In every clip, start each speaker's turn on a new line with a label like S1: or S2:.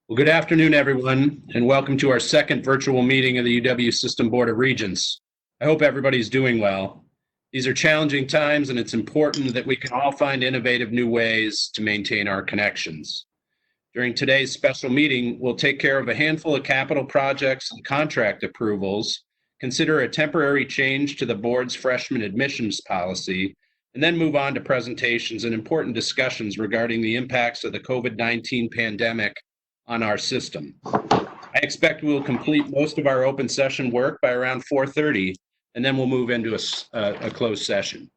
S1: Well, good afternoon, everyone, and welcome to our second virtual meeting of the UW System Board of Regents. I hope everybody's doing well. These are challenging times, and it's important that we can all find innovative new ways to maintain our connections. During today's special meeting, we'll take care of a handful of capital projects and contract approvals, consider a temporary change to the board's freshman admissions policy, and then move on to presentations and important discussions regarding the impacts of the COVID-19 pandemic on our system. I expect we'll complete most of our open session work by around 4:30, and then we'll move into a closed session.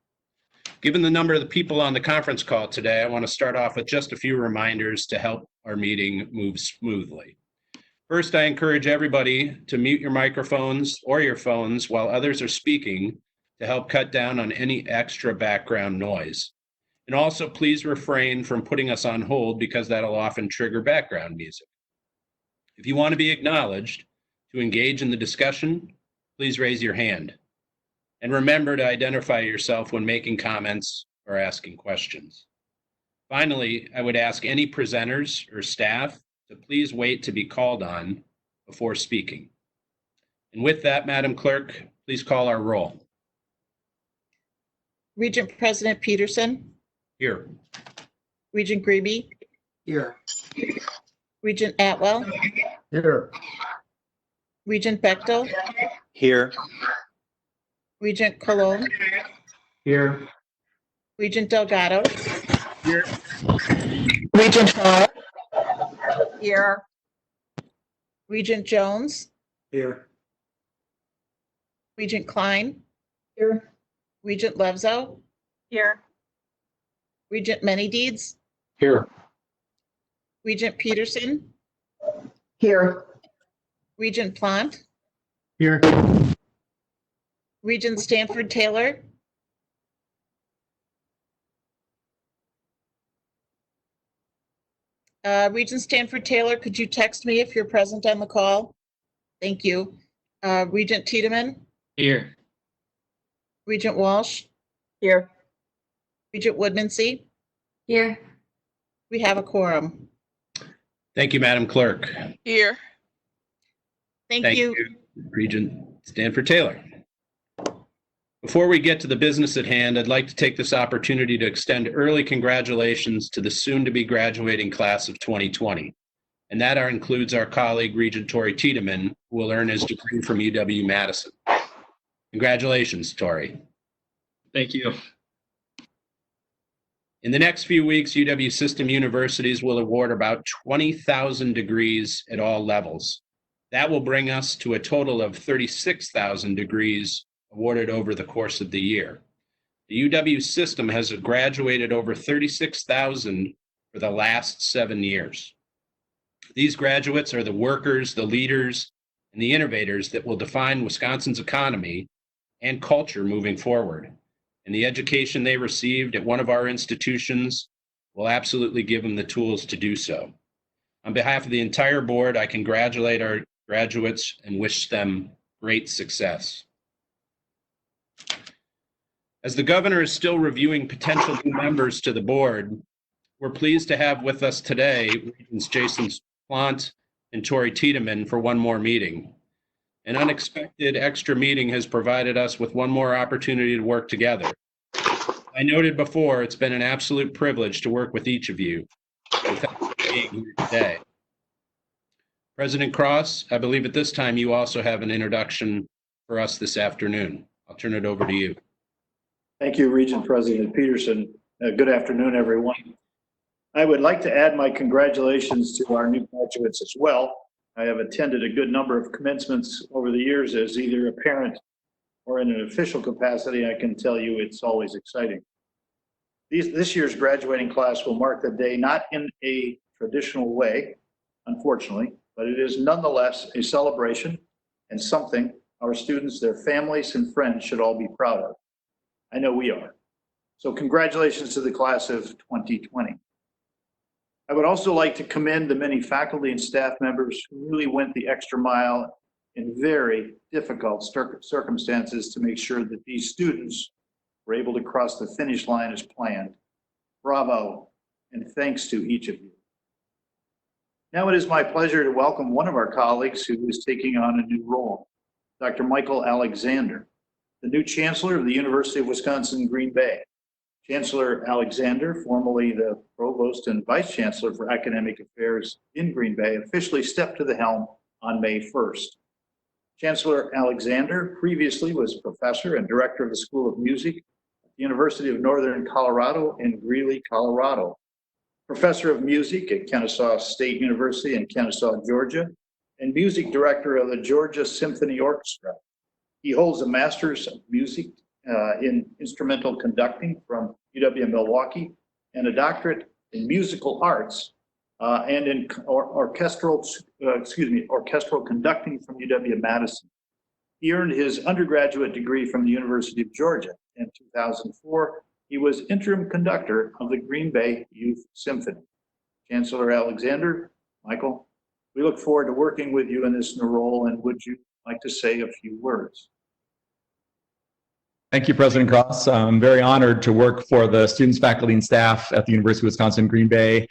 S1: Given the number of the people on the conference call today, I want to start off with just a few reminders to help our meeting move smoothly. First, I encourage everybody to mute your microphones or your phones while others are speaking to help cut down on any extra background noise. And also, please refrain from putting us on hold because that'll often trigger background music. If you want to be acknowledged to engage in the discussion, please raise your hand. And remember to identify yourself when making comments or asking questions. Finally, I would ask any presenters or staff to please wait to be called on before speaking. And with that, Madam Clerk, please call our roll.
S2: Regent President Peterson.
S1: Here.
S2: Regent Grebe.
S3: Here.
S2: Regent Atwell.
S3: Here.
S2: Regent Bechtel.
S4: Here.
S2: Regent Cologne.
S3: Here.
S2: Regent Delgado.
S3: Here.
S2: Regent Hall. Here. Regent Jones.
S3: Here.
S2: Regent Klein. Here. Regent Levzo. Here. Regent Manydeeds.
S3: Here.
S2: Regent Peterson.
S3: Here.
S2: Regent Plant.
S3: Here.
S2: Regent Stanford Taylor. Regent Stanford Taylor, could you text me if you're present on the call? Thank you. Regent Tiedemann.
S3: Here.
S2: Regent Walsh.
S5: Here.
S2: Regent Woodmansee.
S5: Here.
S2: We have a quorum.
S1: Thank you, Madam Clerk.
S5: Here.
S2: Thank you.
S1: Regent Stanford Taylor. Before we get to the business at hand, I'd like to take this opportunity to extend early congratulations to the soon-to-be graduating class of 2020. And that includes our colleague, Regent Tori Tiedemann, who will earn his degree from UW-Madison. Congratulations, Tori.
S3: Thank you.
S1: In the next few weeks, UW System universities will award about 20,000 degrees at all levels. That will bring us to a total of 36,000 degrees awarded over the course of the year. The UW system has graduated over 36,000 for the last 7 years. These graduates are the workers, the leaders, and the innovators that will define Wisconsin's economy and culture moving forward. And the education they received at one of our institutions will absolutely give them the tools to do so. On behalf of the entire board, I congratulate our graduates and wish them great success. As the governor is still reviewing potential new members to the board, we're pleased to have with us today Regents Jason Plant and Tori Tiedemann for one more meeting. An unexpected extra meeting has provided us with one more opportunity to work together. I noted before, it's been an absolute privilege to work with each of you. So thank you for being here today. President Cross, I believe at this time you also have an introduction for us this afternoon. I'll turn it over to you.
S6: Thank you, Regent President Peterson. Good afternoon, everyone. I would like to add my congratulations to our new graduates as well. I have attended a good number of commencements over the years as either a parent or in an official capacity. I can tell you it's always exciting. This year's graduating class will mark the day not in a traditional way, unfortunately, but it is nonetheless a celebration and something our students, their families, and friends should all be proud of. I know we are. So congratulations to the class of 2020. I would also like to commend the many faculty and staff members who really went the extra mile in very difficult circumstances to make sure that these students were able to cross the finish line as planned. Bravo, and thanks to each of you. Now it is my pleasure to welcome one of our colleagues who is taking on a new role, Dr. Michael Alexander, the new Chancellor of the University of Wisconsin-Green Bay. Chancellor Alexander, formerly the Provost and Vice Chancellor for Academic Affairs in Green Bay, officially stepped to the helm on May 1st. Chancellor Alexander previously was Professor and Director of the School of Music at the University of Northern Colorado in Greeley, Colorado. Professor of Music at Kennesaw State University in Kennesaw, Georgia, and Music Director of the Georgia Symphony Orchestra. He holds a Master's of Music in Instrumental Conducting from UW-Milwaukee and a doctorate in Musical Arts and in orchestral conducting from UW-Madison. He earned his undergraduate degree from the University of Georgia. In 2004, he was interim conductor of the Green Bay Youth Symphony. Chancellor Alexander, Michael, we look forward to working with you in this new role, and would you like to say a few words?
S4: Thank you, President Cross. I'm very honored to work for the students, faculty, and staff at the University of Wisconsin-Green Bay,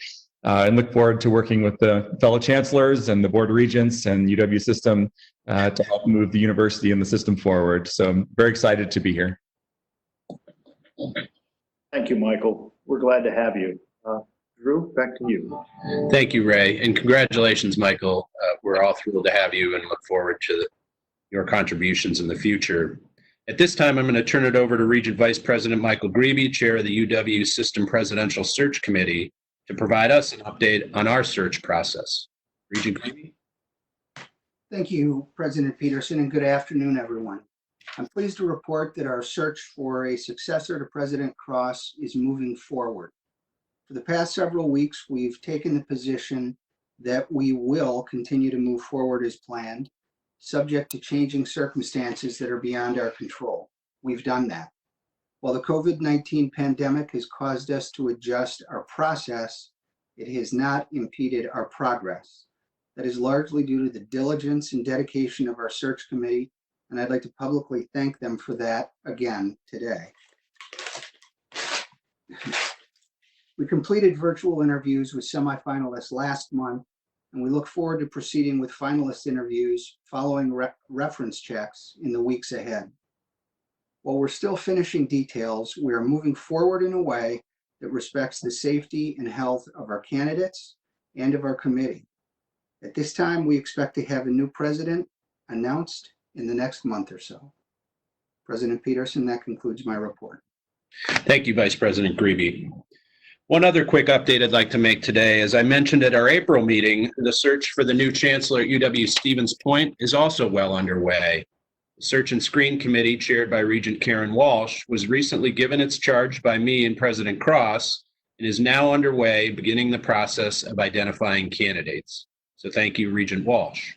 S4: and look forward to working with the fellow chancellors and the Board of Regents and UW system to help move the university and the system forward. So I'm very excited to be here.
S6: Thank you, Michael. We're glad to have you. Drew, back to you.
S1: Thank you, Ray, and congratulations, Michael. We're all thrilled to have you and look forward to your contributions in the future. At this time, I'm going to turn it over to Regent Vice President Michael Grebe, Chair of the UW System Presidential Search Committee, to provide us an update on our search process. Regent Grebe?
S5: Thank you, President Peterson, and good afternoon, everyone. I'm pleased to report that our search for a successor to President Cross is moving forward. For the past several weeks, we've taken the position that we will continue to move forward as planned, subject to changing circumstances that are beyond our control. We've done that. While the COVID-19 pandemic has caused us to adjust our process, it has not impeded our progress. That is largely due to the diligence and dedication of our search committee, and I'd like to publicly thank them for that again today. We completed virtual interviews with semifinalists last month, and we look forward to proceeding with finalist interviews following reference checks in the weeks ahead. While we're still finishing details, we are moving forward in a way that respects the safety and health of our candidates and of our committee. At this time, we expect to have a new president announced in the next month or so. President Peterson, that concludes my report.
S1: Thank you, Vice President Grebe. One other quick update I'd like to make today. As I mentioned at our April meeting, the search for the new chancellor at UW-Stevens Point is also well underway. The Search and Screen Committee, chaired by Regent Karen Walsh, was recently given its charge by me and President Cross and is now underway, beginning the process of identifying candidates. So thank you, Regent Walsh.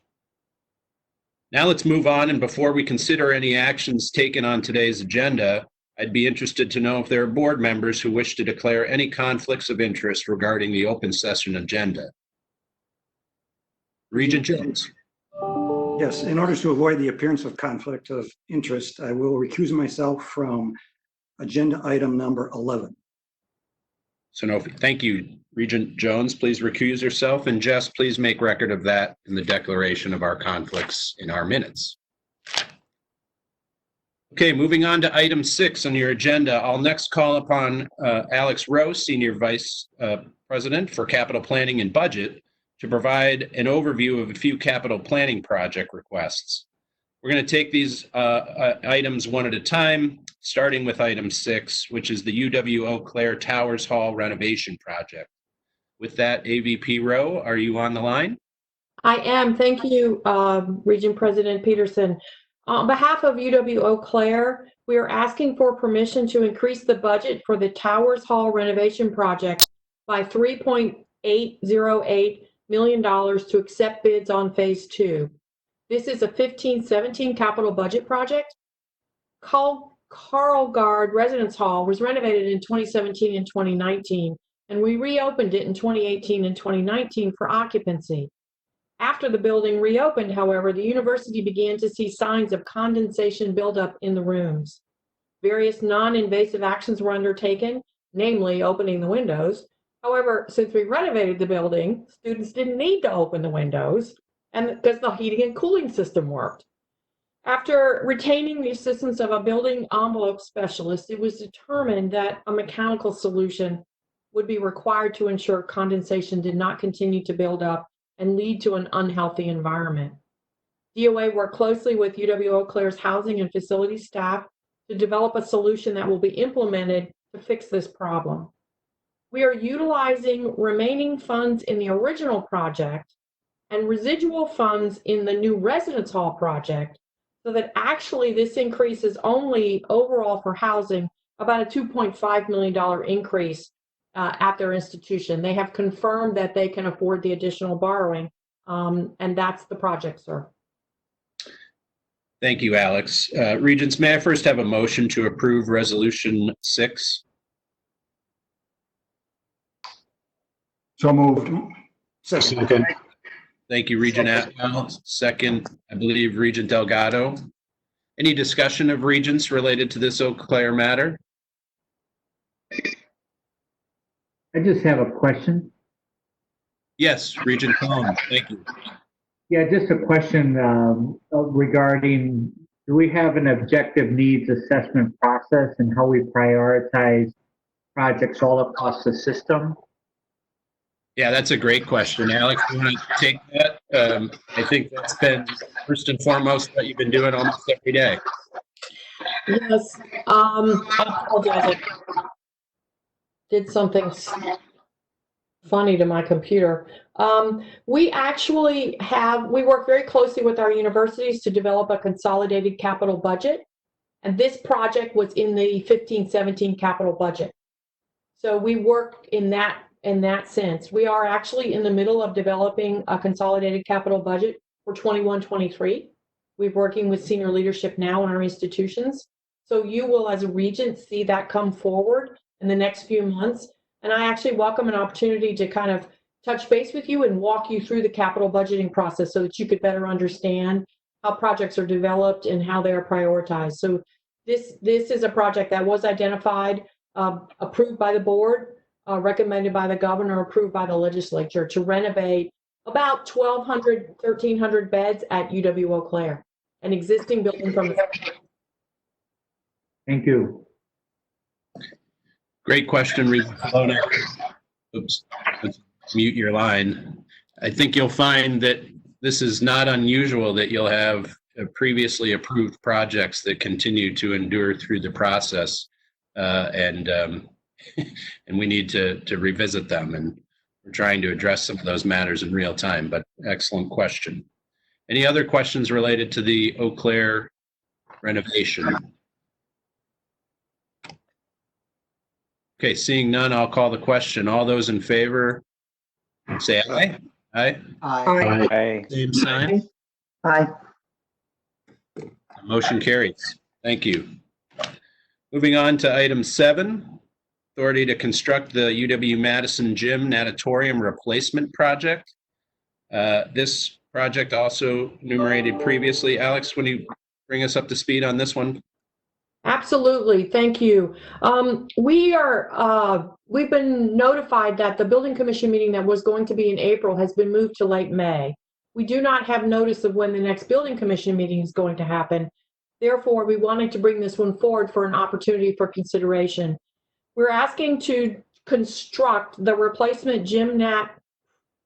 S1: Now let's move on, and before we consider any actions taken on today's agenda, I'd be interested to know if there are board members who wish to declare any conflicts of interest regarding the open session agenda. Regent Jones.
S3: Yes, in order to avoid the appearance of conflict of interest, I will recuse myself from agenda item number 11.
S1: So no, thank you, Regent Jones. Please recuse yourself, and Jess, please make record of that in the declaration of our conflicts in our minutes. Okay, moving on to item 6 on your agenda. I'll next call upon Alex Rowe, Senior Vice President for Capital Planning and Budget, to provide an overview of a few capital planning project requests. We're going to take these items one at a time, starting with item 6, which is the UW Eau Claire Towers Hall renovation project. With that, AVP Rowe, are you on the line?
S7: I am. Thank you, Regent President Peterson. On behalf of UW Eau Claire, we are asking for permission to increase the budget for the Towers Hall renovation project by $3.808 million to accept bids on phase 2. This is a 15-17 capital budget project. Carl Gard Residence Hall was renovated in 2017 and 2019, and we reopened it in 2018 and 2019 for occupancy. After the building reopened, however, the university began to see signs of condensation buildup in the rooms. Various non-invasive actions were undertaken, namely opening the windows, However, since we renovated the building, students didn't need to open the windows and because the heating and cooling system worked. After retaining the assistance of a building envelope specialist, it was determined that a mechanical solution would be required to ensure condensation did not continue to build up and lead to an unhealthy environment. DOA worked closely with UW Eau Claire's housing and facilities staff to develop a solution that will be implemented to fix this problem. We are utilizing remaining funds in the original project and residual funds in the new residence hall project, so that actually this increase is only overall for housing about a $2.5 million increase at their institution. They have confirmed that they can afford the additional borrowing, and that's the project, sir.
S1: Thank you, Alex. Regents, may I first have a motion to approve Resolution 6?
S3: So moved. Second.
S1: Thank you, Regent Atwell. Second, I believe, Regent Delgado. Any discussion of Regents related to this Eau Claire matter?
S8: I just have a question.
S1: Yes, Regent Cohen, thank you.
S8: Yeah, just a question regarding, do we have an objective needs assessment process and how we prioritize projects all across the system?
S1: Yeah, that's a great question. Alex, you want to take that? I think that's been first and foremost what you've been doing almost every day.
S7: Yes, I apologize. I did something funny to my computer. We work very closely with our universities to develop a consolidated capital budget. And this project was in the 15-17 capital budget. So we work in that sense. We are actually in the middle of developing a consolidated capital budget for 21-23. We're working with senior leadership now in our institutions. So you will, as a regent, see that come forward in the next few months. And I actually welcome an opportunity to kind of touch base with you and walk you through the capital budgeting process so that you could better understand how projects are developed and how they are prioritized. So this is a project that was identified, approved by the board, recommended by the governor, approved by the legislature to renovate about 1,200, 1,300 beds at UW Eau Claire, an existing building from the.
S8: Thank you.
S1: Great question, Regent Colonna. Oops, let's mute your line. I think you'll find that this is not unusual that you'll have previously approved projects that continue to endure through the process, and we need to revisit them, and we're trying to address some of those matters in real time, but excellent question. Any other questions related to the Eau Claire renovation? Okay, seeing none, I'll call the question. All those in favor, say aye. Aye.
S5: Aye.
S1: Same sign.
S3: Aye.
S1: Motion carries. Thank you. Moving on to item 7, authority to construct the UW Madison Gym and Auditorium replacement project. This project also enumerated previously. Alex, when you bring us up to speed on this one?
S7: Absolutely, thank you. We've been notified that the building commission meeting that was going to be in April has been moved to late May. We do not have notice of when the next building commission meeting is going to happen. Therefore, we wanted to bring this one forward for an opportunity for consideration. We're asking to construct the replacement gym nat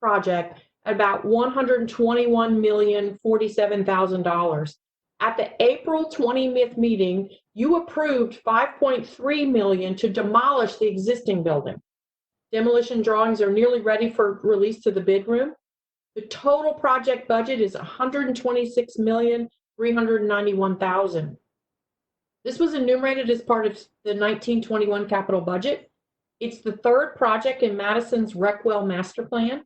S7: project at about $121,047,000. At the April 20th meeting, you approved $5.3 million to demolish the existing building. Demolition drawings are nearly ready for release to the bid room. The total project budget is $126,391,000. This was enumerated as part of the 1921 capital budget. It's the third project in Madison's Recwell master plan.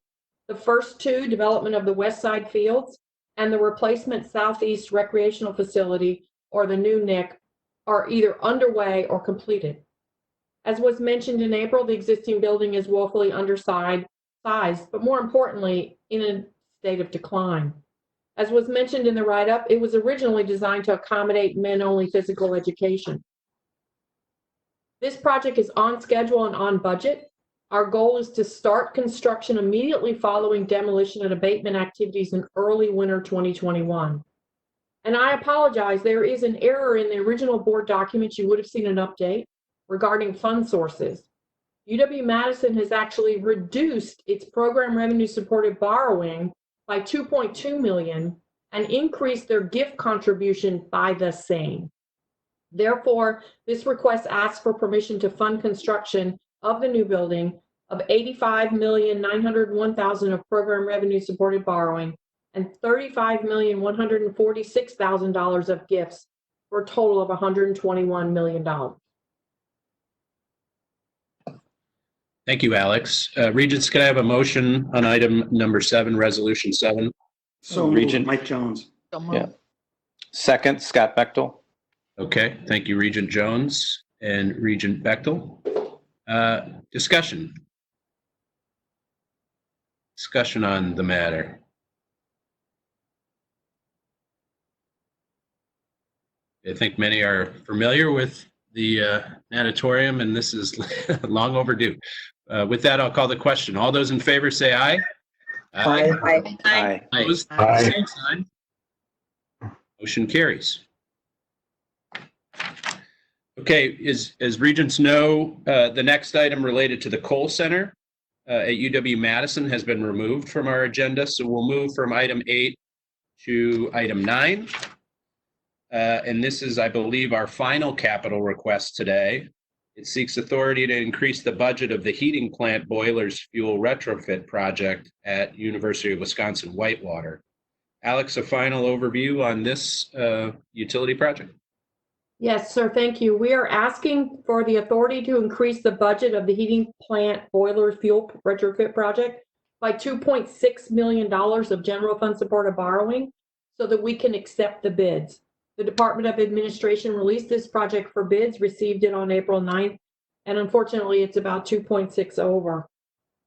S7: The first two, development of the West Side Fields and the replacement Southeast Recreational Facility, or the new NIC, are either underway or completed. As was mentioned in April, the existing building is woefully undersized, but more importantly, in a state of decline. As was mentioned in the write-up, it was originally designed to accommodate men-only physical education. This project is on schedule and on budget. Our goal is to start construction immediately following demolition and abatement activities in early winter 2021. And I apologize, there is an error in the original board documents. You would have seen an update regarding fund sources. UW-Madison has actually reduced its program revenue supported borrowing by $2.2 million and increased their gift contribution by the same. Therefore, this request asks for permission to fund construction of the new building of $85,901,000 of program revenue supported borrowing and $35,146,000 of gifts for a total of $121 million.
S1: Thank you, Alex. Regents, can I have a motion on item number 7, resolution 7?
S3: So moved,
S9: Regent.
S3: Mike Jones.
S2: So moved.
S9: Yeah. Second, Scott Bechtel.
S1: Okay, thank you, Regent Jones and Regent Bechtel. Discussion. Discussion on the matter. I think many are familiar with the Auditorium, and this is long overdue. With that, I'll call the question. All those in favor say aye.
S2: Aye.
S9: Aye.
S1: Opposed?
S3: Aye.
S1: Same sign. Motion carries. Okay, as Regents know, the next item related to the Cole Center at UW-Madison has been removed from our agenda, so we'll move from item 8 to item 9. And this is, I believe, our final capital request today. It seeks authority to increase the budget of the heating plant boilers fuel retrofit project at University of Wisconsin Whitewater. Alex, a final overview on this utility project?
S7: Yes, sir. Thank you. We are asking for the authority to increase the budget of the heating plant boiler fuel retrofit project by $2.6 million of general fund supported borrowing so that we can accept the bids. The Department of Administration released this project for bids, received it on April 9th, and unfortunately it's about 2.6 over.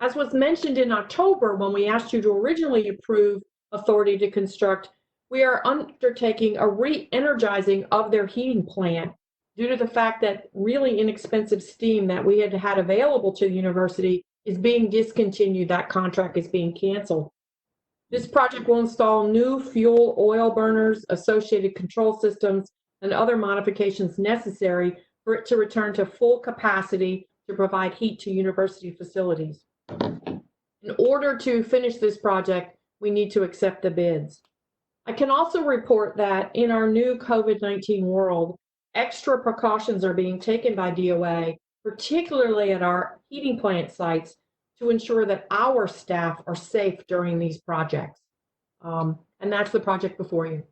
S7: As was mentioned in October, when we asked you to originally approve authority to construct, we are undertaking a re-energizing of their heating plant due to the fact that really inexpensive steam that we had available to the university is being discontinued. That contract is being canceled. This project will install new fuel oil burners, associated control systems, and other modifications necessary for it to return to full capacity to provide heat to university facilities. In order to finish this project, we need to accept the bids. I can also report that in our new COVID-19 world, extra precautions are being taken by DOA, particularly at our heating plant sites, to ensure that our staff are safe during these projects. And that's the project before you.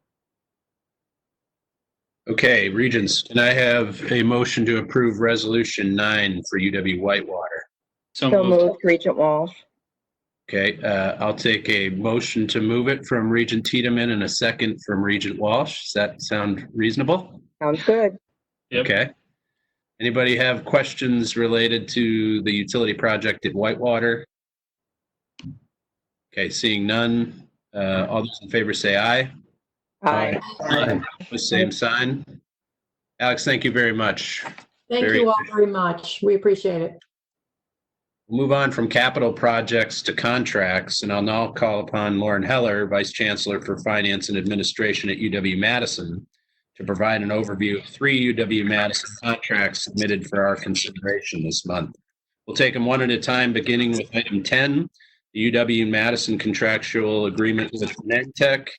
S1: Okay, Regents, can I have a motion to approve resolution 9 for UW Whitewater?
S10: So moved, Regent Walsh.
S1: Okay, I'll take a motion to move it from Regent Tiedemann and a second from Regent Walsh. Does that sound reasonable?
S10: Sounds good.
S6: Yep.
S1: Okay. Anybody have questions related to the utility project at Whitewater? Okay, seeing none. All those in favor say aye.
S10: Aye.
S1: Same sign. Alex, thank you very much.
S7: Thank you all very much. We appreciate it.
S1: We'll move on from capital projects to contracts, and I'll now call upon Lauren Heller, Vice Chancellor for Finance and Administration at UW-Madison, to provide an overview of 3 UW-Madison contracts submitted for our consideration this month. We'll take them one at a time, beginning with item 10, the UW-Madison contractual agreement with Genentech.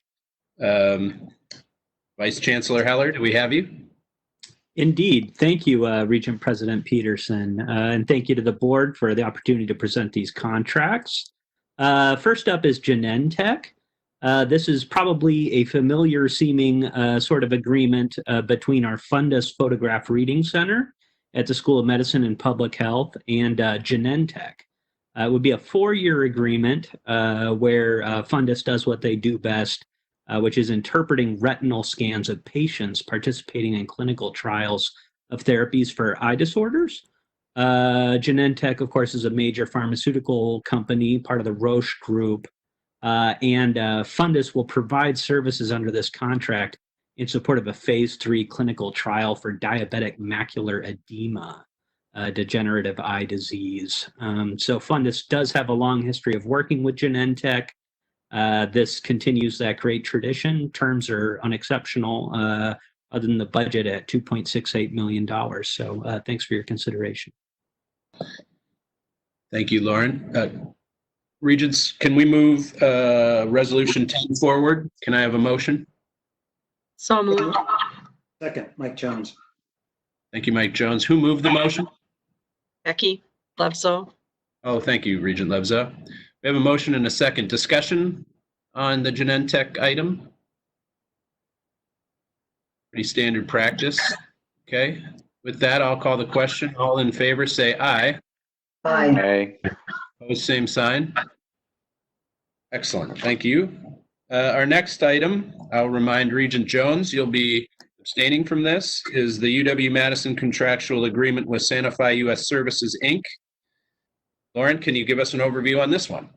S1: Vice Chancellor Heller, do we have you?
S11: Indeed. Thank you, Regent President Peterson, and thank you to the board for the opportunity to present these contracts. First up is Genentech. This is probably a familiar seeming sort of agreement between our Fundus Photograph Reading Center at the School of Medicine and Public Health and Genentech. It would be a 4-year agreement where Fundus does what they do best, which is interpreting retinal scans of patients participating in clinical trials of therapies for eye disorders. Genentech, of course, is a major pharmaceutical company, part of the Roche Group, and Fundus will provide services under this contract in support of a phase 3 clinical trial for diabetic macular edema. degenerative eye disease. So Fundus does have a long history of working with Genentech. This continues that great tradition. Terms are unexceptional, other than the budget at $2.68 million. So thanks for your consideration.
S1: Thank you, Lauren. Regents, can we move Resolution 10 forward? Can I have a motion?
S10: So moved.
S3: Second, Mike Jones.
S1: Thank you, Mike Jones. Who moved the motion?
S10: Becky Loveso.
S1: Oh, thank you, Regent Levza. We have a motion and a second. Discussion on the Genentech item? Pretty standard practice. Okay. With that, I'll call the question. All in favor, say aye.
S9: Aye.
S1: Opposed, same sign. Excellent. Thank you. Our next item, I'll remind Regent Jones, you'll be abstaining from this, is the UW-Madison contractual agreement with Santa Fe U.S. Services, Inc. Lauren, can you give us an overview on this one?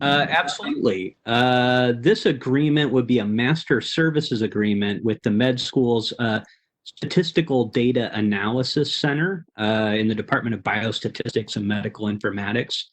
S11: Absolutely. This agreement would be a master services agreement with the med school's Statistical Data Analysis Center in the Department of Biostatistics and Medical Informatics.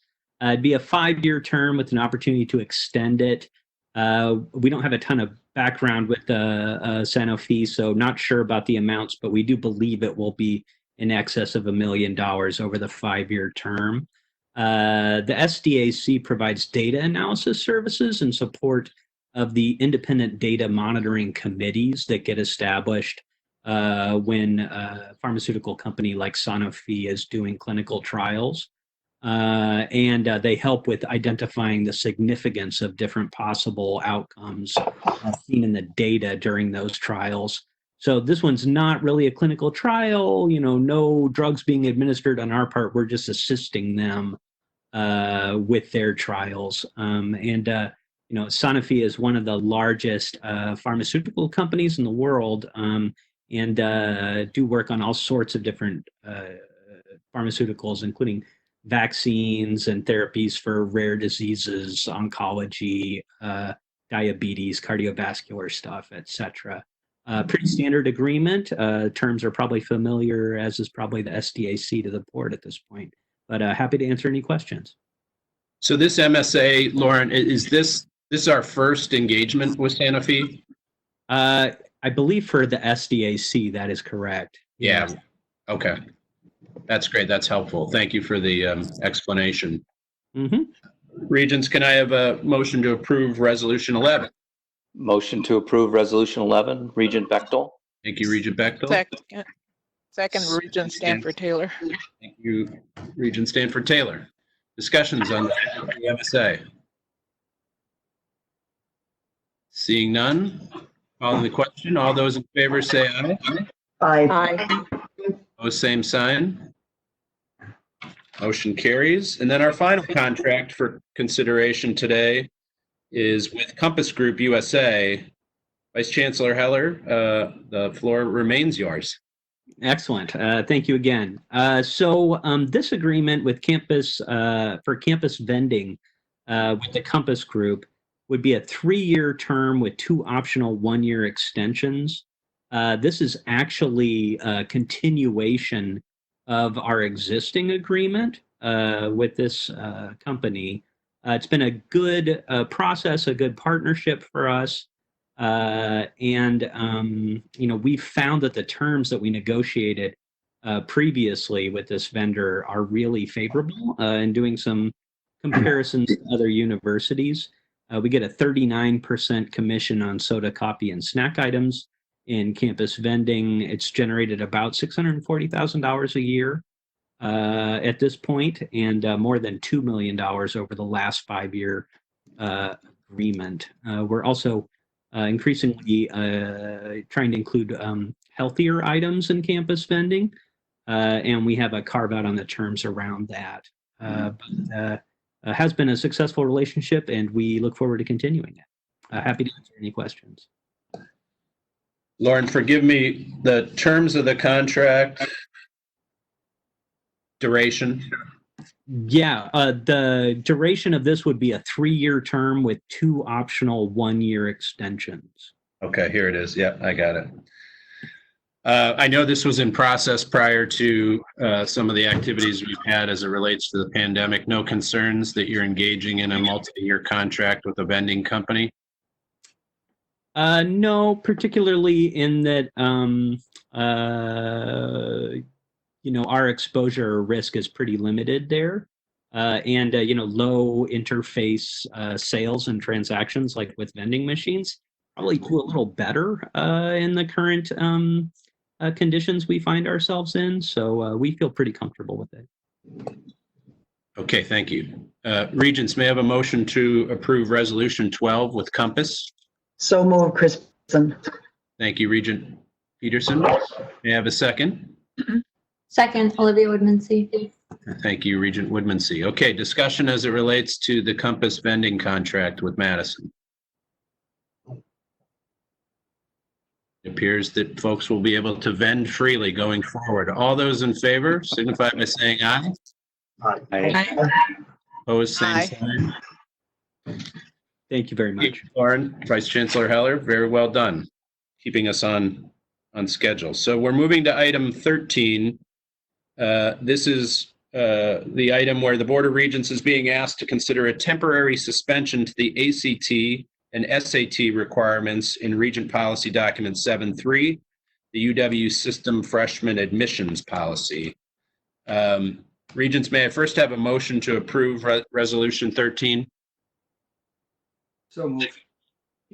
S11: It'd be a 5-year term with an opportunity to extend it. We don't have a ton of background with Sanofi, so not sure about the amounts, but we do believe it will be in excess of $1 million over the 5-year term. The SDAC provides data analysis services in support of the independent data monitoring committees that get established when a pharmaceutical company like Sanofi is doing clinical trials. And they help with identifying the significance of different possible outcomes seen in the data during those trials. So this one's not really a clinical trial, no drugs being administered on our part. We're just assisting them with their trials. Sanofi is one of the largest pharmaceutical companies in the world and do work on all sorts of different pharmaceuticals, including vaccines and therapies for rare diseases, oncology, diabetes, cardiovascular stuff, etc. Pretty standard agreement. Terms are probably familiar, as is probably the SDAC to the board at this point. But happy to answer any questions.
S1: So this MSA, Lauren, is this our first engagement with Sanofi?
S11: I believe for the SDAC, that is correct.
S1: Yeah. Okay. That's great. That's helpful. Thank you for the explanation.
S11: Mm-hmm.
S1: Regents, can I have a motion to approve Resolution 11?
S9: Motion to approve Resolution 11, Regent Bechtel.
S1: Thank you, Regent Bechtel.
S2: Second, Regent Stanford Taylor.
S1: Thank you, Regent Stanford Taylor. Discussions on the MSA? Seeing none, calling the question. All those in favor say aye.
S10: Aye.
S1: Opposed, same sign. Motion carries. And then our final contract for consideration today is with Compass Group USA. Vice Chancellor Heller, the floor remains yours.
S11: Excellent. Thank you again. So this agreement with campus for campus vending with the Compass Group would be a 3-year term with 2 optional 1-year extensions. This is actually a continuation of our existing agreement with this company. It's been a good process, a good partnership for us. We found that the terms that we negotiated previously with this vendor are really favorable in doing some comparisons to other universities. We get a 39% commission on soda, coffee, and snack items in campus vending. It's generated about $640,000 a year at this point, and more than $2 million over the last 5-year agreement. We're also increasingly trying to include healthier items in campus vending, and we have a carve out on the terms around that. Has been a successful relationship, and we look forward to continuing it. Happy to answer any questions.
S1: Lauren, forgive me, the terms of the contract, duration.
S11: Yeah, the duration of this would be a 3-year term with 2 optional 1-year extensions.
S1: Okay, here it is. Yeah, I got it. I know this was in process prior to some of the activities we've had as it relates to the pandemic. No concerns that you're engaging in a multi-year contract with a vending company?
S11: No, particularly in that, our exposure or risk is pretty limited there. And low interface sales and transactions like with vending machines probably do a little better in the current conditions we find ourselves in. So we feel pretty comfortable with it.
S1: Okay, thank you. Regents, may I have a motion to approve Resolution 12 with Compass?
S10: So moved, Christensen.
S1: Thank you, Regent Peterson. May I have a second?
S12: Second, Olivia Woodmansee.
S1: Thank you, Regent Woodmansee. Okay, discussion as it relates to the Compass vending contract with Madison. It appears that folks will be able to vend freely going forward. All those in favor signify by saying aye.
S10: Aye.
S1: Opposed, same
S2: Aye.
S1: sign.
S11: Thank you very much.
S1: Thank you, Lauren. Vice Chancellor Heller, very well done, keeping us on schedule. So we're moving to item 13. This is the item where the Board of Regents is being asked to consider a temporary suspension to the ACT and SAT requirements in Regent Policy Document 7.3, the UW System Freshman Admissions Policy. Regents, may I first have a motion to approve Resolution 13?
S5: So moved.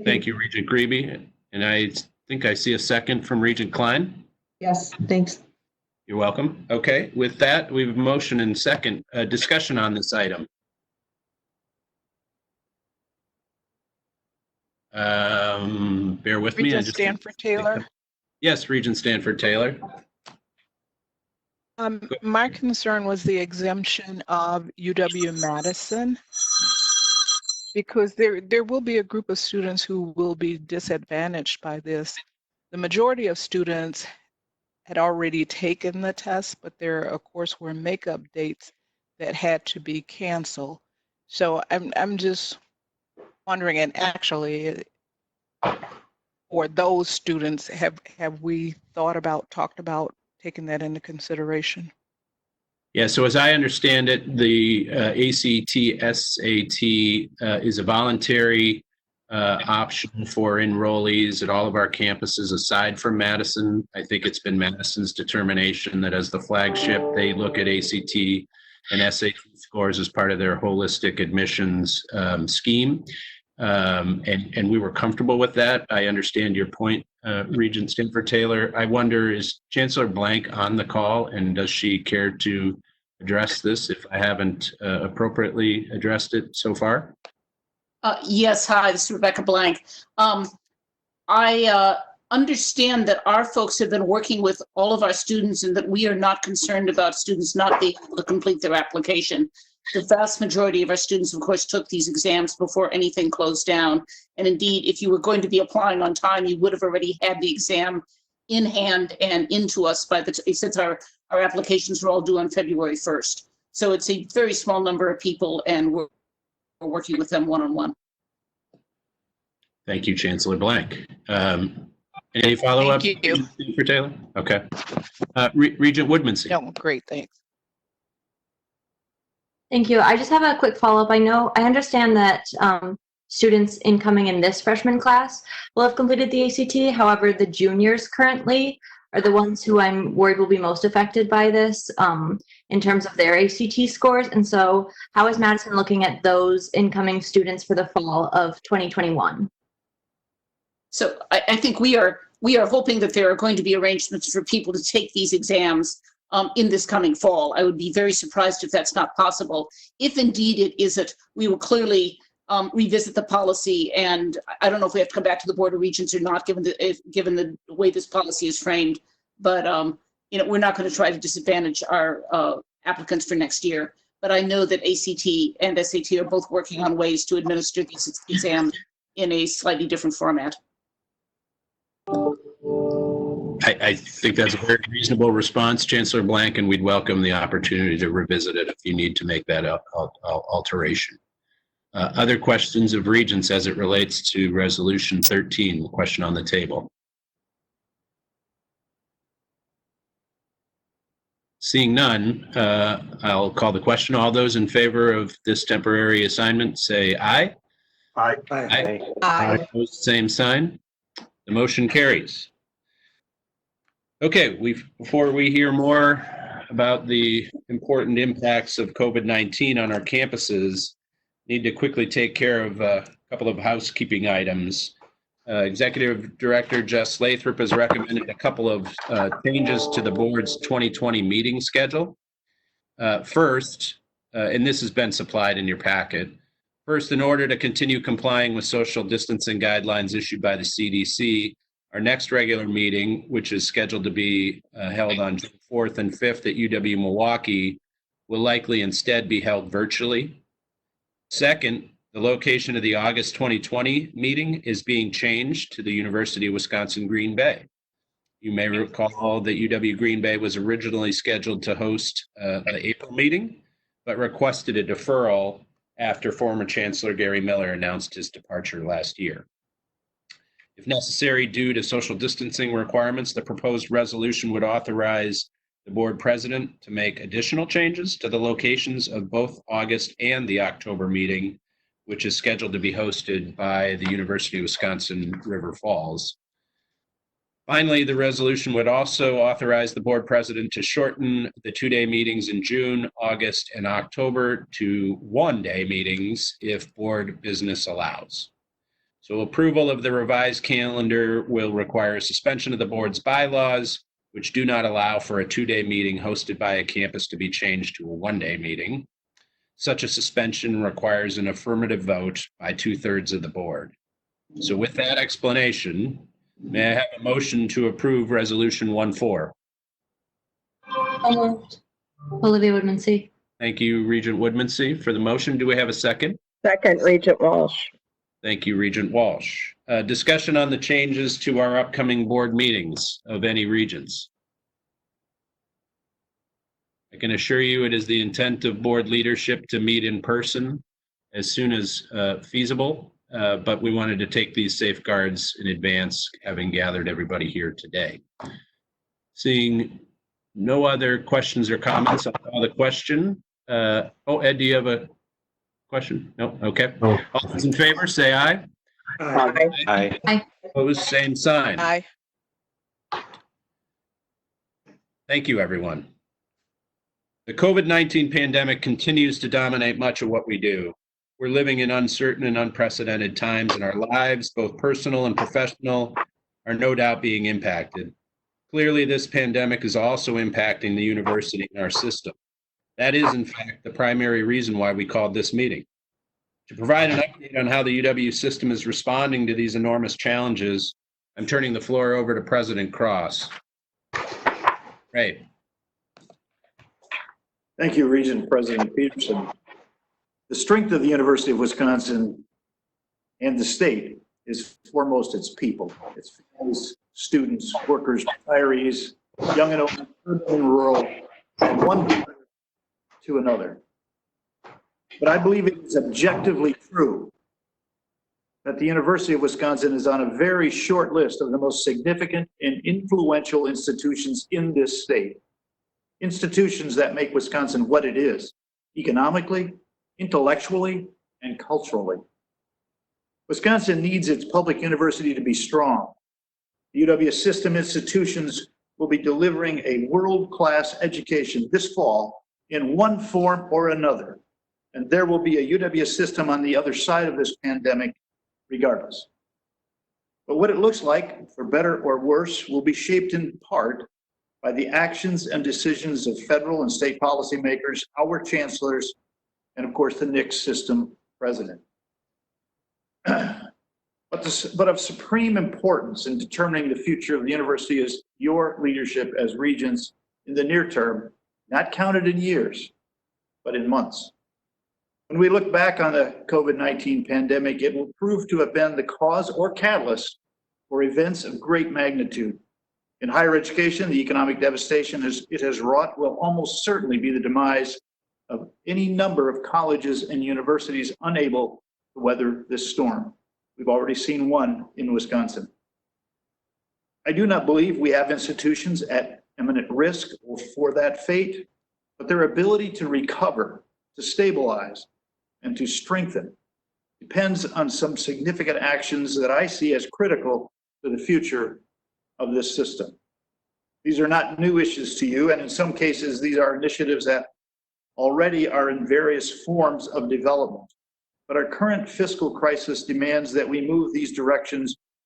S1: Thank you, Regent Greeby. And I think I see a second from Regent Klein.
S10: Yes, thanks.
S1: You're welcome. Okay, with that, we have a motion and second discussion on this item. Bear with me.
S2: Regent Stanford Taylor.
S1: Yes, Regent Stanford Taylor.
S13: My concern was the exemption of UW-Madison, because there will be a group of students who will be disadvantaged by this. The majority of students had already taken the test, but there, of course, were makeup dates that had to be canceled. So I'm just wondering, and actually, for those students, have we talked about taking that into consideration?
S1: Yeah, so as I understand it, the ACT, SAT is a voluntary option for enrollees at all of our campuses aside from Madison. I think it's been Madison's determination that as the flagship, they look at ACT and SAT scores as part of their holistic admissions scheme. And we were comfortable with that. I understand your point, Regent Stanford Taylor. I wonder, is Chancellor Blank on the call, and does she care to address this if I haven't appropriately addressed it so far?
S14: Yes, hi, this is Rebecca Blank. I understand that our folks have been working with all of our students and that we are not concerned about students not being able to complete their application. The vast majority of our students, of course, took these exams before anything closed down. And indeed, if you were going to be applying on time, you would have already had the exam in hand and into us since our applications were all due on February 1st. So it's a very small number of people, and we're working with them one-on-one.
S1: Thank you, Chancellor Blank. Any follow-up?
S2: Thank you.
S1: For Taylor? Okay. Regent Woodmansee.
S2: No, great, thanks.
S12: Thank you. I just have a quick follow-up. I understand that students incoming in this freshman class will have completed the ACT. However, the juniors currently are the ones who I'm worried will be most affected by this in terms of their ACT scores. And so how is Madison looking at those incoming students for the fall of 2021?
S14: So I think we are hoping that there are going to be arrangements for people to take these exams in this coming fall. I would be very surprised if that's not possible. If indeed it isn't, we will clearly revisit the policy, and I don't know if we have to come back to the Board of Regents or not, given the way this policy is framed. But we're not going to try to disadvantage our applicants for next year. But I know that ACT and SAT are both working on ways to administer these exams in a slightly different format.
S1: I think that's a very reasonable response, Chancellor Blank, and we'd welcome the opportunity to revisit it if you need to make that alteration. Other questions of Regents as it relates to Resolution 13, the question on the table? Seeing none, I'll call the question. All those in favor of this temporary assignment, say aye.
S3: Aye.
S2: Aye.
S1: Opposed, same sign. The motion carries. Okay, before we hear more about the important impacts of COVID-19 on our campuses, need to quickly take care of a couple of housekeeping items. Executive Director Jess Lathrop has recommended a couple of changes to the board's 2020 meeting schedule. First, and this has been supplied in your packet. First, in order to continue complying with social distancing guidelines issued by the CDC, our next regular meeting, which is scheduled to be held on June 4th and 5th at UW Milwaukee, will likely instead be held virtually. Second, the location of the August 2020 meeting is being changed to the University of Wisconsin Green Bay. You may recall that UW Green Bay was originally scheduled to host the April meeting, but requested a deferral after former Chancellor Gary Miller announced his departure last year. If necessary, due to social distancing requirements, the proposed resolution would authorize the board president to make additional changes to the locations of both August and the October meeting, which is scheduled to be hosted by the University of Wisconsin River Falls. Finally, the resolution would also authorize the board president to shorten the two-day meetings in June, August, and October to one-day meetings if board business allows. So approval of the revised calendar will require a suspension of the board's bylaws, which do not allow for a two-day meeting hosted by a campus to be changed to a one-day meeting. Such a suspension requires an affirmative vote by 2/3 of the board. So with that explanation, may I have a motion to approve Resolution 1-4?
S12: So moved. Olivia Woodmansee.
S1: Thank you, Regent Woodmansee, for the motion. Do we have a second?
S10: Second, Regent Walsh.
S1: Thank you, Regent Walsh. Discussion on the changes to our upcoming board meetings of any regents. I can assure you it is the intent of board leadership to meet in person as soon as feasible, but we wanted to take these safeguards in advance, having gathered everybody here today. Seeing no other questions or comments, I'll call the question. Ed, do you have a question? No? Okay.
S8: No.
S1: All those in favor, say aye.
S9: Aye.
S1: Opposed, same sign.
S13: Aye.
S1: Thank you, everyone. The COVID-19 pandemic continues to dominate much of what we do. We're living in uncertain and unprecedented times, and our lives, both personal and professional, are no doubt being impacted. Clearly, this pandemic is also impacting the university and our system. That is, in fact, the primary reason why we called this meeting. To provide an update on how the UW system is responding to these enormous challenges, I'm turning the floor over to President Cross. Great.
S6: Thank you, Regent President Peterson. The strength of the University of Wisconsin and the state is foremost its people, its families, students, workers, retirees, young and old, urban and rural, from one to another. But I believe it is objectively true that the University of Wisconsin is on a very short list of the most significant and influential institutions in this state. Institutions that make Wisconsin what it is, economically, intellectually, and culturally. Wisconsin needs its public university to be strong. The UW system institutions will be delivering a world-class education this fall in one form or another. And there will be a UW system on the other side of this pandemic regardless. But what it looks like, for better or worse, will be shaped in part by the actions and decisions of federal and state policymakers, our chancellors, and of course the NICS system president. But of supreme importance in determining the future of the university is your leadership as regents in the near term, not counted in years, but in months. When we look back on the COVID-19 pandemic, it will prove to have been the cause or catalyst for events of great magnitude. In higher education, the economic devastation it has wrought will almost certainly be the demise of any number of colleges and universities unable to weather this storm. We've already seen one in Wisconsin. I do not believe we have institutions at imminent risk for that fate, but their ability to recover, to stabilize, and to strengthen depends on some significant actions that I see as critical to the future of this system. These are not new issues to you, and in some cases, these are initiatives that already are in various forms of development. But our current fiscal crisis demands that we move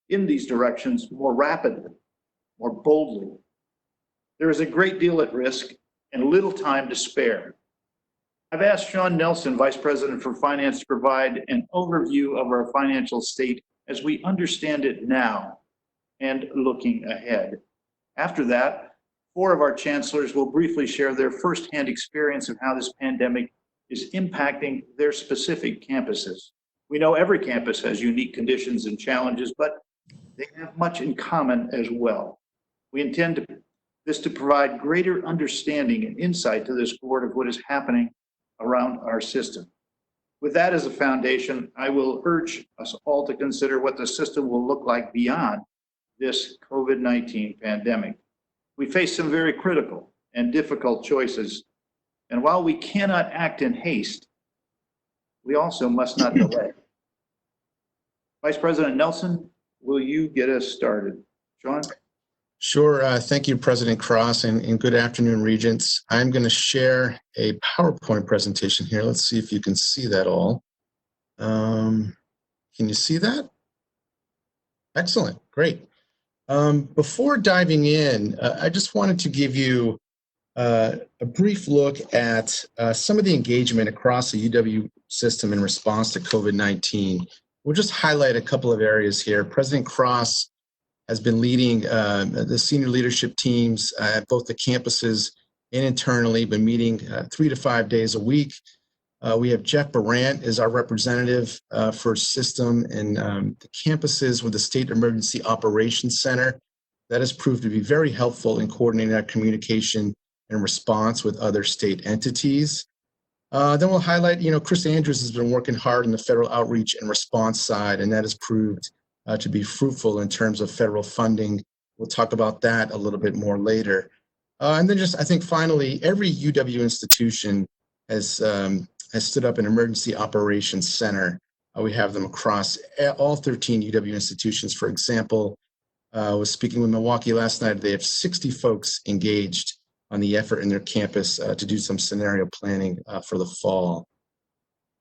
S6: in these directions more rapidly, more boldly. There is a great deal at risk and little time to spare. I've asked Sean Nelson, Vice President for Finance, to provide an overview of our financial state as we understand it now and looking ahead. After that, 4 of our chancellors will briefly share their firsthand experience of how this pandemic is impacting their specific campuses. We know every campus has unique conditions and challenges, but they have much in common as well. We intend this to provide greater understanding and insight to this board of what is happening around our system. With that as a foundation, I will urge us all to consider what the system will look like beyond this COVID-19 pandemic. We face some very critical and difficult choices, and while we cannot act in haste, we also must not delay. Vice President Nelson, will you get us started? Sean?
S15: Sure. Thank you, President Cross, and good afternoon, Regents. I'm going to share a PowerPoint presentation here. Let's see if you can see that all. Can you see that? Excellent. Great. Before diving in, I just wanted to give you a brief look at some of the engagement across the UW system in response to COVID-19. We'll just highlight a couple of areas here. President Cross has been leading the senior leadership teams at both the campuses and internally, been meeting 3 to 5 days a week. We have Jeff Barant as our representative for system and the campuses with the State Emergency Operations Center. That has proved to be very helpful in coordinating our communication and response with other state entities. Then we'll highlight, Chris Andrews has been working hard on the federal outreach and response side, and that has proved to be fruitful in terms of federal funding. We'll talk about that a little bit more later. And then I think finally, every UW institution has stood up an emergency operations center. We have them across all 13 UW institutions. For example, I was speaking with Milwaukee last night. They have 60 folks engaged on the effort in their campus to do some scenario planning for the fall.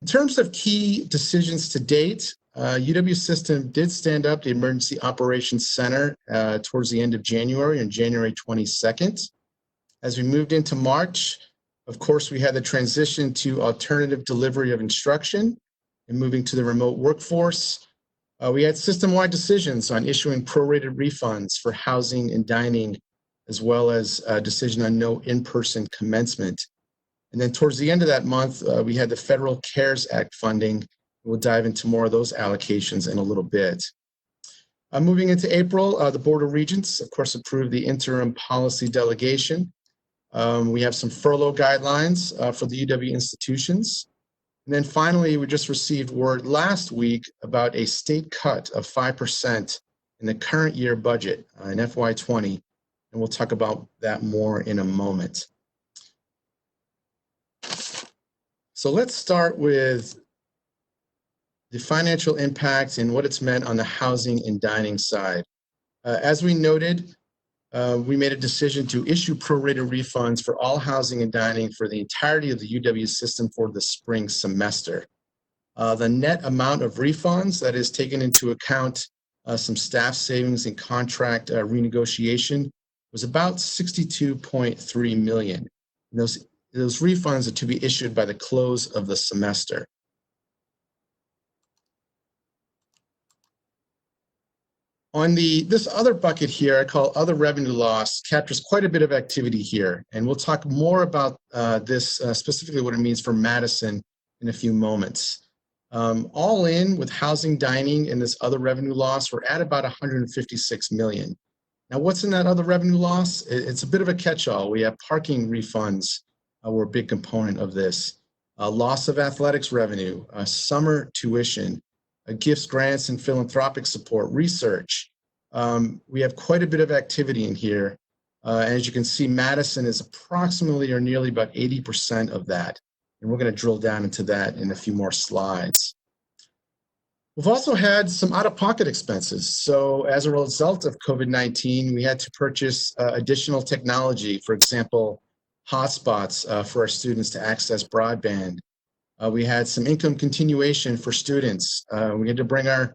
S15: In terms of key decisions to date, UW system did stand up the Emergency Operations Center towards the end of January, on January 22nd. As we moved into March, of course, we had the transition to alternative delivery of instruction and moving to the remote workforce. We had system-wide decisions on issuing prorated refunds for housing and dining, as well as a decision on no in-person commencement. And then towards the end of that month, we had the Federal CARES Act funding. We'll dive into more of those allocations in a little bit. Moving into April, the Board of Regents, of course, approved the interim policy delegation. We have some furlough guidelines for the UW institutions. And then finally, we just received word last week about a state cut of 5% in the current year budget in FY20, and we'll talk about that more in a moment. So let's start with the financial impact and what it's meant on the housing and dining side. As we noted, we made a decision to issue prorated refunds for all housing and dining for the entirety of the UW system for the spring semester. The net amount of refunds that is taken into account some staff savings and contract renegotiation was about $62.3 million. And those refunds are to be issued by the close of the semester. On this other bucket here, I call other revenue loss, captures quite a bit of activity here. And we'll talk more about this, specifically what it means for Madison in a few moments. All in with housing, dining, and this other revenue loss, we're at about $156 million. Now, what's in that other revenue loss? It's a bit of a catch-all. We have parking refunds were a big component of this. Loss of athletics revenue, summer tuition, gifts, grants, and philanthropic support, research. We have quite a bit of activity in here. And as you can see, Madison is approximately or nearly about 80% of that. And we're going to drill down into that in a few more slides. We've also had some out-of-pocket expenses. So as a result of COVID-19, we had to purchase additional technology, for example, hotspots for our students to access broadband. We had some income continuation for students. We had to bring our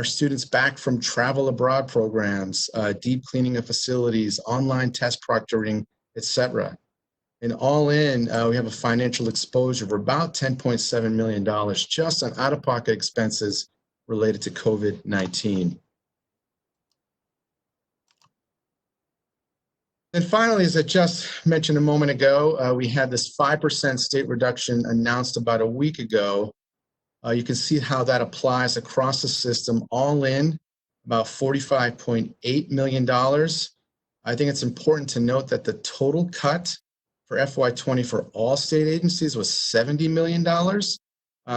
S15: students back from travel abroad programs, deep cleaning of facilities, online test proctoring, etc. And all in, we have a financial exposure of about $10.7 million just on out-of-pocket expenses related to COVID-19. And finally, as I just mentioned a moment ago, we had this 5% state reduction announced about a week ago. You can see how that applies across the system, all in about $45.8 million. I think it's important to note that the total cut for FY20 for all state agencies was $70 million.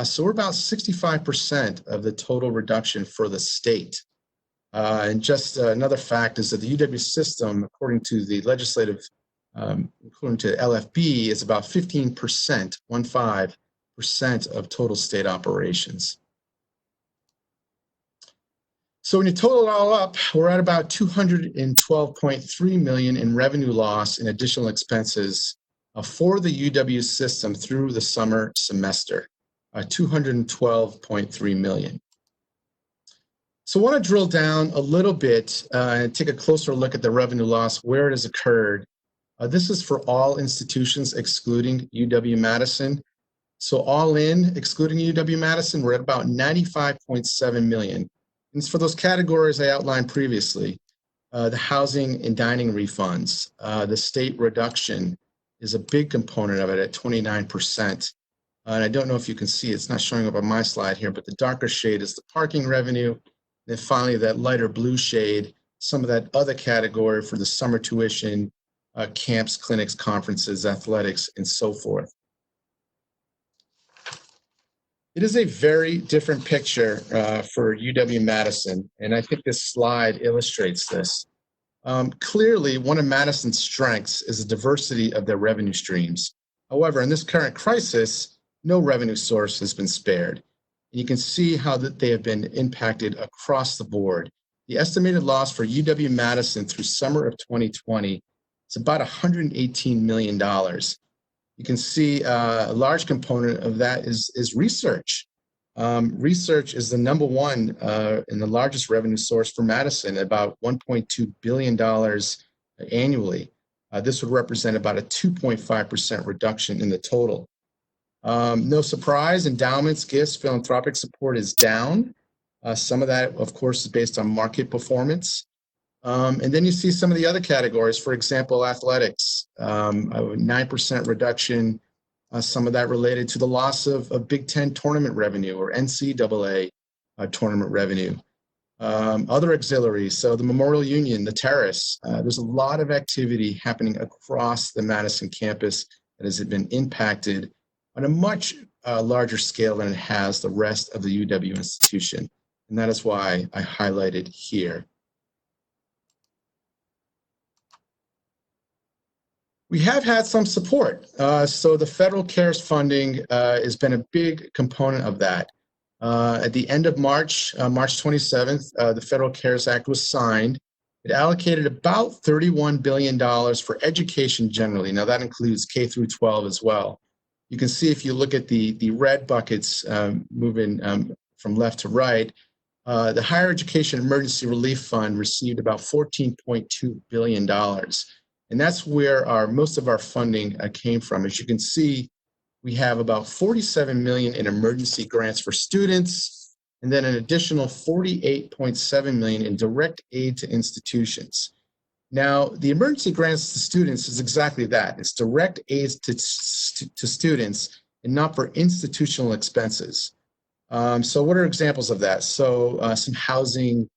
S15: So we're about 65% of the total reduction for the state. And just another fact is that the UW system, according to the legislative, according to LFB, is about 15%, 15% of total state operations. So when you total it all up, we're at about $212.3 million in revenue loss and additional expenses for the UW system through the summer semester. $212.3 million. So I want to drill down a little bit and take a closer look at the revenue loss, where it has occurred. This is for all institutions excluding UW-Madison. So all in, excluding UW-Madison, we're at about $95.7 million. And it's for those categories I outlined previously. The housing and dining refunds, the state reduction is a big component of it at 29%. And I don't know if you can see, it's not showing up on my slide here, but the darker shade is the parking revenue. Then finally, that lighter blue shade, some of that other category for the summer tuition, camps, clinics, conferences, athletics, and so forth. It is a very different picture for UW-Madison, and I think this slide illustrates this. Clearly, one of Madison's strengths is the diversity of their revenue streams. However, in this current crisis, no revenue source has been spared. And you can see how that they have been impacted across the board. The estimated loss for UW-Madison through summer of 2020 is about $118 million. You can see a large component of that is research. Research is the number one and the largest revenue source for Madison, about $1.2 billion annually. This would represent about a 2.5% reduction in the total. No surprise, endowments, gifts, philanthropic support is down. Some of that, of course, is based on market performance. And then you see some of the other categories, for example, athletics, a 9% reduction, some of that related to the loss of Big Ten tournament revenue or NCAA tournament revenue. Other auxiliaries, so the Memorial Union, the Terrace, there's a lot of activity happening across the Madison campus that has been impacted on a much larger scale than it has the rest of the UW institution. And that is why I highlighted here. We have had some support. So the federal CARES funding has been a big component of that. At the end of March, March 27th, the Federal CARES Act was signed. It allocated about $31 billion for education generally. Now that includes K through 12 as well. You can see if you look at the red buckets moving from left to right, the Higher Education Emergency Relief Fund received about $14.2 billion. And that's where most of our funding came from. As you can see, we have about $47 million in emergency grants for students, and then an additional $48.7 million in direct aid to institutions. Now, the emergency grants to students is exactly that. It's direct aid to students and not for institutional expenses. So what are examples of that? So some housing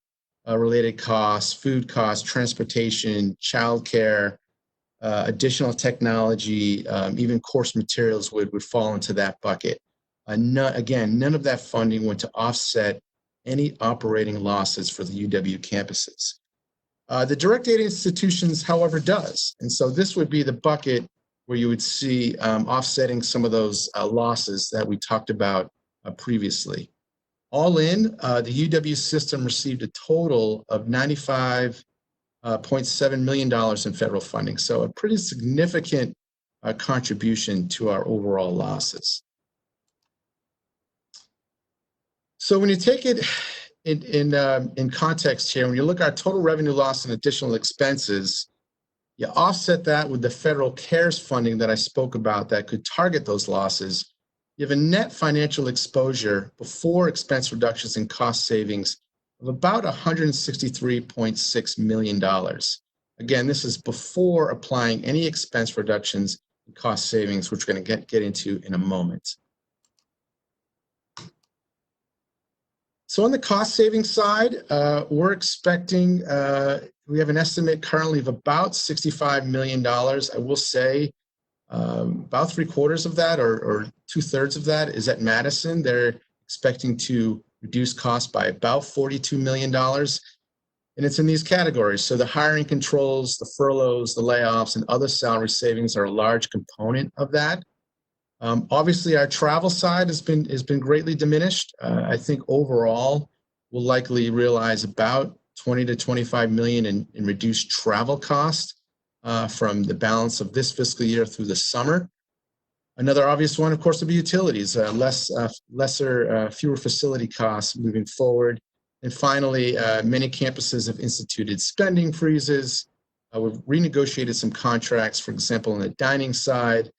S15: related costs, food costs, transportation, childcare, additional technology, even course materials would fall into that bucket. Again, none of that funding went to offset any operating losses for the UW campuses. The direct aid institutions, however, does. And so this would be the bucket where you would see offsetting some of those losses that we talked about previously. All in, the UW system received a total of $95.7 million in federal funding. So a pretty significant contribution to our overall losses. So when you take it in context here, when you look at our total revenue loss and additional expenses, you offset that with the federal CARES funding that I spoke about that could target those losses. You have a net financial exposure before expense reductions and cost savings of about $163.6 million. Again, this is before applying any expense reductions and cost savings, which we're going to get into in a moment. So on the cost savings side, we're expecting, we have an estimate currently of about $65 million. I will say about 3/4 of that or 2/3 of that is at Madison. They're expecting to reduce costs by about $42 million. And it's in these categories. So the hiring controls, the furloughs, the layoffs, and other salary savings are a large component of that. Obviously, our travel side has been greatly diminished. I think overall, we'll likely realize about 20 to 25 million in reduced travel costs from the balance of this fiscal year through the summer. Another obvious one, of course, would be utilities, fewer facility costs moving forward. And finally, many campuses have instituted spending freezes. We've renegotiated some contracts, for example, on the dining side.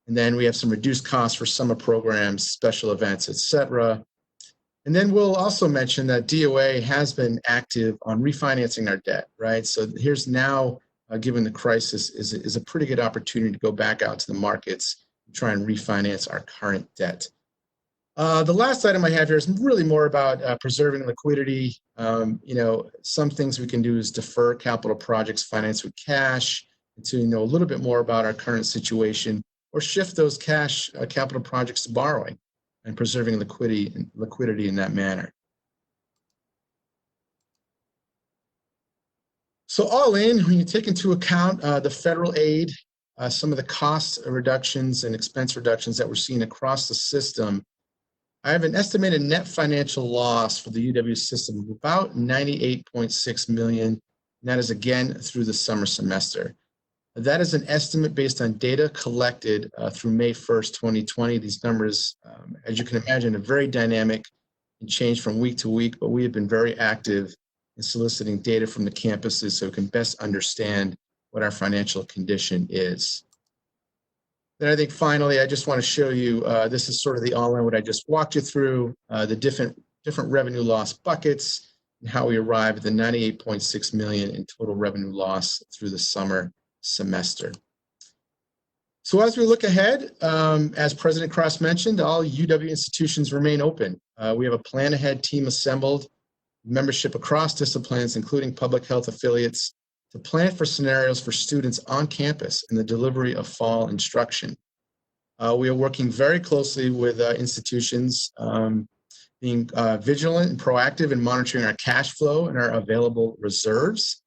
S15: And then we have some reduced costs for summer programs, special events, et cetera. And then we'll also mention that DOA has been active on refinancing our debt, right? So here's now, given the crisis, is a pretty good opportunity to go back out to the markets and try and refinance our current debt. The last item I have here is really more about preserving liquidity. Some things we can do is defer capital projects financed with cash until know a little bit more about our current situation, or shift those cash capital projects to borrowing and preserving liquidity in that manner. So all in, when you take into account the federal aid, some of the cost reductions and expense reductions that we're seeing across the system, I have an estimated net financial loss for the UW system of about $98.6 million. And that is again through the summer semester. That is an estimate based on data collected through May 1st, 2020. These numbers, as you can imagine, are very dynamic and change from week to week, but we have been very active in soliciting data from the campuses so we can best understand what our financial condition is. Then I think finally, I just want to show you, this is sort of the all-in what I just walked you through, the different revenue loss buckets and how we arrive at the $98.6 million in total revenue loss through the summer semester. So as we look ahead, as President Cross mentioned, all UW institutions remain open. We have a plan ahead team assembled, membership across disciplines, including public health affiliates, to plan for scenarios for students on campus in the delivery of fall instruction. We are working very closely with institutions, being vigilant and proactive in monitoring our cash flow and our available reserves.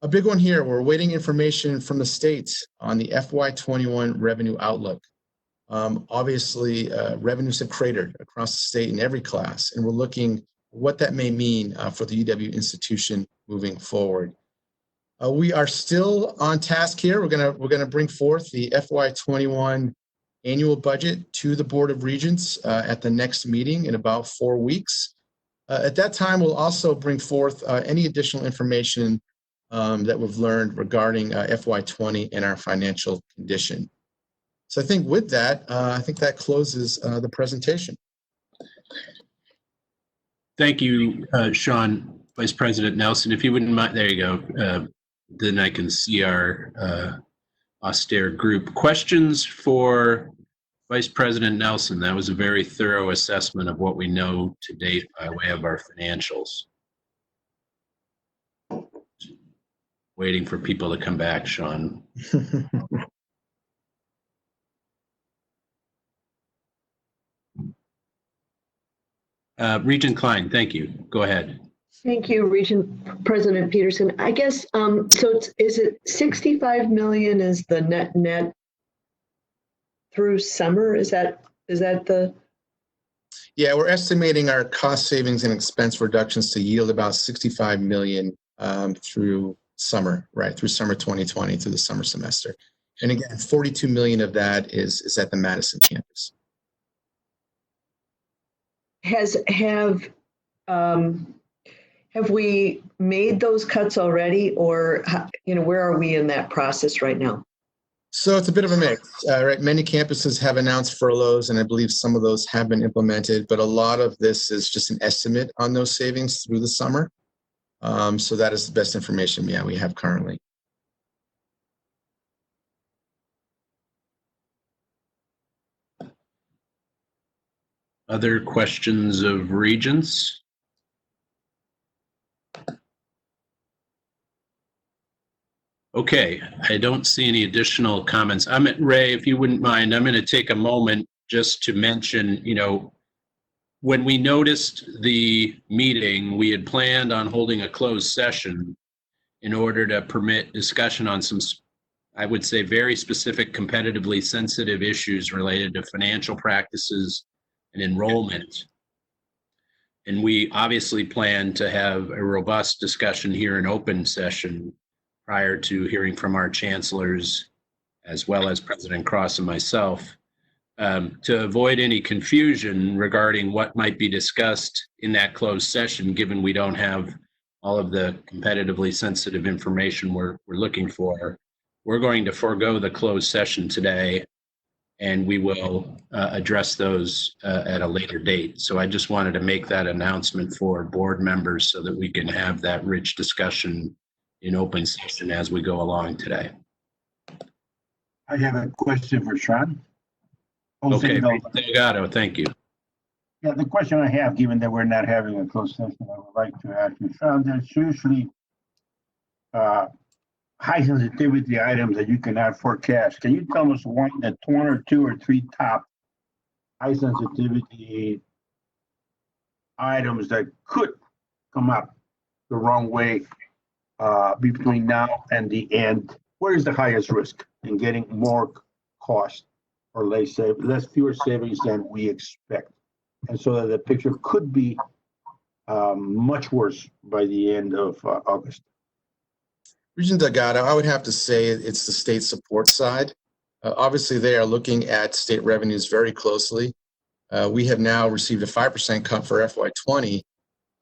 S15: A big one here, we're awaiting information from the states on the FY21 revenue outlook. Obviously, revenues have cratered across the state in every class, and we're looking what that may mean for the UW institution moving forward. We are still on task here. We're gonna bring forth the FY21 annual budget to the Board of Regents at the next meeting in about 4 weeks. At that time, we'll also bring forth any additional information that we've learned regarding FY20 and our financial condition. So I think with that, I think that closes the presentation.
S1: Thank you, Sean. Vice President Nelson, if you wouldn't mind, there you go. Then I can see our austere group. Questions for Vice President Nelson? That was a very thorough assessment of what we know to date by way of our financials. Waiting for people to come back, Sean. Regent Klein, thank you. Go ahead.
S10: Thank you, Regent President Peterson. I guess, is it 65 million is the net through summer? Is that the?
S15: Yeah, we're estimating our cost savings and expense reductions to yield about 65 million through summer, right? Through summer 2020, through the summer semester. And again, 42 million of that is at the Madison campus.
S10: Have we made those cuts already, or where are we in that process right now?
S15: So it's a bit of a mix, right? Many campuses have announced furloughs, and I believe some of those have been implemented, but a lot of this is just an estimate on those savings through the summer. So that is the best information, we have currently.
S1: Other questions of Regents? Okay, I don't see any additional comments. Ray, if you wouldn't mind, I'm going to take a moment just to mention, when we noticed the meeting, we had planned on holding a closed session in order to permit discussion on some, I would say, very specific competitively sensitive issues related to financial practices and enrollment. And we obviously plan to have a robust discussion here in open session prior to hearing from our chancellors, as well as President Cross and myself, to avoid any confusion regarding what might be discussed in that closed session, given we don't have all of the competitively sensitive information we're looking for. We're going to forego the closed session today, and we will address those at a later date. So I just wanted to make that announcement for board members so that we can have that rich discussion in open session as we go along today.
S16: I have a question for Sean.
S1: Okay, Delgado, thank you.
S16: Yeah, the question I have, given that we're not having a closed session, I would like to ask you, Sean, there's usually high sensitivity items that you cannot forecast. Can you tell us one or two or three top high sensitivity items that could come up the wrong way between now and the end? Where is the highest risk in getting more cost or fewer savings than we expect? And so that the picture could be much worse by the end of August.
S15: Regent Delgado, I would have to say it's the state support side. Obviously, they are looking at state revenues very closely. We have now received a 5% cut for FY20,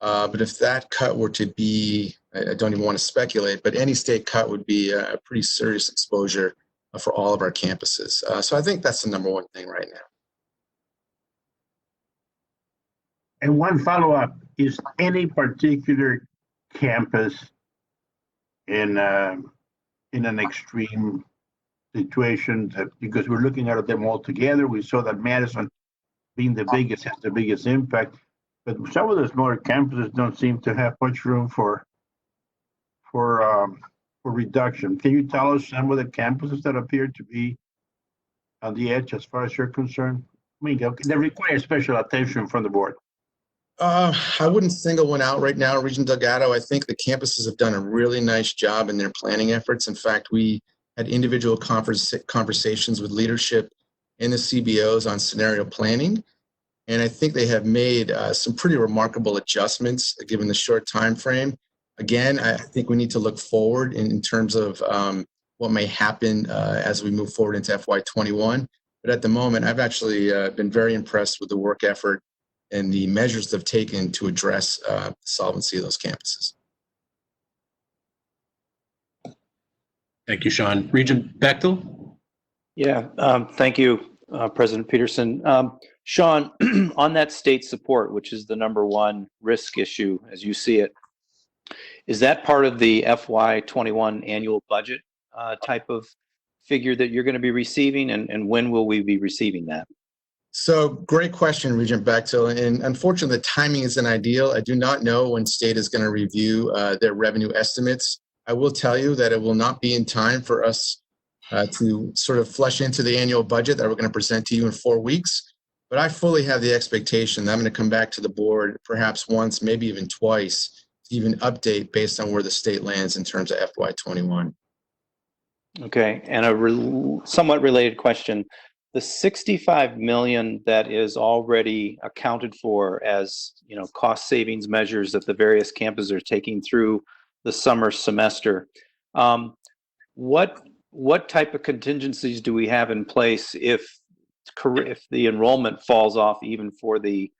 S15: but if that cut were to be, I don't even want to speculate, but any state cut would be a pretty serious exposure for all of our campuses. So I think that's the number one thing right now.
S16: And one follow-up, is any particular campus in an extreme situation, because we're looking at them all together? We saw that Madison, being the biggest, has the biggest impact, but some of the smaller campuses don't seem to have much room for reduction. Can you tell us some of the campuses that appear to be on the edge as far as you're concerned? I mean, they require special attention from the board.
S15: I wouldn't single one out right now, Regent Delgado. I think the campuses have done a really nice job in their planning efforts. In fact, we had individual conversations with leadership in the CBOs on scenario planning. And I think they have made some pretty remarkable adjustments given the short time frame. Again, I think we need to look forward in terms of what may happen as we move forward into FY21. But at the moment, I've actually been very impressed with the work effort and the measures they've taken to address the solvency of those campuses.
S1: Thank you, Sean. Regent Bechtel?
S9: Yeah, thank you, President Peterson. Sean, on that state support, which is the number one risk issue as you see it, is that part of the FY21 annual budget type of figure that you're going to be receiving, and when will we be receiving that?
S15: So great question, Regent Bechtel. And unfortunately, the timing isn't ideal. I do not know when state is going to review their revenue estimates. I will tell you that it will not be in time for us to sort of flush into the annual budget that we're going to present to you in 4 weeks. But I fully have the expectation that I'm going to come back to the board perhaps once, maybe even twice, even update based on where the state lands in terms of FY21.
S9: Okay, and a somewhat related question. The 65 million that is already accounted for as, cost savings measures that the various campuses are taking through the summer semester. What type of contingencies do we have in place if the enrollment falls off even for the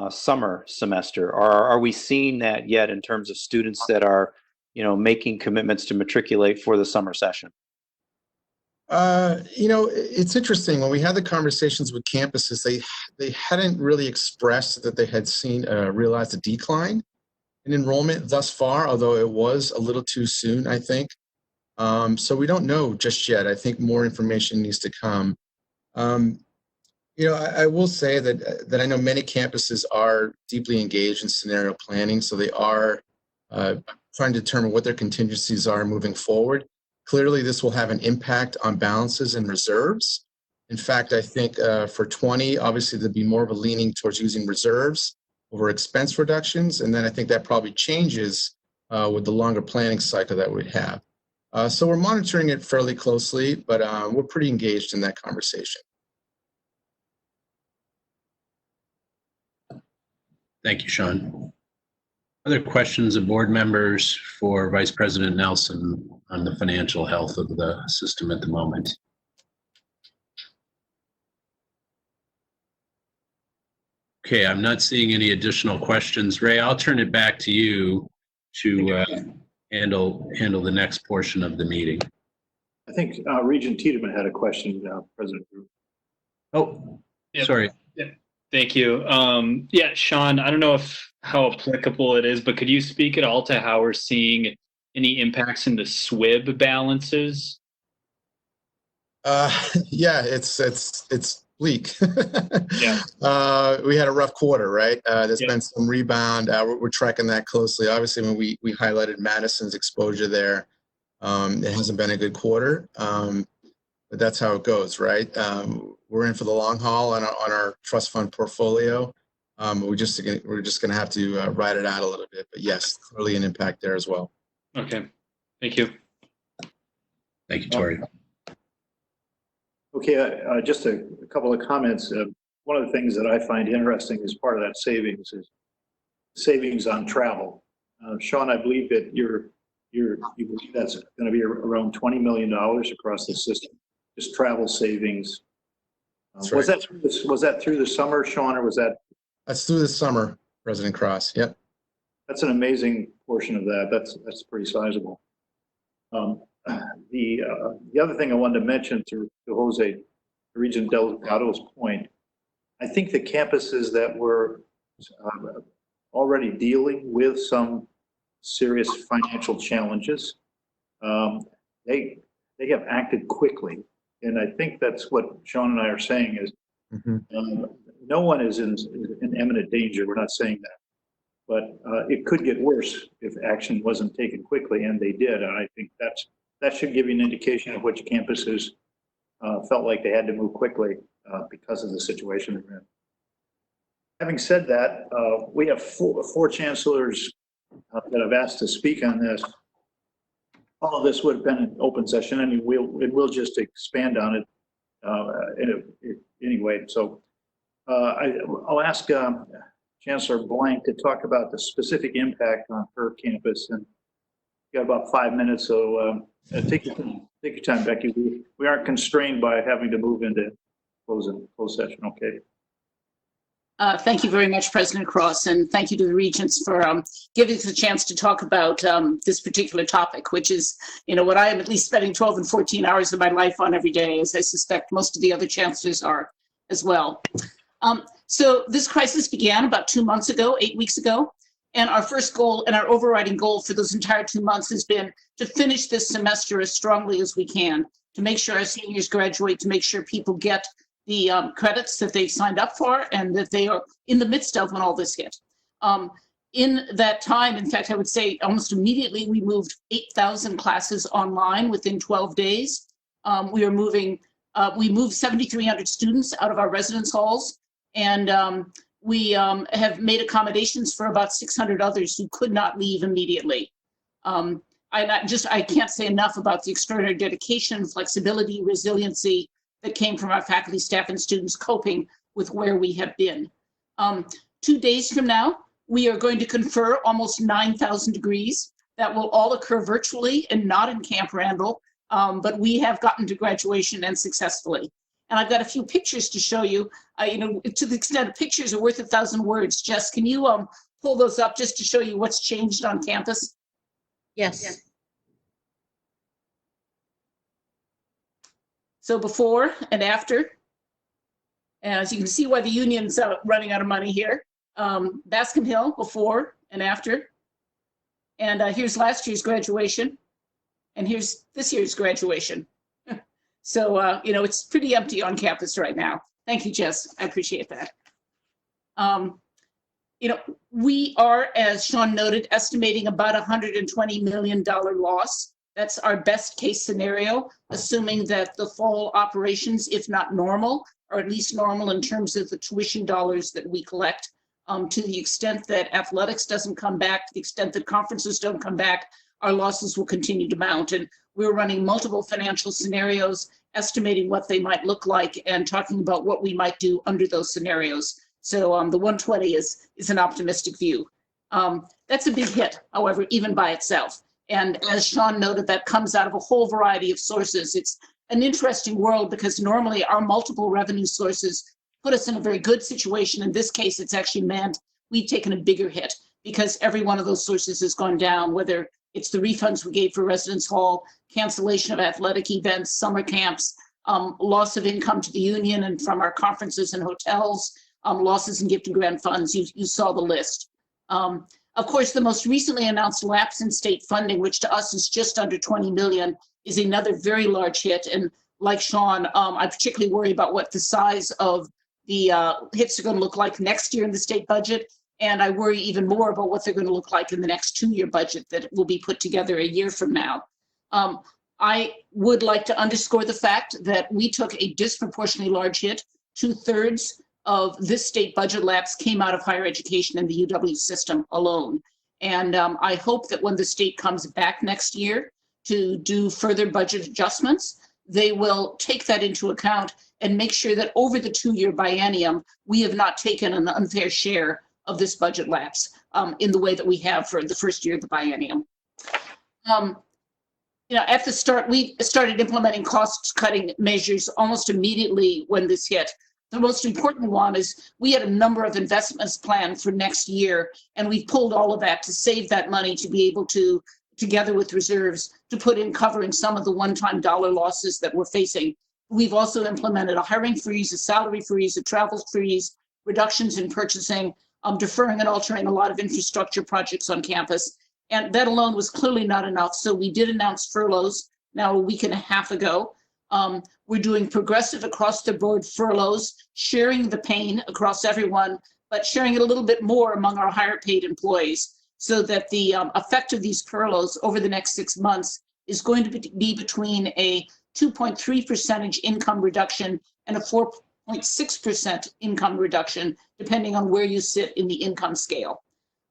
S9: summer semester? Or are we seeing that yet in terms of students that are, making commitments to matriculate for the summer session?
S15: It's interesting. When we had the conversations with campuses, they hadn't really expressed that they had realized a decline in enrollment thus far, although it was a little too soon, I think. So we don't know just yet. I think more information needs to come. I will say that I know many campuses are deeply engaged in scenario planning, so they are trying to determine what their contingencies are moving forward. Clearly, this will have an impact on balances and reserves. In fact, I think for 20, obviously, there'd be more of a leaning towards using reserves over expense reductions. And then I think that probably changes with the longer planning cycle that we have. So we're monitoring it fairly closely, but we're pretty engaged in that conversation.
S1: Thank you, Sean. Other questions of board members for Vice President Nelson on the financial health of the system at the moment? Okay, I'm not seeing any additional questions. Ray, I'll turn it back to you to handle the next portion of the meeting.
S6: I think Regent Tiedemann had a question, President Drew.
S1: Oh, sorry.
S17: Yeah. Thank you. Sean, I don't know how applicable it is, but could you speak at all to how we're seeing any impacts in the SWIB balances?
S15: It's bleak.
S17: Yeah.
S15: We had a rough quarter, right? There's been some rebound. We're tracking that closely. Obviously, when we highlighted Madison's exposure there, it hasn't been a good quarter. But that's how it goes, right? We're in for the long haul on our trust fund portfolio. We're just going to have to ride it out a little bit. But yes, clearly an impact there as well.
S17: Okay, thank you.
S1: Thank you, Tori.
S6: Okay, just a couple of comments. One of the things that I find interesting as part of that savings is savings on travel. Sean, I believe that you believe that's going to be around $20 million across the system, just travel savings.
S15: Right.
S6: Was that through the summer, Sean, or was that?
S15: That's through the summer, President Cross. Yep.
S6: That's an amazing portion of that. That's pretty sizable. The other thing I wanted to mention to Jose, Regent Delgado's point, I think the campuses that were already dealing with some serious financial challenges, they have acted quickly. And I think that's what Sean and I are saying is no one is in imminent danger. We're not saying that. But it could get worse if action wasn't taken quickly, and they did. And I think that should give you an indication of which campuses felt like they had to move quickly because of the situation they're in. Having said that, we have four chancellors that have asked to speak on this. All of this would have been an open session, and we'll just expand on it anyway. So I'll ask Chancellor Blank to talk about the specific impact on her campus, and you got about 5 minutes, so take your time, Becky. We aren't constrained by having to move into closed session. Okay.
S14: Thank you very much, President Cross, and thank you to the Regents for giving us a chance to talk about this particular topic, which is, what I am at least spending 12 and 14 hours of my life on every day, as I suspect most of the other chancellors are as well. So this crisis began about 2 months ago, 8 weeks ago, and our first goal and our overriding goal for those entire 2 months has been to finish this semester as strongly as we can, to make sure our seniors graduate, to make sure people get the credits that they've signed up for and that they are in the midst of when all this hit. In that time, in fact, I would say almost immediately, we moved 8,000 classes online within 12 days. We moved 7,300 students out of our residence halls, and we have made accommodations for about 600 others who could not leave immediately. I can't say enough about the extraordinary dedication, flexibility, resiliency that came from our faculty, staff, and students coping with where we have been. 2 days from now, we are going to confer almost 9,000 degrees. That will all occur virtually and not in Camp Randall, but we have gotten to graduation and successfully. And I've got a few pictures to show you. To the extent of pictures are worth 1,000 words. Jess, can you pull those up just to show you what's changed on campus?
S2: Yes.
S14: So before and after. And as you can see why the union's running out of money here. Bascom Hill before and after. And here's last year's graduation. And here's this year's graduation. So, it's pretty empty on campus right now. Thank you, Jess. I appreciate that. We are, as Sean noted, estimating about $120 million loss. That's our best case scenario, assuming that the fall operations, if not normal, or at least normal in terms of the tuition dollars that we collect. To the extent that athletics doesn't come back, to the extent that conferences don't come back, our losses will continue to mount. And we're running multiple financial scenarios, estimating what they might look like and talking about what we might do under those scenarios. So the 120 is an optimistic view. That's a big hit, however, even by itself. And as Sean noted, that comes out of a whole variety of sources. It's an interesting world because normally our multiple revenue sources put us in a very good situation. In this case, it's actually meant we've taken a bigger hit because every one of those sources has gone down, whether it's the refunds we gave for Residence Hall, cancellation of athletic events, summer camps, loss of income to the union and from our conferences and hotels, losses in gift and grant funds. You saw the list. Of course, the most recently announced lapse in state funding, which to us is just under 20 million, is another very large hit. And like Sean, I particularly worry about what the size of the hits are going to look like next year in the state budget. And I worry even more about what they're going to look like in the next 2-year budget that will be put together a year from now. I would like to underscore the fact that we took a disproportionately large hit. 2/3 of this state budget lapse came out of higher education in the UW system alone. And I hope that when the state comes back next year to do further budget adjustments, they will take that into account and make sure that over the 2-year biennium, we have not taken an unfair share of this budget lapse in the way that we have for the first year of the biennium. At the start, we started implementing cost-cutting measures almost immediately when this hit. The most important one is we had a number of investments planned for next year, and we've pulled all of that to save that money to be able to, together with reserves, to put in covering some of the one-time dollar losses that we're facing. We've also implemented a hiring freeze, a salary freeze, a travel freeze, reductions in purchasing, deferring and altering a lot of infrastructure projects on campus. And that alone was clearly not enough. So we did announce furloughs now a week and a half ago. We're doing progressive across the board furloughs, sharing the pain across everyone, but sharing it a little bit more among our higher paid employees so that the effect of these furloughs over the next 6 months is going to be between a 2.3% income reduction and a 4.6% income reduction, depending on where you sit in the income scale.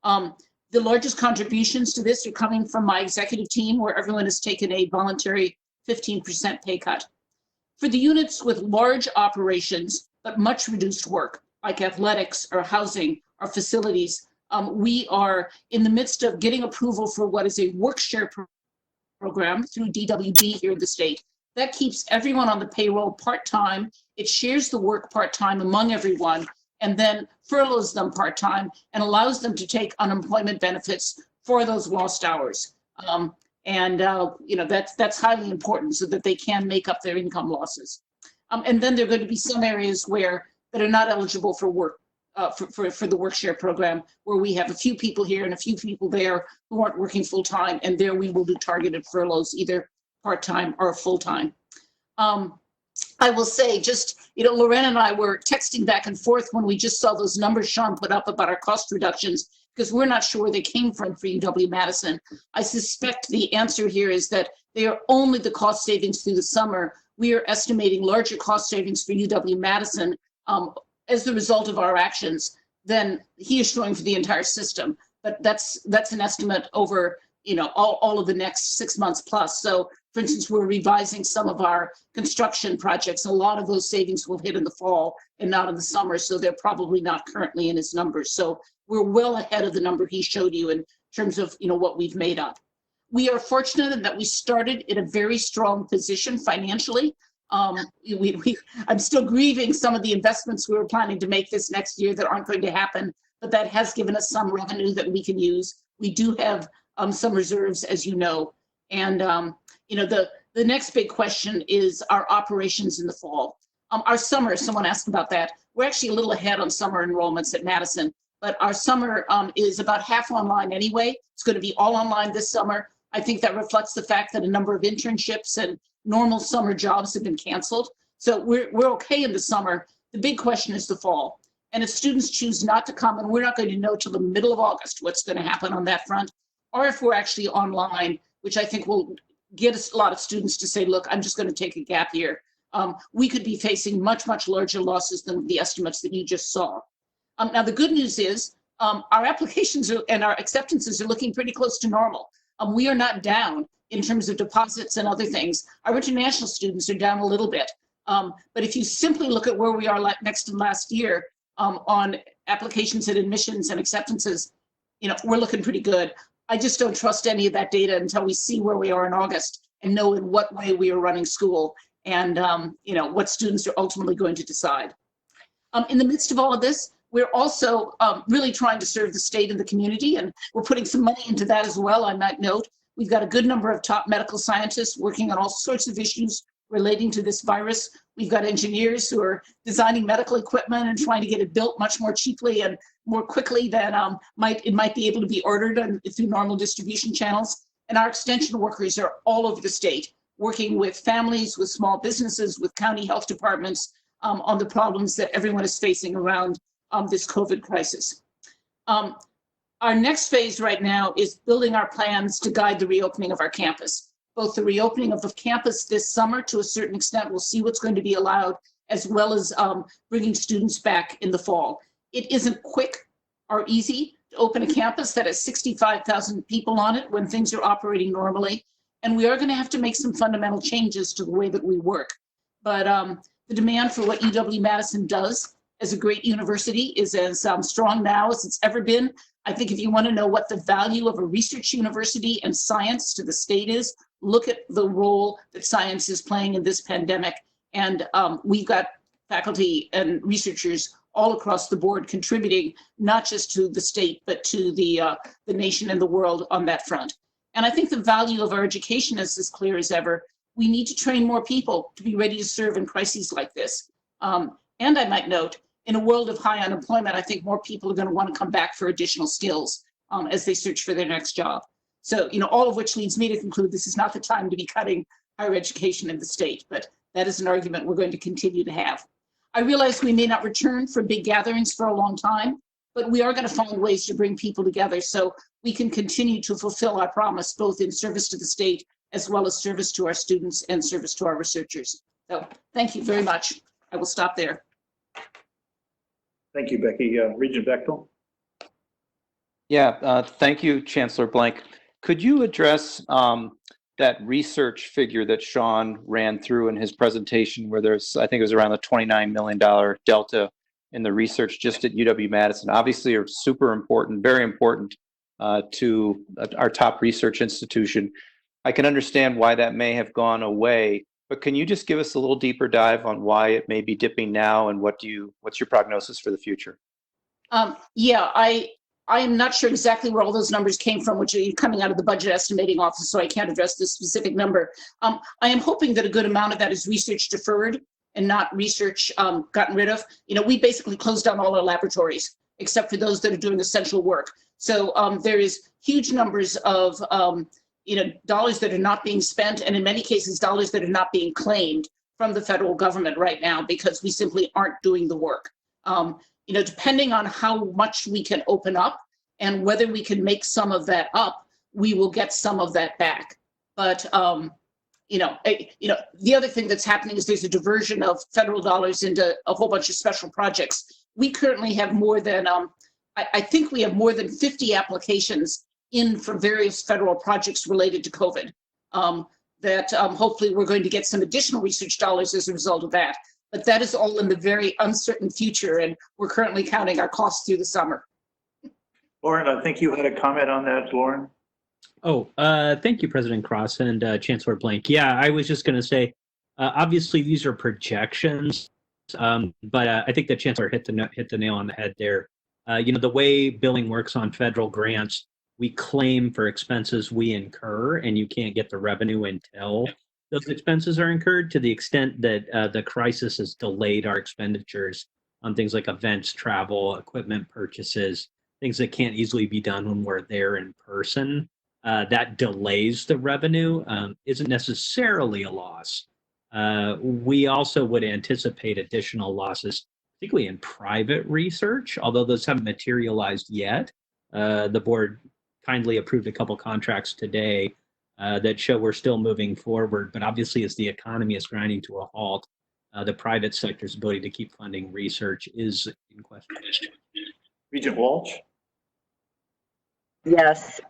S14: The largest contributions to this are coming from my executive team, where everyone has taken a voluntary 15% pay cut. For the units with large operations, but much reduced work, like athletics or housing or facilities, we are in the midst of getting approval for what is a work share program through DWB here in the state. That keeps everyone on the payroll part-time. It shares the work part-time among everyone, and then furloughs them part-time and allows them to take unemployment benefits for those lost hours. That's highly important so that they can make up their income losses. And then there are going to be some areas that are not eligible for work, for the work share program, where we have a few people here and a few people there who aren't working full-time, and there we will do targeted furloughs, either part-time or full-time. I will say Lorraine and I were texting back and forth when we just saw those numbers Sean put up about our cost reductions, because we're not sure where they came from for UW-Madison. I suspect the answer here is that they are only the cost savings through the summer. We are estimating larger cost savings for UW-Madison as the result of our actions than he is showing for the entire system. But that's an estimate over, all of the next 6 months plus. So for instance, we're revising some of our construction projects. A lot of those savings will hit in the fall and not in the summer. So they're probably not currently in his numbers. So we're well ahead of the number he showed you in terms of, what we've made up. We are fortunate in that we started in a very strong position financially. I'm still grieving some of the investments we were planning to make this next year that aren't going to happen, but that has given us some revenue that we can use. We do have some reserves, as you know. And, the next big question is our operations in the fall. Our summer, someone asked about that. We're actually a little ahead on summer enrollments at Madison, but our summer is about half online anyway. It's going to be all online this summer. I think that reflects the fact that a number of internships and normal summer jobs have been canceled. So we're okay in the summer. The big question is the fall. And if students choose not to come, and we're not going to know till the middle of August what's going to happen on that front, or if we're actually online, which I think will get a lot of students to say, look, I'm just going to take a gap year. We could be facing much, much larger losses than the estimates that you just saw. Now, the good news is our applications and our acceptances are looking pretty close to normal. We are not down in terms of deposits and other things. Our international students are down a little bit. But if you simply look at where we are next to last year on applications and admissions and acceptances, we're looking pretty good. I just don't trust any of that data until we see where we are in August and know in what way we are running school and what students are ultimately going to decide. In the midst of all of this, we're also really trying to serve the state and the community, and we're putting some money into that as well. I might note, we've got a good number of top medical scientists working on all sorts of issues relating to this virus. We've got engineers who are designing medical equipment and trying to get it built much more cheaply and more quickly than it might be able to be ordered through normal distribution channels. And our extension workers are all over the state, working with families, with small businesses, with county health departments on the problems that everyone is facing around this COVID crisis. Our next phase right now is building our plans to guide the reopening of our campus. Both the reopening of the campus this summer, to a certain extent, we'll see what's going to be allowed, as well as bringing students back in the fall. It isn't quick or easy to open a campus that has 65,000 people on it when things are operating normally. And we are going to have to make some fundamental changes to the way that we work. But the demand for what UW-Madison does as a great university is as strong now as it's ever been. I think if you want to know what the value of a research university and science to the state is, look at the role that science is playing in this pandemic. And we've got faculty and researchers all across the board contributing, not just to the state, but to the nation and the world on that front. And I think the value of our education is as clear as ever. We need to train more people to be ready to serve in crises like this. And I might note, in a world of high unemployment, I think more people are going to want to come back for additional skills as they search for their next job. So, all of which leads me to conclude this is not the time to be cutting higher education in the state, but that is an argument we're going to continue to have. I realize we may not return for big gatherings for a long time, but we are going to find ways to bring people together so we can continue to fulfill our promise, both in service to the state, as well as service to our students and service to our researchers. So thank you very much. I will stop there.
S6: Thank you, Becky. Regent Bechtel.
S9: Yeah, thank you, Chancellor Blank. Could you address that research figure that Sean ran through in his presentation, where there's, I think it was around the $29 million delta in the research just at UW-Madison? Obviously, are super important, very important to our top research institution. I can understand why that may have gone away, but can you just give us a little deeper dive on why it may be dipping now, and what's your prognosis for the future?
S14: Yeah, I am not sure exactly where all those numbers came from, which are coming out of the budget estimating office, so I can't address this specific number. I am hoping that a good amount of that is research deferred and not research gotten rid of. We basically closed down all our laboratories, except for those that are doing essential work. So there is huge numbers of dollars that are not being spent, and in many cases, dollars that are not being claimed from the federal government right now because we simply aren't doing the work. Depending on how much we can open up and whether we can make some of that up, we will get some of that back. But the other thing that's happening is there's a diversion of federal dollars into a whole bunch of special projects we currently have more than, I think we have more than 50 applications in for various federal projects related to COVID. That hopefully we're going to get some additional research dollars as a result of that. But that is all in the very uncertain future, and we're currently counting our costs through the summer.
S6: Lauren, I think you had a comment on that, Lauren.
S11: Oh, thank you, President Cross and Chancellor Blank. Yeah, I was just going to say, obviously these are projections, but I think the Chancellor hit the nail on the head there. The way billing works on federal grants, we claim for expenses we incur, and you can't get the revenue until those expenses are incurred. To the extent that the crisis has delayed our expenditures on things like events, travel, equipment purchases, things that can't easily be done when we're there in person. That delays the revenue, isn't necessarily a loss. We also would anticipate additional losses, particularly in private research, although those haven't materialized yet. The board kindly approved a couple contracts today that show we're still moving forward, but obviously as the economy is grinding to a halt, the private sector's ability to keep funding research is in question.
S6: Regent Walsh.
S18: Yes.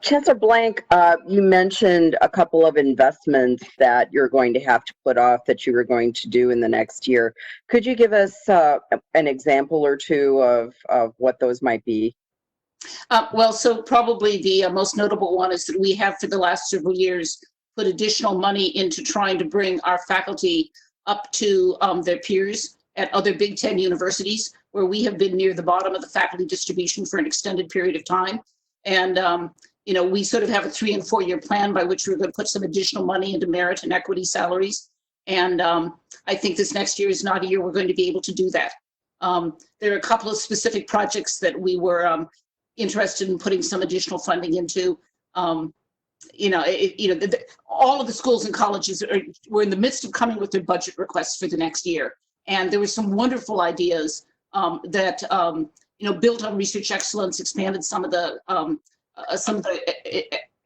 S18: Chancellor Blank, you mentioned a couple of investments that you're going to have to put off that you were going to do in the next year. Could you give us an example or two of what those might be?
S14: Well, so probably the most notable one is that we have for the last several years put additional money into trying to bring our faculty up to their peers at other Big Ten universities, where we have been near the bottom of the faculty distribution for an extended period of time. And, we sort of have a 3- and 4-year plan by which we're going to put some additional money into merit and equity salaries. And I think this next year is not a year we're going to be able to do that. There are a couple of specific projects that we were interested in putting some additional funding into. All of the schools and colleges were in the midst of coming with their budget requests for the next year. And there were some wonderful ideas that built on research excellence, expanded some of the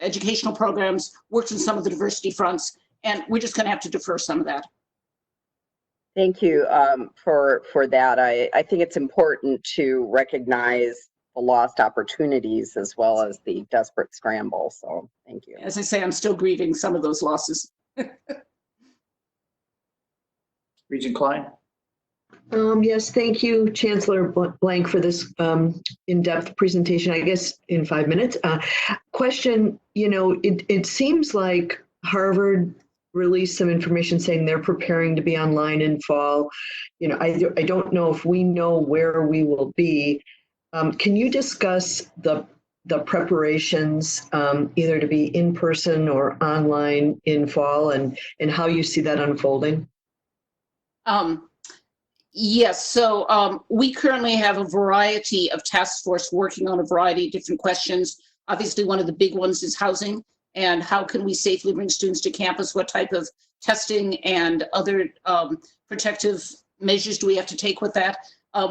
S14: educational programs, worked on some of the diversity fronts, and we're just going to have to defer some of that.
S18: Thank you for that. I think it's important to recognize the lost opportunities as well as the desperate scramble. So thank you.
S14: As I say, I'm still grieving some of those losses.
S6: Regent Klein.
S10: Yes, thank you, Chancellor Blank, for this in-depth presentation, I guess in 5 minutes. Question, it seems like Harvard released some information saying they're preparing to be online in fall. I don't know if we know where we will be. Can you discuss the preparations either to be in person or online in fall and how you see that unfolding?
S14: Yes, so we currently have a variety of task force working on a variety of different questions. Obviously, one of the big ones is housing and how can we safely bring students to campus? What type of testing and other protective measures do we have to take with that?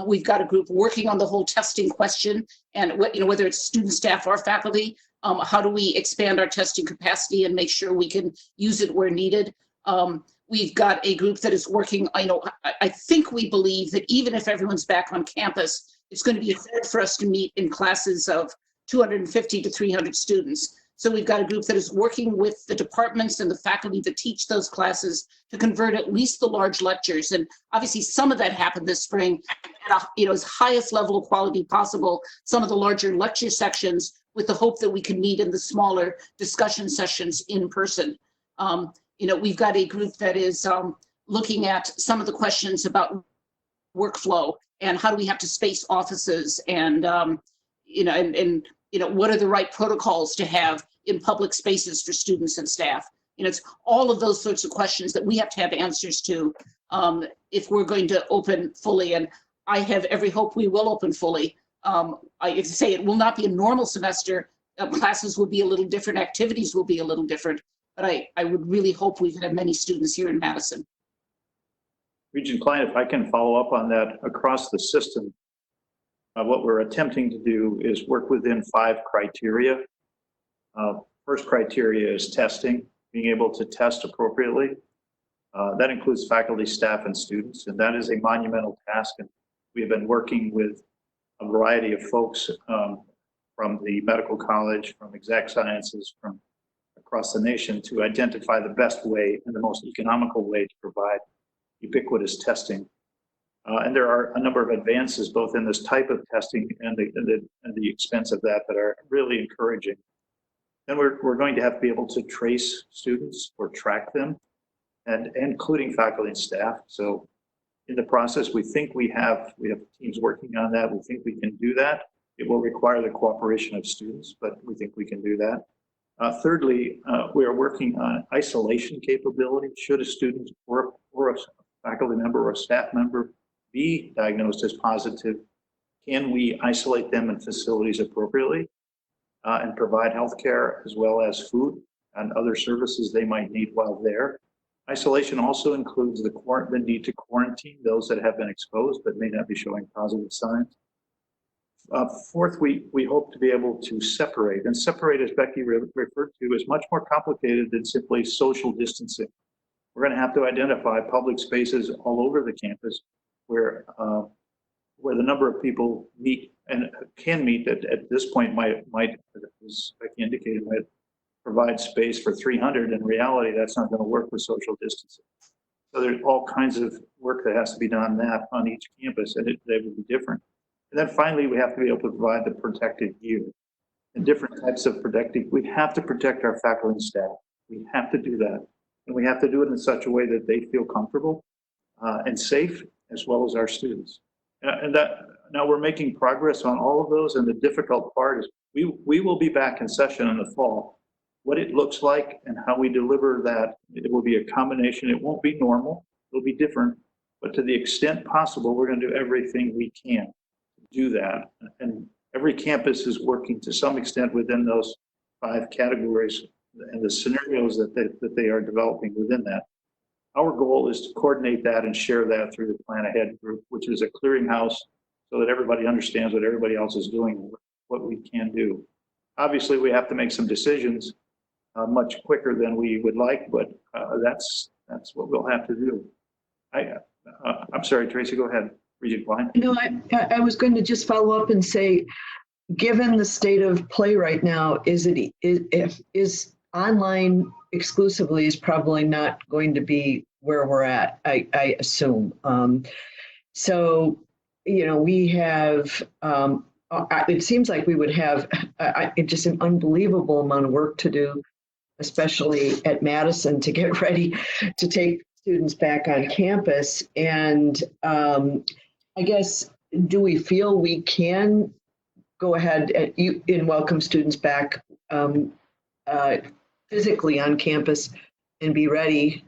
S14: We've got a group working on the whole testing question and whether it's student, staff, or faculty. How do we expand our testing capacity and make sure we can use it where needed? We've got a group that is working, I think we believe that even if everyone's back on campus, it's going to be hard for us to meet in classes of 250 to 300 students. So we've got a group that is working with the departments and the faculty that teach those classes to convert at least the large lectures. And obviously some of that happened this spring at as highest level of quality possible, some of the larger lecture sections with the hope that we can meet in the smaller discussion sessions in person. We've got a group that is looking at some of the questions about workflow and how do we have to space offices and what are the right protocols to have in public spaces for students and staff. It's all of those sorts of questions that we have to have answers to if we're going to open fully. And I have every hope we will open fully. I say it will not be a normal semester. Classes will be a little different. Activities will be a little different. But I would really hope we can have many students here in Madison.
S6: Regent Klein, if I can follow up on that, across the system, what we're attempting to do is work within 5 criteria. First criteria is testing, being able to test appropriately. That includes faculty, staff, and students, and that is a monumental task. And We have been working with a variety of folks from the medical college, from exact sciences, from across the nation to identify the best way and the most economical way to provide ubiquitous testing. And there are a number of advances both in this type of testing and the expense of that are really encouraging. Then we're going to have to be able to trace students or track them, and including faculty and staff. So in the process, we think we have teams working on that. We think we can do that. It will require the cooperation of students, but we think we can do that. Thirdly, we are working on isolation capability. Should a student or a faculty member or a staff member be diagnosed as positive, can we isolate them in facilities appropriately and provide health care as well as food and other services they might need while there? Isolation also includes the need to quarantine those that have been exposed but may not be showing positive signs. Fourth, we hope to be able to separate, and separate, as Becky referred to, is much more complicated than simply social distancing. We're going to have to identify public spaces all over the campus where the number of people meet and can meet at this point might, as Becky indicated, might provide space for 300. In reality, that's not going to work with social distancing. So there's all kinds of work that has to be done on each campus, and they will be different. And then finally, we have to be able to provide the protective gear and different types of protective. We have to protect our faculty and staff. We have to do that. And we have to do it in such a way that they feel comfortable and safe, as well as our students. And that now we're making progress on all of those. And the difficult part is we will be back in session in the fall. What it looks like and how we deliver that, it will be a combination. It won't be normal. It'll be different. But to the extent possible, we're going to do everything we can to do that. And every campus is working to some extent within those 5 categories and the scenarios that they are developing within that. Our goal is to coordinate that and share that through the Plan Ahead group, which is a clearinghouse so that everybody understands what everybody else is doing, what we can do. Obviously, we have to make some decisions much quicker than we would like, but that's what we'll have to do. I'm sorry, Tracy, go ahead. Regent Klein.
S10: No, I was going to just follow up and say, given the state of play right now, is online exclusively is probably not going to be where we're at, I assume. So, we have, it seems like we would have just an unbelievable amount of work to do, especially at Madison, to get ready to take students back on campus. And I guess, do we feel we can go ahead and welcome students back physically on campus and be ready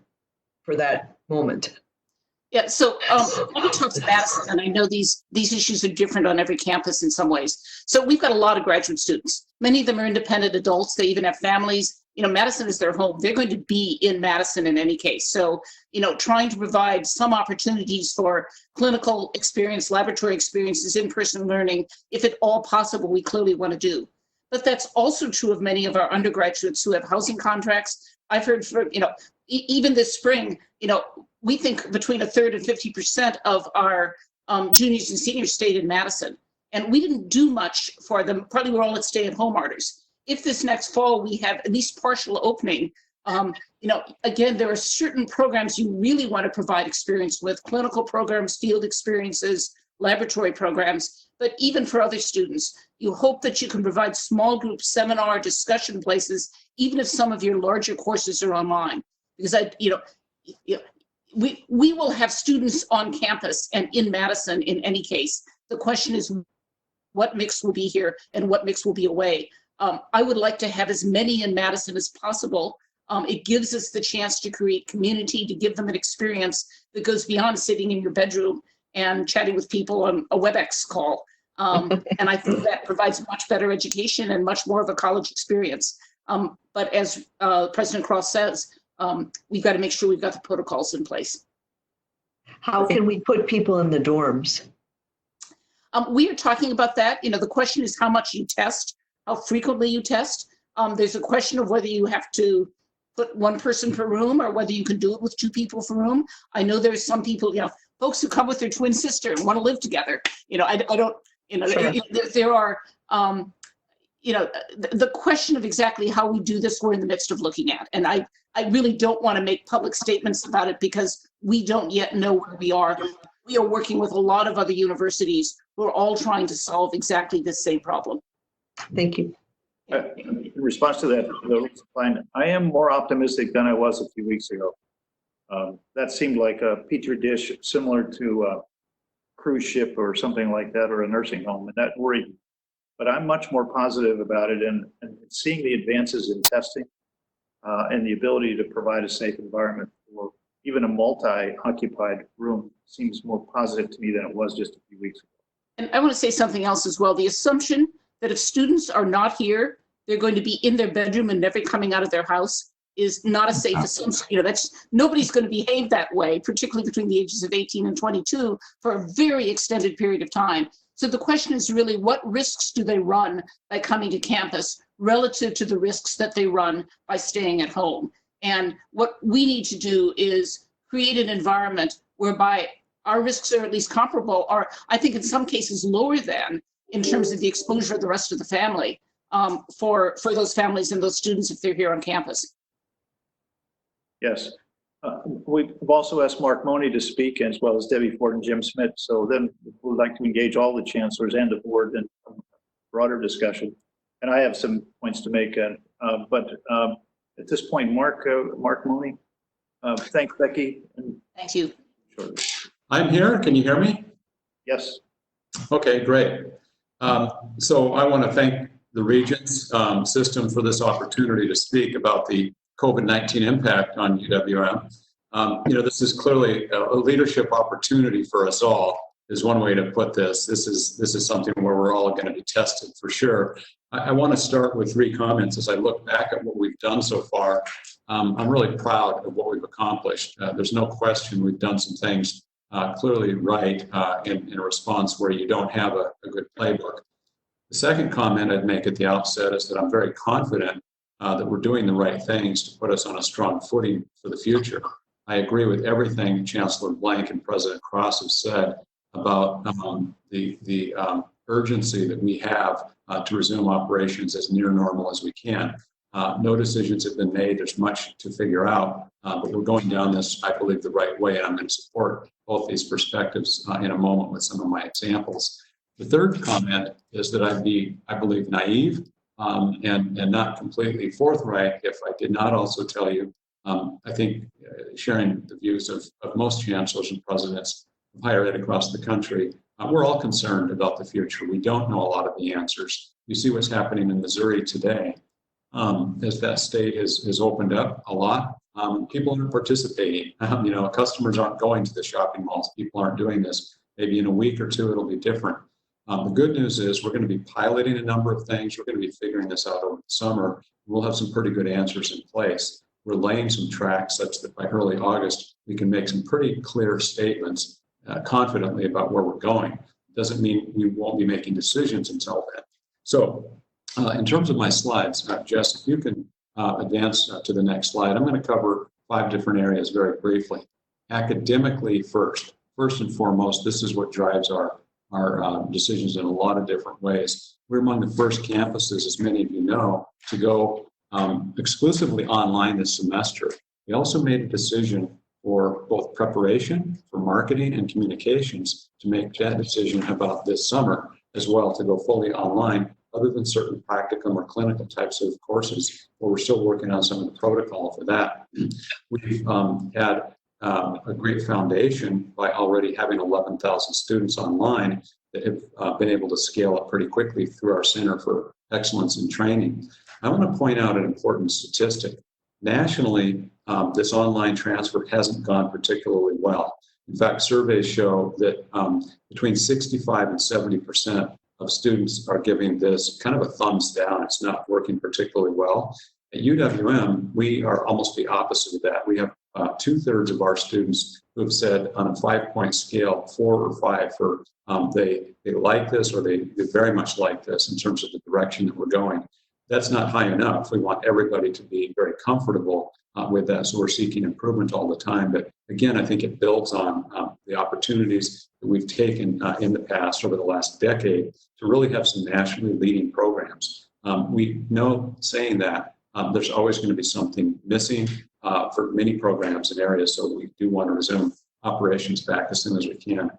S10: for that moment?
S14: Yeah, so let me talk to Madison, and I know these issues are different on every campus in some ways. So we've got a lot of graduate students. Many of them are independent adults. They even have families. Madison is their home. They're going to be in Madison in any case. So, trying to provide some opportunities for clinical experience, laboratory experiences, in-person learning, if at all possible, we clearly want to do. But that's also true of many of our undergraduates who have housing contracts. I've heard from, even this spring, we think between 1/3 and 50% of our juniors and seniors stayed in Madison. And we didn't do much for them. Probably we're all at stay-at-home orders. If this next fall we have at least partial opening, again, there are certain programs you really want to provide experience with, clinical programs, field experiences, laboratory programs, but even for other students, you hope that you can provide small group seminar discussion places, even if some of your larger courses are online. Because we will have students on campus and in Madison in any case. The question is what mix will be here and what mix will be away. I would like to have as many in Madison as possible. It gives us the chance to create community, to give them an experience that goes beyond sitting in your bedroom and chatting with people on a WebEx call. And I think that provides much better education and much more of a college experience. But as President Cross says, we've got to make sure we've got the protocols in place.
S10: How can we put people in the dorms?
S14: We are talking about that. The question is how much you test, how frequently you test. There's a question of whether you have to put one person per room or whether you can do it with 2 people per room. I know there's some people, folks who come with their twin sister and want to live together. I don't,
S2: Sure.
S14: there are, the question of exactly how we do this, we're in the midst of looking at. And I really don't want to make public statements about it because we don't yet know where we are. We are working with a lot of other universities who are all trying to solve exactly this same problem.
S10: Thank you.
S6: In response to that, I am more optimistic than I was a few weeks ago. That seemed like a petri dish similar to a cruise ship or something like that, or a nursing home, and that worried me. But I'm much more positive about it, and seeing the advances in testing and the ability to provide a safe environment for even a multi-occupied room seems more positive to me than it was just a few weeks ago.
S14: And I want to say something else as well. The assumption that if students are not here, they're going to be in their bedroom and never coming out of their house is not a safe assumption. Nobody's going to behave that way, particularly between the ages of 18 and 22 for a very extended period of time. So the question is really, what risks do they run by coming to campus relative to the risks that they run by staying at home? And what we need to do is create an environment whereby our risks are at least comparable, or I think in some cases lower than, in terms of the exposure of the rest of the family for those families and those students if they're here on campus.
S6: Yes. We've also asked Mark Money to speak, as well as Debbie Ford and Jim Smith. So then we'd like to engage all the chancellors and the board in a broader discussion. And I have some points to make, but at this point, Mark Money, thanks, Becky.
S14: Thank you.
S6: Sure.
S19: I'm here. Can you hear me?
S6: Yes.
S19: Okay, great. So I want to thank the Regents system for this opportunity to speak about the COVID-19 impact on UWM. This is clearly a leadership opportunity for us all, is one way to put this. This is something where we're all going to be tested for sure. I want to start with 3 comments as I look back at what we've done so far. I'm really proud of what we've accomplished. There's no question we've done some things clearly right in a response where you don't have a good playbook. The second comment I'd make at the outset is that I'm very confident that we're doing the right things to put us on a strong footing for the future. I agree with everything Chancellor Blank and President Cross have said about the urgency that we have to resume operations as near normal as we can. No decisions have been made. There's much to figure out, but we're going down this, I believe, the right way, and I'm going to support both these perspectives in a moment with some of my examples. The third comment is that I'd be, I believe, naive and not completely forthright if I did not also tell you, I think sharing the views of most chancellors and presidents of higher ed across the country, we're all concerned about the future. We don't know a lot of the answers. You see what's happening in Missouri today. As that state has opened up a lot, people aren't participating. Customers aren't going to the shopping malls. People aren't doing this. Maybe in a week or two, it'll be different. The good news is we're going to be piloting a number of things. We're going to be figuring this out over the summer. We'll have some pretty good answers in place. We're laying some tracks such that by early August, we can make some pretty clear statements confidently about where we're going. Doesn't mean we won't be making decisions until then. So in terms of my slides, Jess, if you can advance to the next slide, I'm going to cover 5 different areas very briefly. Academically first and foremost, this is what drives our decisions in a lot of different ways. We're among the first campuses, as many of you know, to go exclusively online this semester. We also made a decision for both preparation, for marketing and communications to make that decision about this summer as well, to go fully online, other than certain practicum or clinical types of courses, where we're still working on some of the protocol for that. We've had a great foundation by already having 11,000 students online that have been able to scale up pretty quickly through our Center for Excellence in Training. I want to point out an important statistic. Nationally, this online transfer hasn't gone particularly well. In fact, surveys show that between 65 and 70% of students are giving this kind of a thumbs down. It's not working particularly well. At UWM, we are almost the opposite of that. We have 2/3 of our students who have said on a 5-point scale, 4 or 5 for they like this or they very much like this in terms of the direction that we're going. that's not high enough. We want everybody to be very comfortable with that. So we're seeking improvement all the time. But again, I think it builds on the opportunities that we've taken in the past over the last decade to really have some nationally leading programs. We know, saying that, there's always going to be something missing for many programs and areas. So we do want to resume operations back as soon as we can.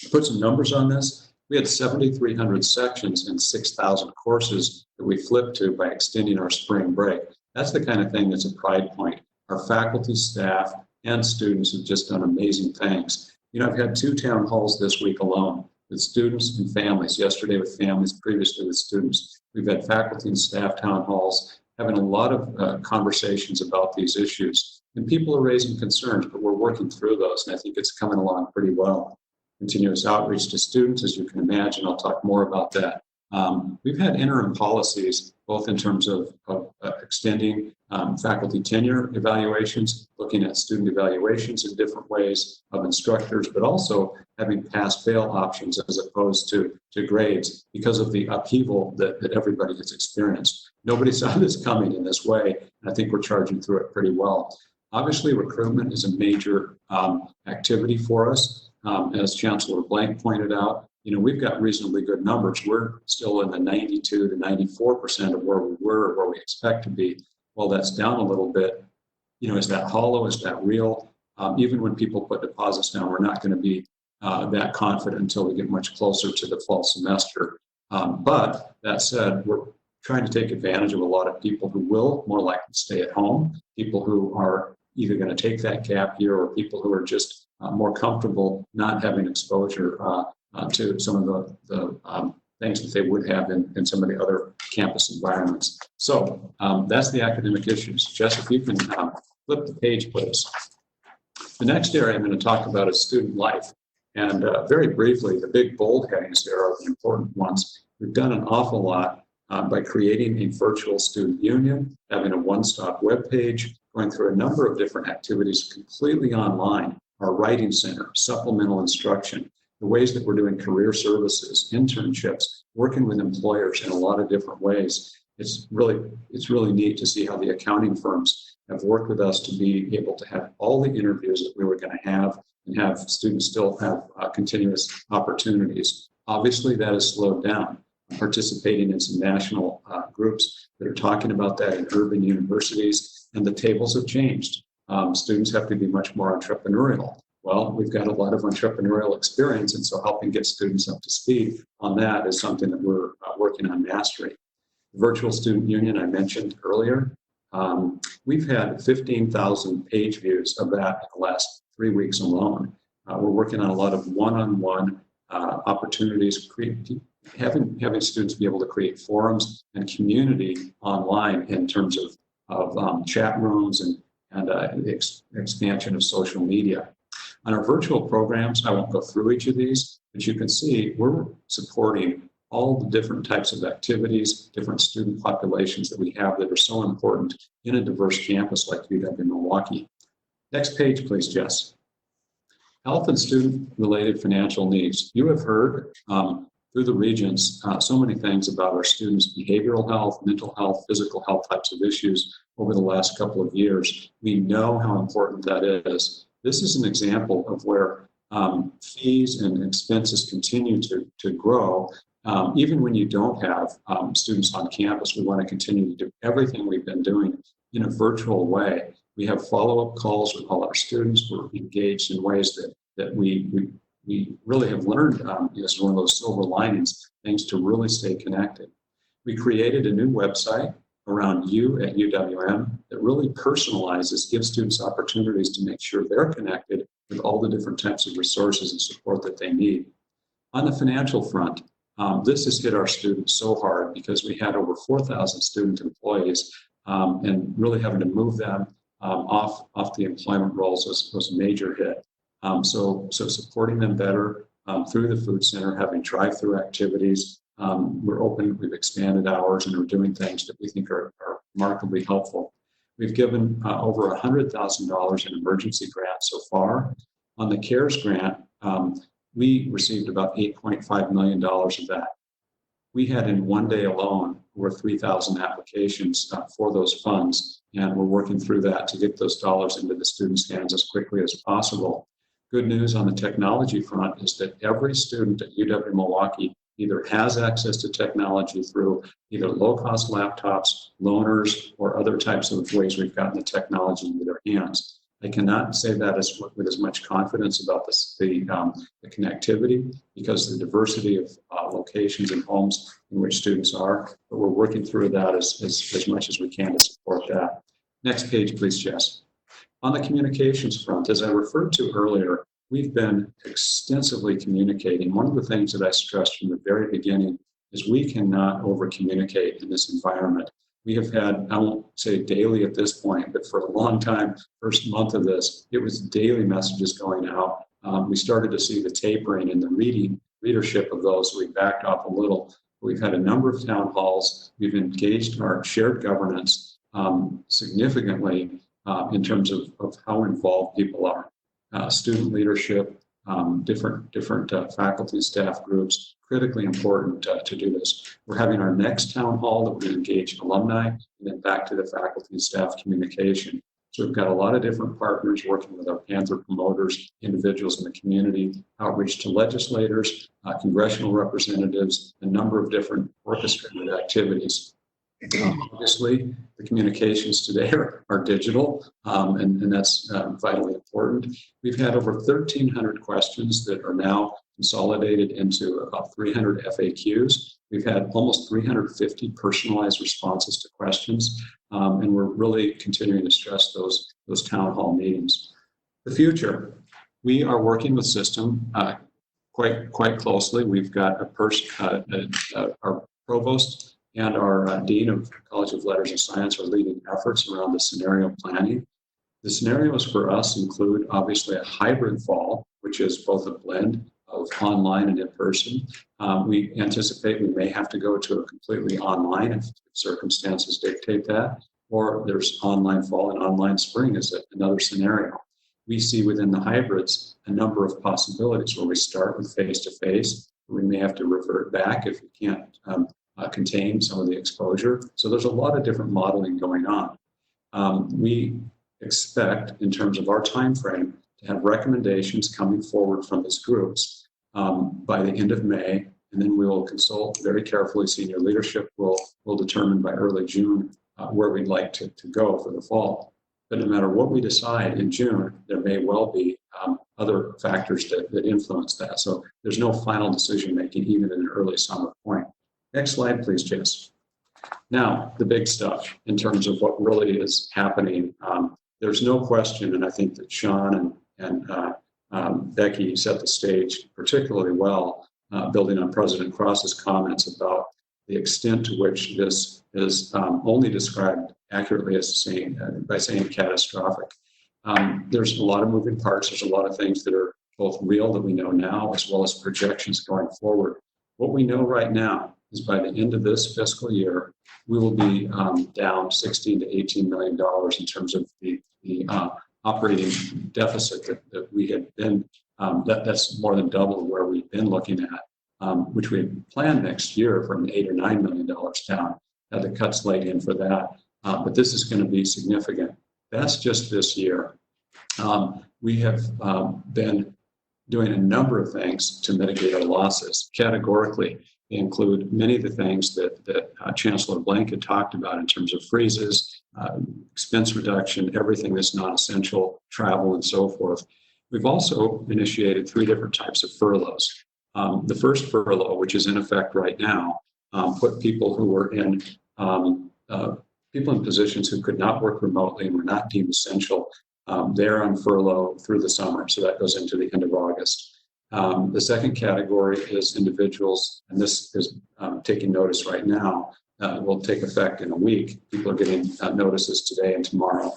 S19: To put some numbers on this, we had 7,300 sections and 6,000 courses that we flipped to by extending our spring break. That's the kind of thing that's a pride point. Our faculty, staff, and students have just done amazing things. You know, I've had 2 town halls this week alone with students and families. Yesterday with families, previously with students. We've had faculty and staff town halls having a lot of conversations about these issues. And people are raising concerns, but we're working through those, and I think it's coming along pretty well. Continuous outreach to students, as you can imagine. I'll talk more about that. We've had interim policies, both in terms of extending faculty tenure evaluations, looking at student evaluations in different ways of instructors, but also having pass-fail options as opposed to grades because of the upheaval that everybody has experienced. Nobody saw this coming in this way, and I think we're charging through it pretty well. Obviously, recruitment is a major activity for us. As Chancellor Blank pointed out, you know, we've got reasonably good numbers. We're still in the 92 to 94% of where we were, or where we expect to be. Well, that's down a little bit. You know, is that hollow? Is that real? Even when people put deposits down, we're not going to be that confident until we get much closer to the fall semester. But that said, we're trying to take advantage of a lot of people who will more likely stay at home, people who are either going to take that gap year, or people who are just more comfortable not having exposure to some of the things that they would have in some of the other campus environments. So that's the academic issues. Jess, if you can flip the page, please. The next area I'm going to talk about is student life. And very briefly, the big bold headings there are the important ones. We've done an awful lot by creating a virtual student union, having a one-stop web page, going through a number of different activities completely online. Our writing center, supplemental instruction, the ways that we're doing career services, internships, working with employers in a lot of different ways. It's really neat to see how the accounting firms have worked with us to be able to have all the interviews that we were going to have, and have students still have continuous opportunities. Obviously, that has slowed down. I'm participating in some national groups that are talking about that in urban universities, and the tables have changed. Students have to be much more entrepreneurial. Well, we've got a lot of entrepreneurial experience, and so helping get students up to speed on that is something that we're working on mastering. The virtual student union I mentioned earlier, we've had 15,000 page views of that in the last 3 weeks alone. We're working on a lot of one-on-one opportunities, having students be able to create forums and community online in terms of chat rooms and expansion of social media. On our virtual programs, I won't go through each of these, but you can see we're supporting all the different types of activities, different student populations that we have that are so important in a diverse campus like UW-Milwaukee. Next page, please, Jess. Health and student-related financial needs. You have heard through the Regents so many things about our students' behavioral health, mental health, physical health types of issues over the last couple of years. We know how important that is. This is an example of where fees and expenses continue to grow. Even when you don't have students on campus, we want to continue to do everything we've been doing in a virtual way. We have follow-up calls with all our students. We're engaged in ways that we really have learned as one of those silver linings, things to really stay connected. We created a new website around you at UWM that really personalizes, gives students opportunities to make sure they're connected with all the different types of resources and support that they need. On the financial front, this has hit our students so hard because we had over 4,000 student employees and really having to move them off the employment rolls was a major hit. So supporting them better through the food center, having drive-through activities. We're open, we've expanded hours, and we're doing things that we think are remarkably helpful. We've given over $100,000 in emergency grants so far. On the CARES grant, we received about $8.5 million of that. We had in one day alone over 3,000 applications for those funds. And we're working through that to get those dollars into the students' hands as quickly as possible. Good news on the technology front is that every student at UW-Milwaukee either has access to technology through either low-cost laptops, loaners, or other types of ways we've gotten the technology into their hands. I cannot say that with as much confidence about the connectivity because of the diversity of locations and homes in which students are, but we're working through that as much as we can to support that. Next page, please, Jess. On the communications front, as I referred to earlier, we've been extensively communicating. One of the things that I stressed from the very beginning is we cannot over-communicate in this environment. We have had, I won't say daily at this point, but for a long time, first month of this, it was daily messages going out. We started to see the tapering in the readership of those, so we backed off a little. We've had a number of town halls. We've engaged our shared governance significantly in terms of how involved people are. Student leadership, different faculty, staff groups, critically important to do this. We're having our next town hall that we're going to engage alumni and then back to the faculty and staff communication. So we've got a lot of different partners working with our Panther promoters, individuals in the community, outreach to legislators, congressional representatives, a number of different orchestrated activities. Obviously, the communications today are digital, and that's vitally important. We've had over 1,300 questions that are now consolidated into about 300 FAQs. We've had almost 350 personalized responses to questions, and we're really continuing to stress those town hall meetings. The future, we are working with system quite closely. We've got our provost and our Dean of College of Letters and Science are leading efforts around the scenario planning. The scenarios for us include obviously a hybrid fall, which is both a blend of online and in person. We anticipate we may have to go to a completely online if circumstances dictate that, or there's online fall and online spring is another scenario. We see within the hybrids a number of possibilities where we start with face-to-face. We may have to revert back if we can't contain some of the exposure. So there's a lot of different modeling going on. We expect, in terms of our time frame, to have recommendations coming forward from these groups by the end of May, and then we will consult very carefully. Senior leadership will determine by early June where we'd like to go for the fall. But no matter what we decide in June, there may well be other factors that influence that. So there's no final decision making even in an early summer point. Next slide, please, Jess. Now, the big stuff in terms of what really is happening. There's no question, and I think that Sean and Becky set the stage particularly well, building on President Cross's comments about the extent to which this is only described accurately as by saying catastrophic. There's a lot of moving parts. There's a lot of things that are both real that we know now, as well as projections going forward. What we know right now is by the end of this fiscal year, we will be down $16 to $18 million in terms of the operating deficit that we had been, that's more than double where we've been looking at, which we had planned next year from $8 or $9 million down. Had the cuts laid in for that, but this is going to be significant. That's just this year. We have been doing a number of things to mitigate our losses. Categorically, they include many of the things that Chancellor Blank had talked about in terms of freezes, expense reduction, everything that's non-essential, travel, and so forth. We've also initiated 3 different types of furloughs. The first furlough, which is in effect right now, put people who were in people in positions who could not work remotely and were not deemed essential. They're on furlough through the summer, so that goes into the end of August. The second category is individuals, and this is taking notice right now, will take effect in a week. People are getting notices today and tomorrow.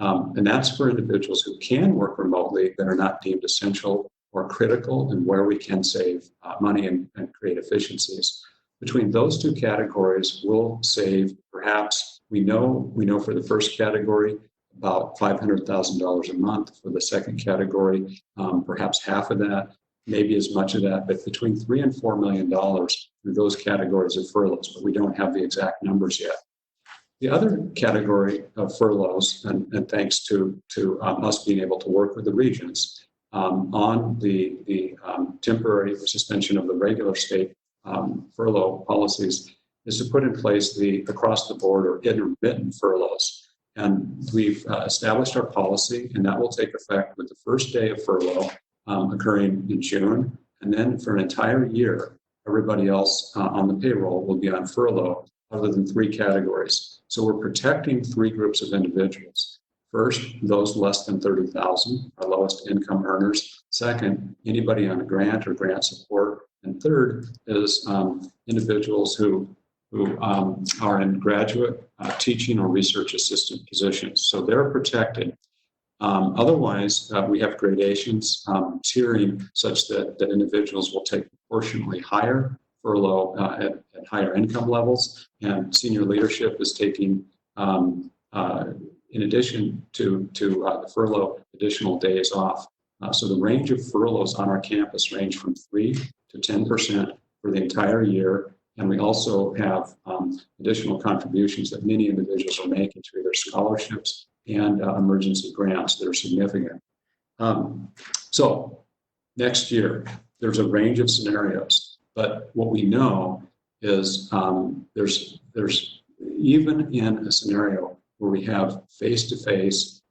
S19: And that's for individuals who can work remotely that are not deemed essential or critical, and where we can save money and create efficiencies. Between those 2 categories, we'll save perhaps, we know for the first category, about $500,000 a month. For the second category, perhaps half of that. maybe as much of that, but between $3 and $4 million through those categories of furloughs, but we don't have the exact numbers yet. The other category of furloughs, and thanks to us being able to work with the regions on the temporary suspension of the regular state furlough policies, is to put in place the across the board or intermittent furloughs. And we've established our policy, and that will take effect with the first day of furlough occurring in June. And then for an entire year, everybody else on the payroll will be on furlough other than 3 categories. So we're protecting 3 groups of individuals. First, those less than 30,000, our lowest income earners. Second, anybody on a grant or grant support. And third is individuals who are in graduate teaching or research assistant positions. So they're protected. Otherwise, we have gradations, tiering, such that individuals will take proportionally higher furlough at higher income levels, and senior leadership is taking, in addition to the furlough, additional days off. So the range of furloughs on our campus range from 3 to 10% for the entire year. And we also have additional contributions that many individuals are making through their scholarships and emergency grants that are significant. So next year, there's a range of scenarios, but what we know is there's even in a scenario where we have face-to-face,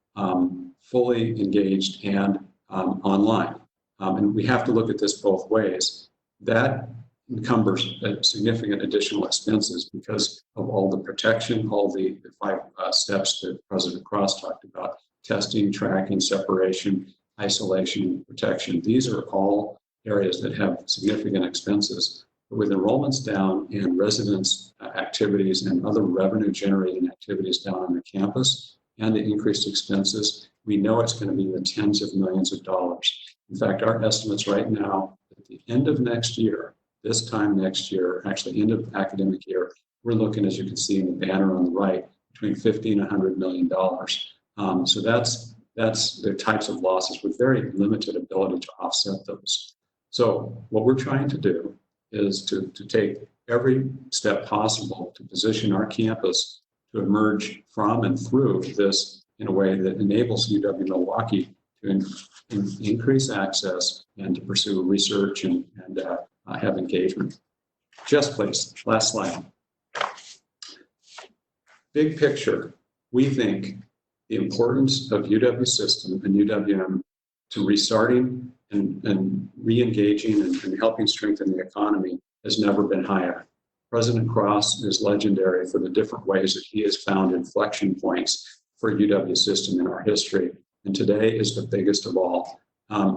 S19: fully engaged and online, and we have to look at this both ways, that encumbers significant additional expenses because of all the protection, all the 5 steps that President Cross talked about: testing, tracking, separation, isolation, protection. These are all areas that have significant expenses. But with enrollments down and residence activities and other revenue generating activities down on the campus and the increased expenses, we know it's going to be in the tens of millions of dollars. In fact, our estimates right now, at the end of next year, this time next year, actually end of academic year, we're looking, as you can see in the banner on the right, between $50 and $100 million. So that's the types of losses with very limited ability to offset those. So what we're trying to do is to take every step possible to position our campus to emerge from and through this in a way that enables UW-Milwaukee to increase access and to pursue research and have engagement. Jess, please, last slide. Big picture, we think the importance of UW system and UWM to restarting and re-engaging and helping strengthen the economy has never been higher. President Cross is legendary for the different ways that he has found inflection points for UW system in our history, and today is the biggest of all.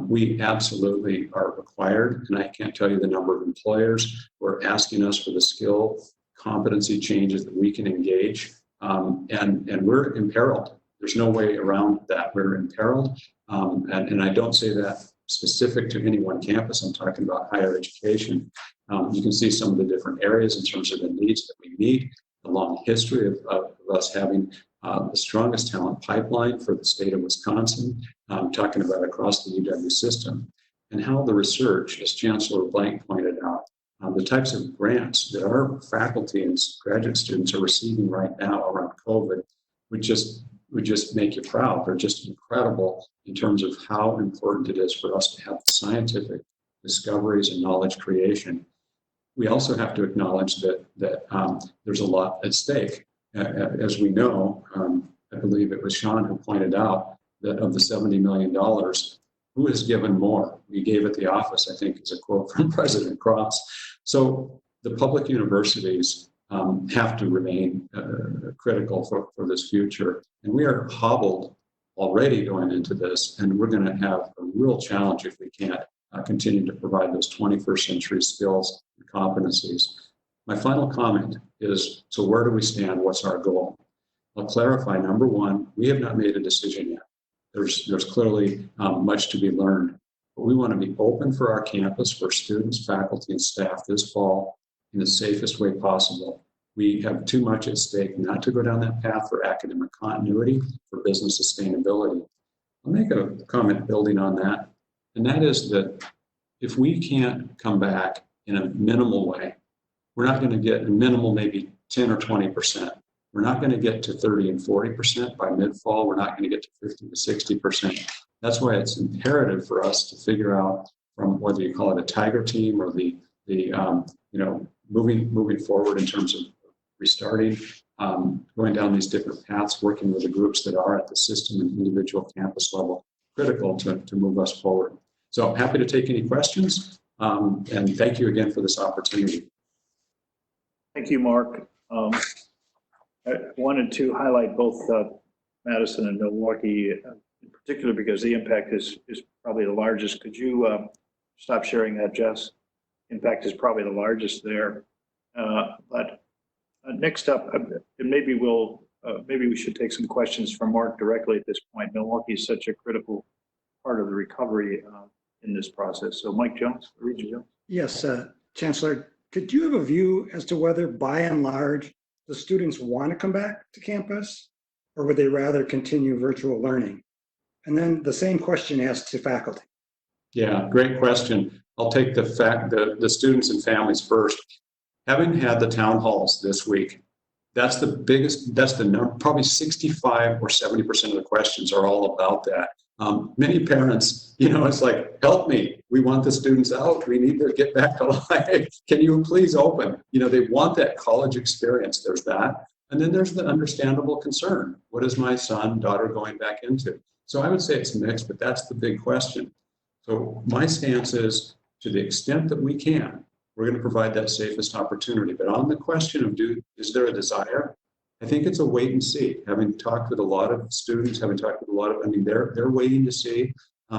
S19: We absolutely are required, and I can't tell you the number of employers who are asking us for the skill, competency changes that we can engage, and we're imperiled. There's no way around that. We're imperiled, and I don't say that specific to any one campus. I'm talking about higher education. You can see some of the different areas in terms of the needs that we meet, the long history of us having the strongest talent pipeline for the state of Wisconsin, talking about across the UW system, and how the research, as Chancellor Blank pointed out, the types of grants that our faculty and graduate students are receiving right now around COVID would just make you proud. They're just incredible in terms of how important it is for us to have scientific discoveries and knowledge creation. We also have to acknowledge that there's a lot at stake. As we know, I believe it was Sean who pointed out that of the $70 million, who has given more? We gave at the office, I think is a quote from President Cross. So the public universities have to remain critical for this future. And we are hobbled already going into this, and we're going to have a real challenge if we can't continue to provide those 21st century skills and competencies. My final comment is, so where do we stand? What's our goal? I'll clarify, number one, we have not made a decision yet. There's clearly much to be learned, but we want to be open for our campus, for students, faculty, and staff this fall in the safest way possible. We have too much at stake not to go down that path for academic continuity, for business sustainability. I'll make a comment building on that, and that is that if we can't come back in a minimal way, we're not going to get a minimal, maybe 10 or 20%. We're not going to get to 30 and 40% by mid-fall. We're not going to get to 50 to 60%. That's why it's imperative for us to figure out, from whether you call it a tiger team or the moving forward in terms of restarting, going down these different paths, working with the groups that are at the system and individual campus level, critical to move us forward. So I'm happy to take any questions, and thank you again for this opportunity.
S6: Thank you, Mark. I wanted to highlight both Madison and Milwaukee in particular because the impact is probably the largest. Could you stop sharing that, Jess? Impact is probably the largest there. But next up, maybe we should take some questions from Mark directly at this point. Milwaukee is such a critical part of the recovery in this process. So Mike Jones, Regent Jones.
S3: Yes, Chancellor, could you have a view as to whether by and large the students want to come back to campus, or would they rather continue virtual learning? And then the same question asked to faculty.
S19: Yeah, great question. I'll take the students and families first. Having had the town halls this week, that's the number, probably 65 or 70% of the questions are all about that. Many parents, it's like, help me. We want the students out. We need to get back to life. Can you please open? They want that college experience. There's that. And then there's the understandable concern. What is my son, daughter going back into? So I would say it's mixed, but that's the big question. So my stance is, to the extent that we can, we're going to provide that safest opportunity. But on the question of is there a desire? I think it's a wait and see. Having talked with a lot of students, they're waiting to see.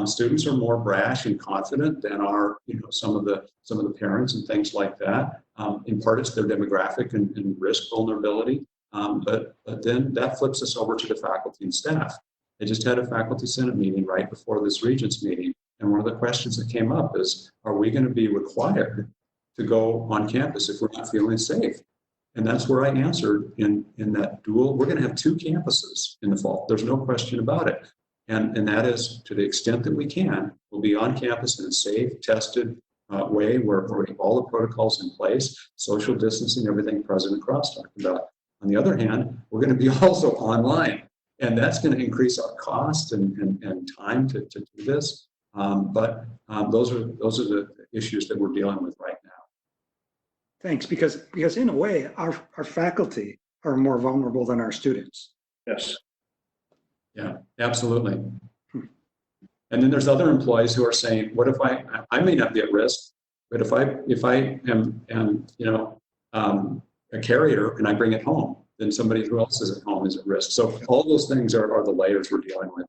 S19: Students are more brash and confident than are, some of the parents and things like that. In part, it's their demographic and risk vulnerability. But then that flips us over to the faculty and staff. I just had a faculty senate meeting right before this Regents meeting. And one of the questions that came up is, are we going to be required to go on campus if we're not feeling safe? And that's where I answered in that dual, we're going to have 2 campuses in the fall. There's no question about it. And that is, to the extent that we can, we'll be on campus in a safe, tested way where we have all the protocols in place, social distancing, everything President Cross talked about. On the other hand, we're going to be also online. And that's going to increase our cost and time to do this. But those are the issues that we're dealing with right now.
S3: Thanks, because in a way, our faculty are more vulnerable than our students.
S6: Yes.
S19: Yeah, absolutely. And then there's other employees who are saying, what if I may not be at risk, but if I am a carrier and I bring it home, then somebody who else is at home is at risk. So all those things are the layers we're dealing with.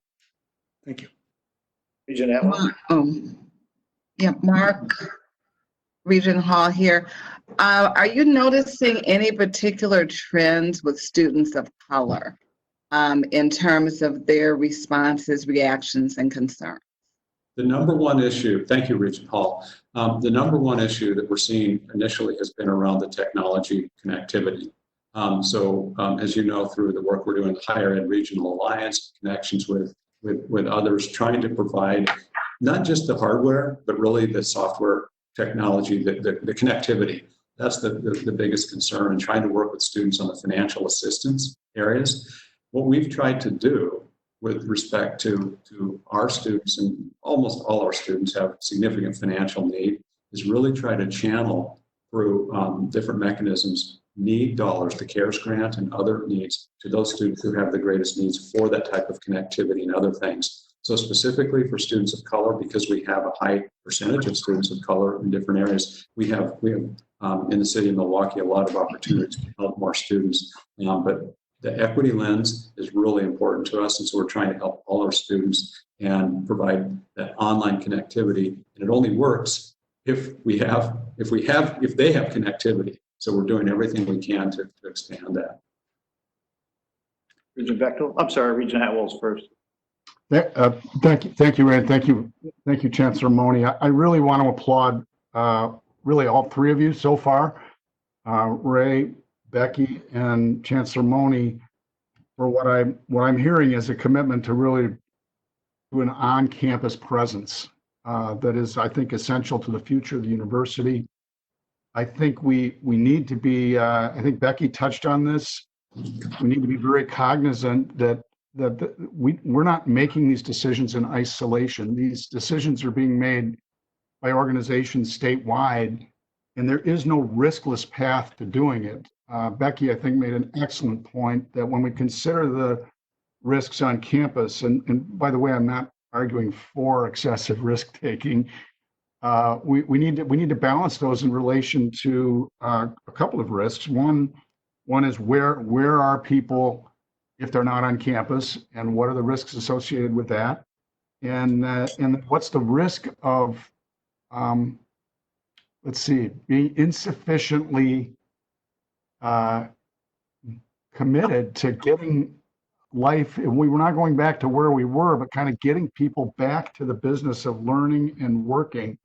S3: Thank you.
S6: Regent Atwell.
S20: Yeah, Mark, Regent Hall here. Are you noticing any particular trends with students of color in terms of their responses, reactions, and concerns?
S19: The number one issue, thank you, Regent Hall. The number one issue that we're seeing initially has been around the technology connectivity. As you know, through the work we're doing with Higher Ed Regional Alliance, connections with others, trying to provide not just the hardware, but really the software technology, the connectivity. That's the biggest concern, and trying to work with students on the financial assistance areas. What we've tried to do with respect to our students, and almost all our students have significant financial need, is really try to channel through different mechanisms, need dollars, the CARES grant and other needs, to those students who have the greatest needs for that type of connectivity and other things. So specifically for students of color, because we have a high percentage of students of color in different areas, we have in the city of Milwaukee a lot of opportunities to help more students. But the equity lens is really important to us, and so we're trying to help all our students and provide that online connectivity. And it only works if they have connectivity. So we're doing everything we can to expand that.
S6: Regent Bechtel. I'm sorry, Regent Atwell's first.
S21: Thank you, Ray. Thank you, Chancellor Mone. I really want to applaud really all 3 of you so far, Ray, Becky, and Chancellor Mone, for what I'm hearing is a commitment to really do an on-campus presence that is, I think, essential to the future of the university. I think we need to be, I think Becky touched on this. We need to be very cognizant that we're not making these decisions in isolation. These decisions are being made by organizations statewide, and there is no riskless path to doing it. Becky, I think, made an excellent point that when we consider the risks on campus, and by the way, I'm not arguing for excessive risk taking. We need to balance those in relation to a couple of risks. One is where are people if they're not on campus, and what are the risks associated with that, and what's the risk of let's see, being insufficiently committed to getting life. We were not going back to where we were, but kind of getting people back to the business of learning and working.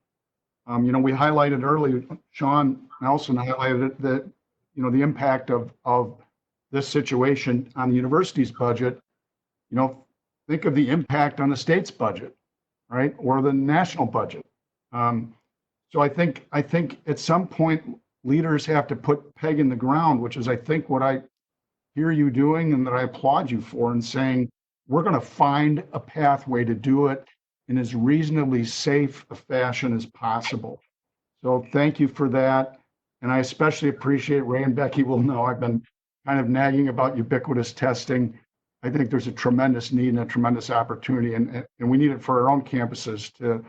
S21: We highlighted earlier, Sean Nelson highlighted it, that, the impact of this situation on the university's budget. Think of the impact on the state's budget, right? Or the national budget. So I think at some point leaders have to put peg in the ground, which is, I think, what I hear you doing and that I applaud you for, and saying, we're going to find a pathway to do it in as reasonably safe a fashion as possible. So thank you for that. And I especially appreciate, Ray and Becky will know, I've been kind of nagging about ubiquitous testing. I think there's a tremendous need and a tremendous opportunity, and we need it for our own campuses to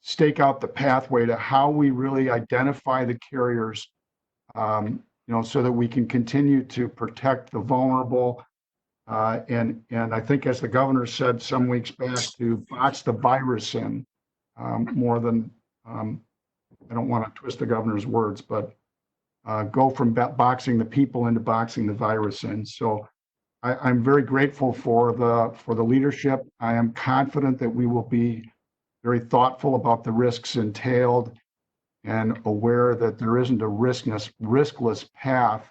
S21: stake out the pathway to how we really identify the carriers, so that we can continue to protect the vulnerable. And I think, as the governor said some weeks back, to box the virus in more than, I don't want to twist the governor's words, but go from boxing the people into boxing the virus in. So I'm very grateful for the leadership. I am confident that we will be very thoughtful about the risks entailed and aware that there isn't a riskless path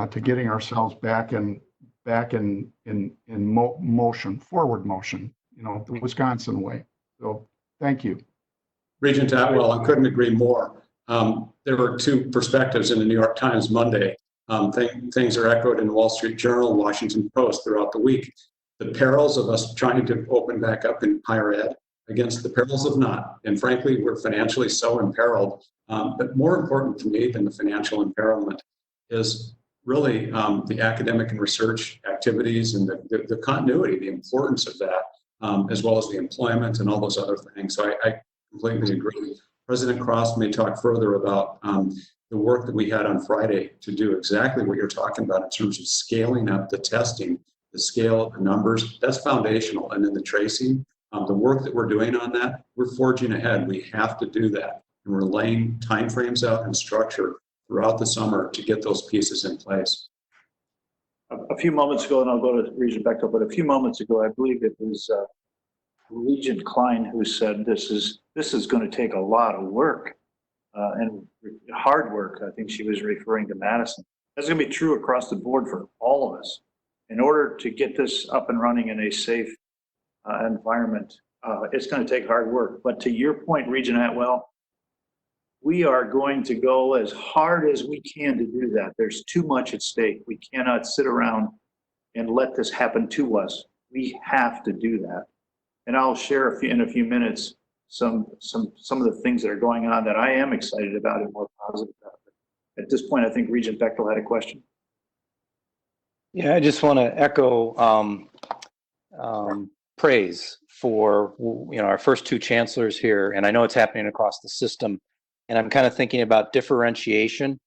S21: to getting ourselves back in motion, forward motion, the Wisconsin way. So thank you.
S19: Regent Atwell, I couldn't agree more. There were two perspectives in the New York Times Monday. Things are echoed in the Wall Street Journal, Washington Post throughout the week. The perils of us trying to open back up in higher ed against the perils of not. And frankly, we're financially so imperiled. But more important to me than the financial imperilment is really the academic and research activities and the continuity, the importance of that, as well as the employment and all those other things. So I completely agree. President Cross may talk further about the work that we had on Friday to do exactly what you're talking about in terms of scaling up the testing, the scale, the numbers. That's foundational. And then the tracing, the work that we're doing on that, we're forging ahead. We have to do that. And we're laying timeframes out and structure throughout the summer to get those pieces in place.
S6: A few moments ago, and I'll go to Regent Bechtel, but a few moments ago, I believe it was Regent Klein who said this is going to take a lot of work and hard work. I think she was referring to Madison. That's going to be true across the board for all of us. In order to get this up and running in a safe environment, it's going to take hard work. But to your point, Regent Atwell, we are going to go as hard as we can to do that. There's too much at stake. We cannot sit around and let this happen to us. We have to do that. And I'll share in a few minutes some of the things that are going on that I am excited about and more positive about. At this point, I think Regent Bechtel had a question.
S9: Yeah, I just want to echo praise for our first two chancellors here, and I know it's happening across the system. And I'm kind of thinking about differentiation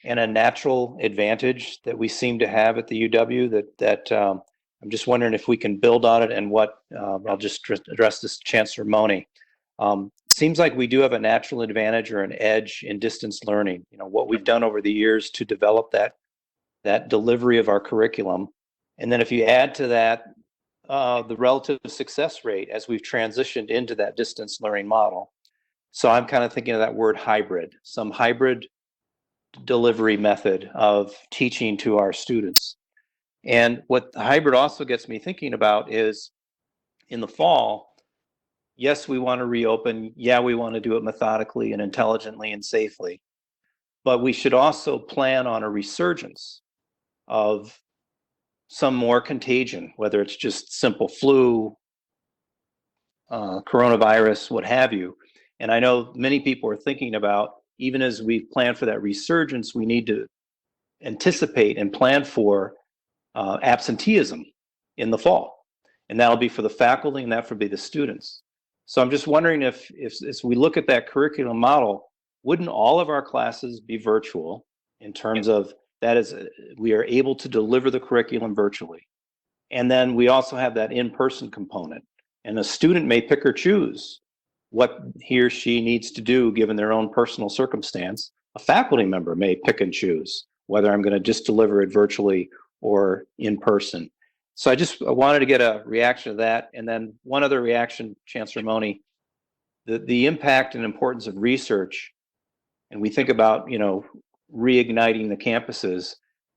S9: and a natural advantage that we seem to have at the UW that I'm just wondering if we can build on it, and what I'll just address this Chancellor Mone. Seems like we do have a natural advantage or an edge in distance learning. What we've done over the years to develop that delivery of our curriculum. And then if you add to that the relative success rate as we've transitioned into that distance learning model. So I'm kind of thinking of that word hybrid, some hybrid delivery method of teaching to our students. And what the hybrid also gets me thinking about is in the fall, yes, we want to reopen. Yeah, we want to do it methodically and intelligently and safely. But we should also plan on a resurgence of some more contagion, whether it's just simple flu, coronavirus, what have you. And I know many people are thinking about, even as we plan for that resurgence, we need to anticipate and plan for absenteeism in the fall. And that'll be for the faculty and that will be the students. So I'm just wondering if as we look at that curriculum model, wouldn't all of our classes be virtual in terms of that is, we are able to deliver the curriculum virtually. And then we also have that in-person component. And a student may pick or choose what he or she needs to do given their own personal circumstance. A faculty member may pick and choose whether I'm going to just deliver it virtually or in person. So I wanted to get a reaction to that. And then one other reaction, Chancellor Mone, the impact and importance of research, and we think about, reigniting the campuses,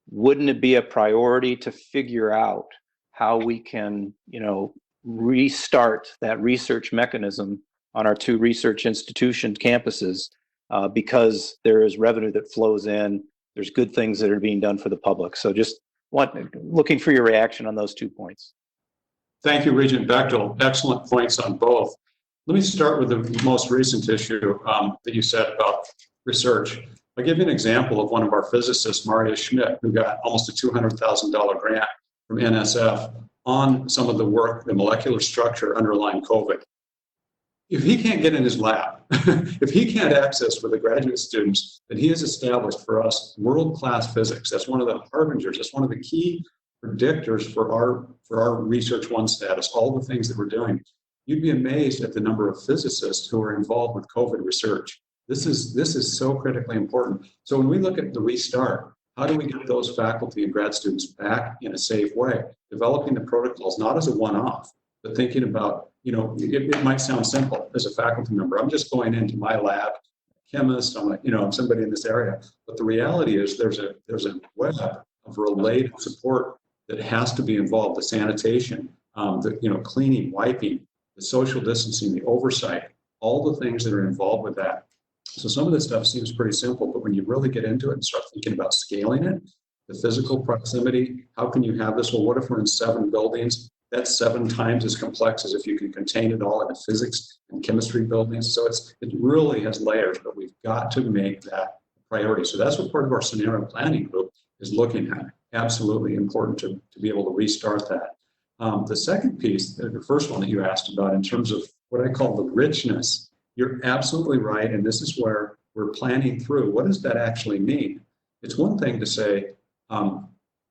S9: wouldn't it be a priority to figure out how we can, restart that research mechanism on our 2 research institution campuses because there is revenue that flows in, there's good things that are being done for the public. So just looking for your reaction on those 2 points.
S19: Thank you, Regent Bechtel. Excellent points on both. Let me start with the most recent issue that you said about research. I'll give you an example of one of our physicists, Maria Schmidt, who got almost a $200,000 grant from NSF on some of the work, the molecular structure underlying COVID. If he can't get in his lab, if he can't access with the graduate students that he has established for us world-class physics, that's one of the harbingers, that's one of the key predictors for our Research One status, all the things that we're doing. You'd be amazed at the number of physicists who are involved with COVID research. This is so critically important. So when we look at the restart, how do we get those faculty and grad students back in a safe way? Developing the protocols, not as a one-off, but thinking about, it might sound simple as a faculty member. I'm just going into my lab, chemist, I'm somebody in this area. But the reality is there's a web of related support that has to be involved, the sanitation, the cleaning, wiping, the social distancing, the oversight, all the things that are involved with that. So some of this stuff seems pretty simple, but when you really get into it and start thinking about scaling it, the physical proximity, how can you have this? Well, what if we're in 7 buildings? That's 7 times as complex as if you can contain it all in a physics and chemistry buildings. So it really has layers, but we've got to make that a priority. So that's what part of our scenario planning group is looking at. Absolutely important to be able to restart that. The second piece, the first one that you asked about in terms of what I call the richness, you're absolutely right. And this is where we're planning through. What does that actually mean? It's one thing to say,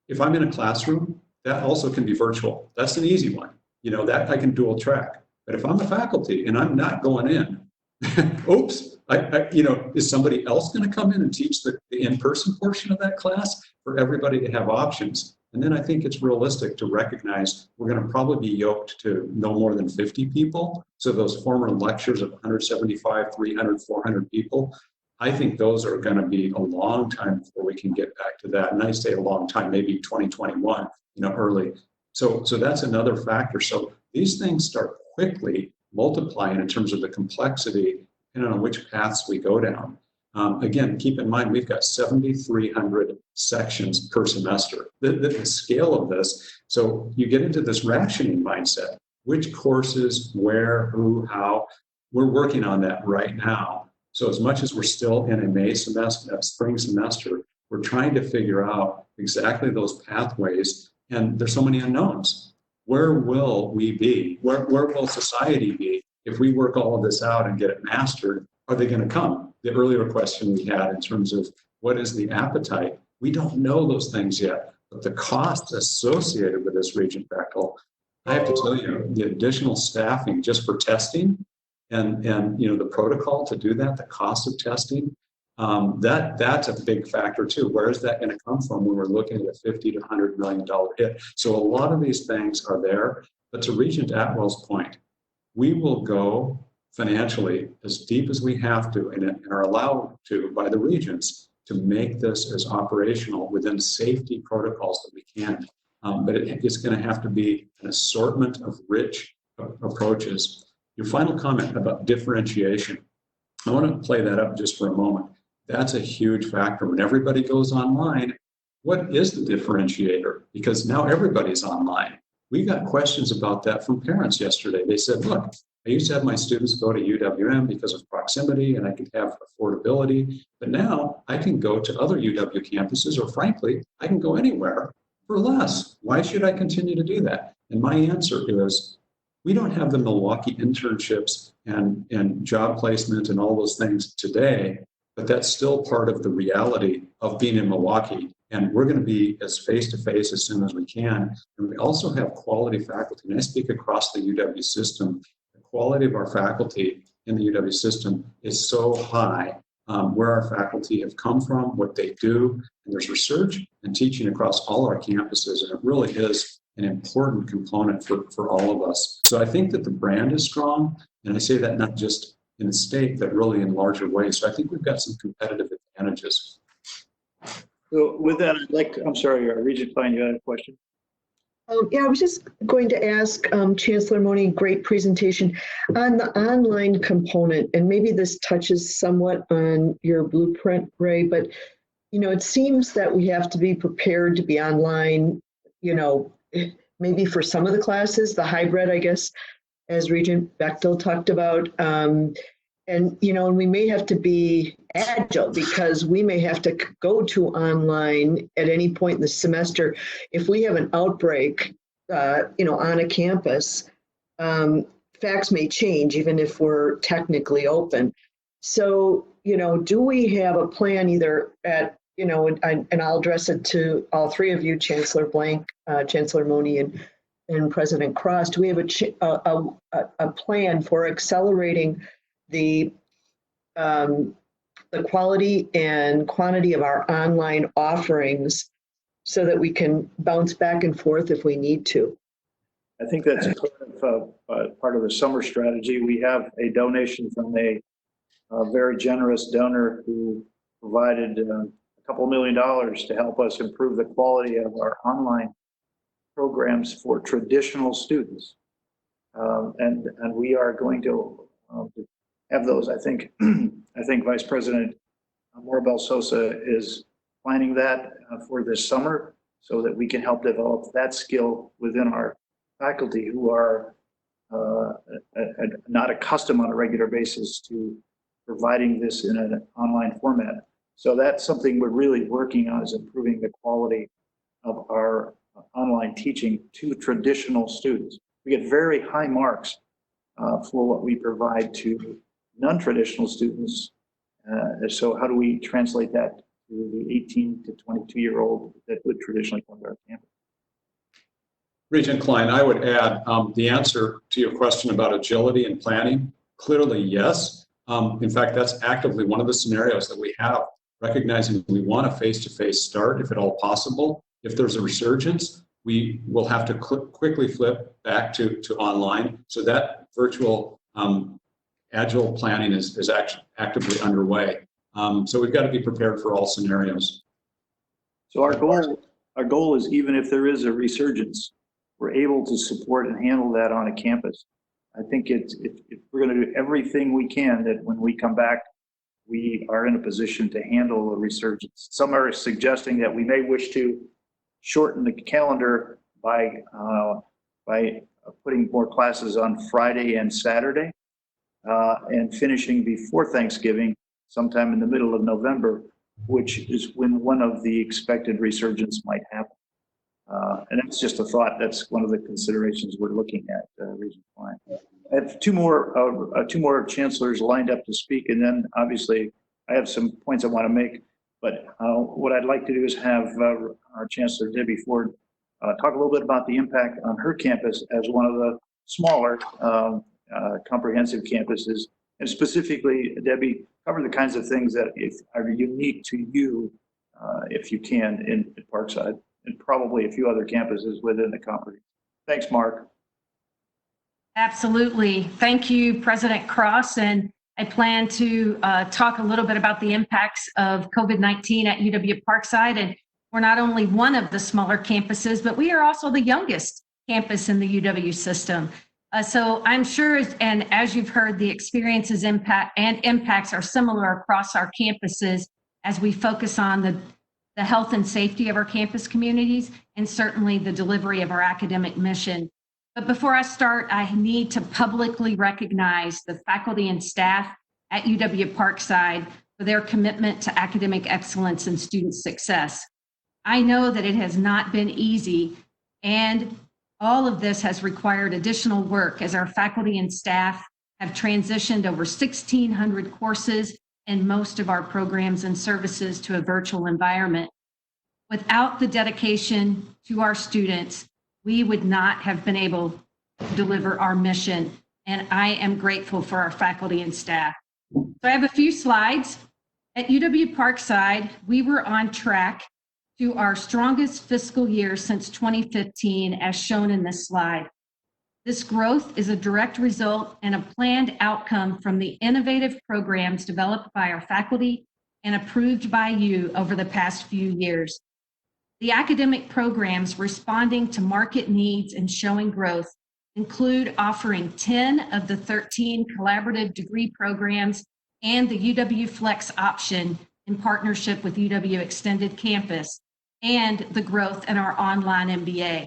S19: if I'm in a classroom, that also can be virtual. That's an easy one. That I can dual track. But if I'm a faculty and I'm not going in, oops, is somebody else going to come in and teach the in-person portion of that class for everybody to have options? And then I think it's realistic to recognize we're going to probably be yoked to no more than 50 people. So those former lectures of 175, 300, 400 people, I think those are going to be a long time before we can get back to that. And I say a long time, maybe 2021, early. So that's another factor. So these things start quickly multiplying in terms of the complexity, depending on which paths we go down. Again, keep in mind, we've got 7,300 sections per semester. The scale of this, so you get into this rationing mindset. Which courses, where, who, how, we're working on that right now. So as much as we're still in a May semester, that spring semester, we're trying to figure out exactly those pathways. And there's so many unknowns. Where will we be? Where will society be if we work all of this out and get it mastered? Are they going to come? The earlier question we had in terms of what is the appetite? We don't know those things yet, but the costs associated with this, Regent Bechtel, I have to tell you, the additional staffing just for testing and the protocol to do that, the cost of testing, that's a big factor too. Where is that going to come from when we're looking at a $50 to $100 million hit? So a lot of these things are there, but to Regent Atwell's point, we will go financially as deep as we have to and are allowed to by the regents to make this as operational within safety protocols that we can. But it's going to have to be an assortment of rich approaches. Your final comment about differentiation, I want to play that up just for a moment. That's a huge factor. When everybody goes online, what is the differentiator? Because now everybody's online. We got questions about that from parents yesterday. They said, look, I used to have my students go to UWM because of proximity and I could have affordability, but now I can go to other UW campuses, or frankly, I can go anywhere for less. Why should I continue to do that? And my answer is, we don't have the Milwaukee internships and job placement and all those things today, but that's still part of the reality of being in Milwaukee. And we're going to be as face-to-face as soon as we can. And we also have quality faculty. And I speak across the UW system. The quality of our faculty in the UW system is so high, where our faculty have come from, what they do. And there's research and teaching across all our campuses. And it really is an important component for all of us. So I think that the brand is strong. And I say that not just in the state, but really in larger ways. So I think we've got some competitive advantages.
S6: So with that, I'm sorry, Regent Klein, you had a question?
S10: Yeah, I was just going to ask Chancellor Mone, great presentation on the online component, and maybe this touches somewhat on your blueprint, Ray, but it seems that we have to be prepared to be online, maybe for some of the classes, the hybrid, I guess, as Regent Bechtel talked about. And we may have to be agile because we may have to go to online at any point in the semester. If we have an outbreak, on a campus, facts may change even if we're technically open. So, do we have a plan either at, and I'll address it to all three of you, Chancellor Blank, Chancellor Mone, and President Cross. Do we have a plan for accelerating the quality and quantity of our online offerings so that we can bounce back and forth if we need to?
S6: I think that's part of the summer strategy. We have a donation from a very generous donor who provided a couple $1 million to help us improve the quality of our online programs for traditional students. And we are going to have those. I think Vice President Morabel Sosa is planning that for this summer so that we can help develop that skill within our faculty who are not accustomed on a regular basis to providing this in an online format. So that's something we're really working on, is improving the quality of our online teaching to traditional students. We get very high marks for what we provide to non-traditional students. So how do we translate that to the 18 to 22-year-old that would traditionally come to our campus?
S19: Regent Klein, I would add the answer to your question about agility and planning. Clearly, yes. In fact, that's actively one of the scenarios that we have, recognizing we want a face-to-face start if at all possible. If there's a resurgence, we will have to quickly flip back to online. So that virtual agile planning is actually actively underway. So we've got to be prepared for all scenarios.
S6: So our goal is, even if there is a resurgence, we're able to support and handle that on a campus. I think if we're going to do everything we can, that when we come back, we are in a position to handle a resurgence. Some are suggesting that we may wish to shorten the calendar by putting more classes on Friday and Saturday, and finishing before Thanksgiving, sometime in the middle of November, which is when one of the expected resurgence might happen. And that's just a thought. That's one of the considerations we're looking at, Regent Klein. I have two more chancellors lined up to speak, and then obviously I have some points I want to make. But what I'd like to do is have our Chancellor Debbie Ford talk a little bit about the impact on her campus as one of the smaller comprehensive campuses, and specifically, Debbie, cover the kinds of things that are unique to you, if you can, in Parkside, and probably a few other campuses within the comprehensive. Thanks, Mark.
S4: Absolutely. Thank you, President Cross. And I plan to talk a little bit about the impacts of COVID-19 at UW Parkside. And we're not only one of the smaller campuses, but we are also the youngest campus in the UW system. So I'm sure, and as you've heard, the experiences impacts are similar across our campuses as we focus on the health and safety of our campus communities and certainly the delivery of our academic mission. But before I start, I need to publicly recognize the faculty and staff at UW-Parkside for their commitment to academic excellence and student success. I know that it has not been easy, and all of this has required additional work as our faculty and staff have transitioned over 1,600 courses and most of our programs and services to a virtual environment. Without the dedication to our students, we would not have been able to deliver our mission, and I am grateful for our faculty and staff. So I have a few slides. At UW-Parkside, we were on track to our strongest fiscal year since 2015, as shown in this slide. This growth is a direct result and a planned outcome from the innovative programs developed by our faculty and approved by you over the past few years. The academic programs responding to market needs and showing growth include offering 10 of the 13 collaborative degree programs and the UW Flex option in partnership with UW Extended Campus, and the growth in our online MBA.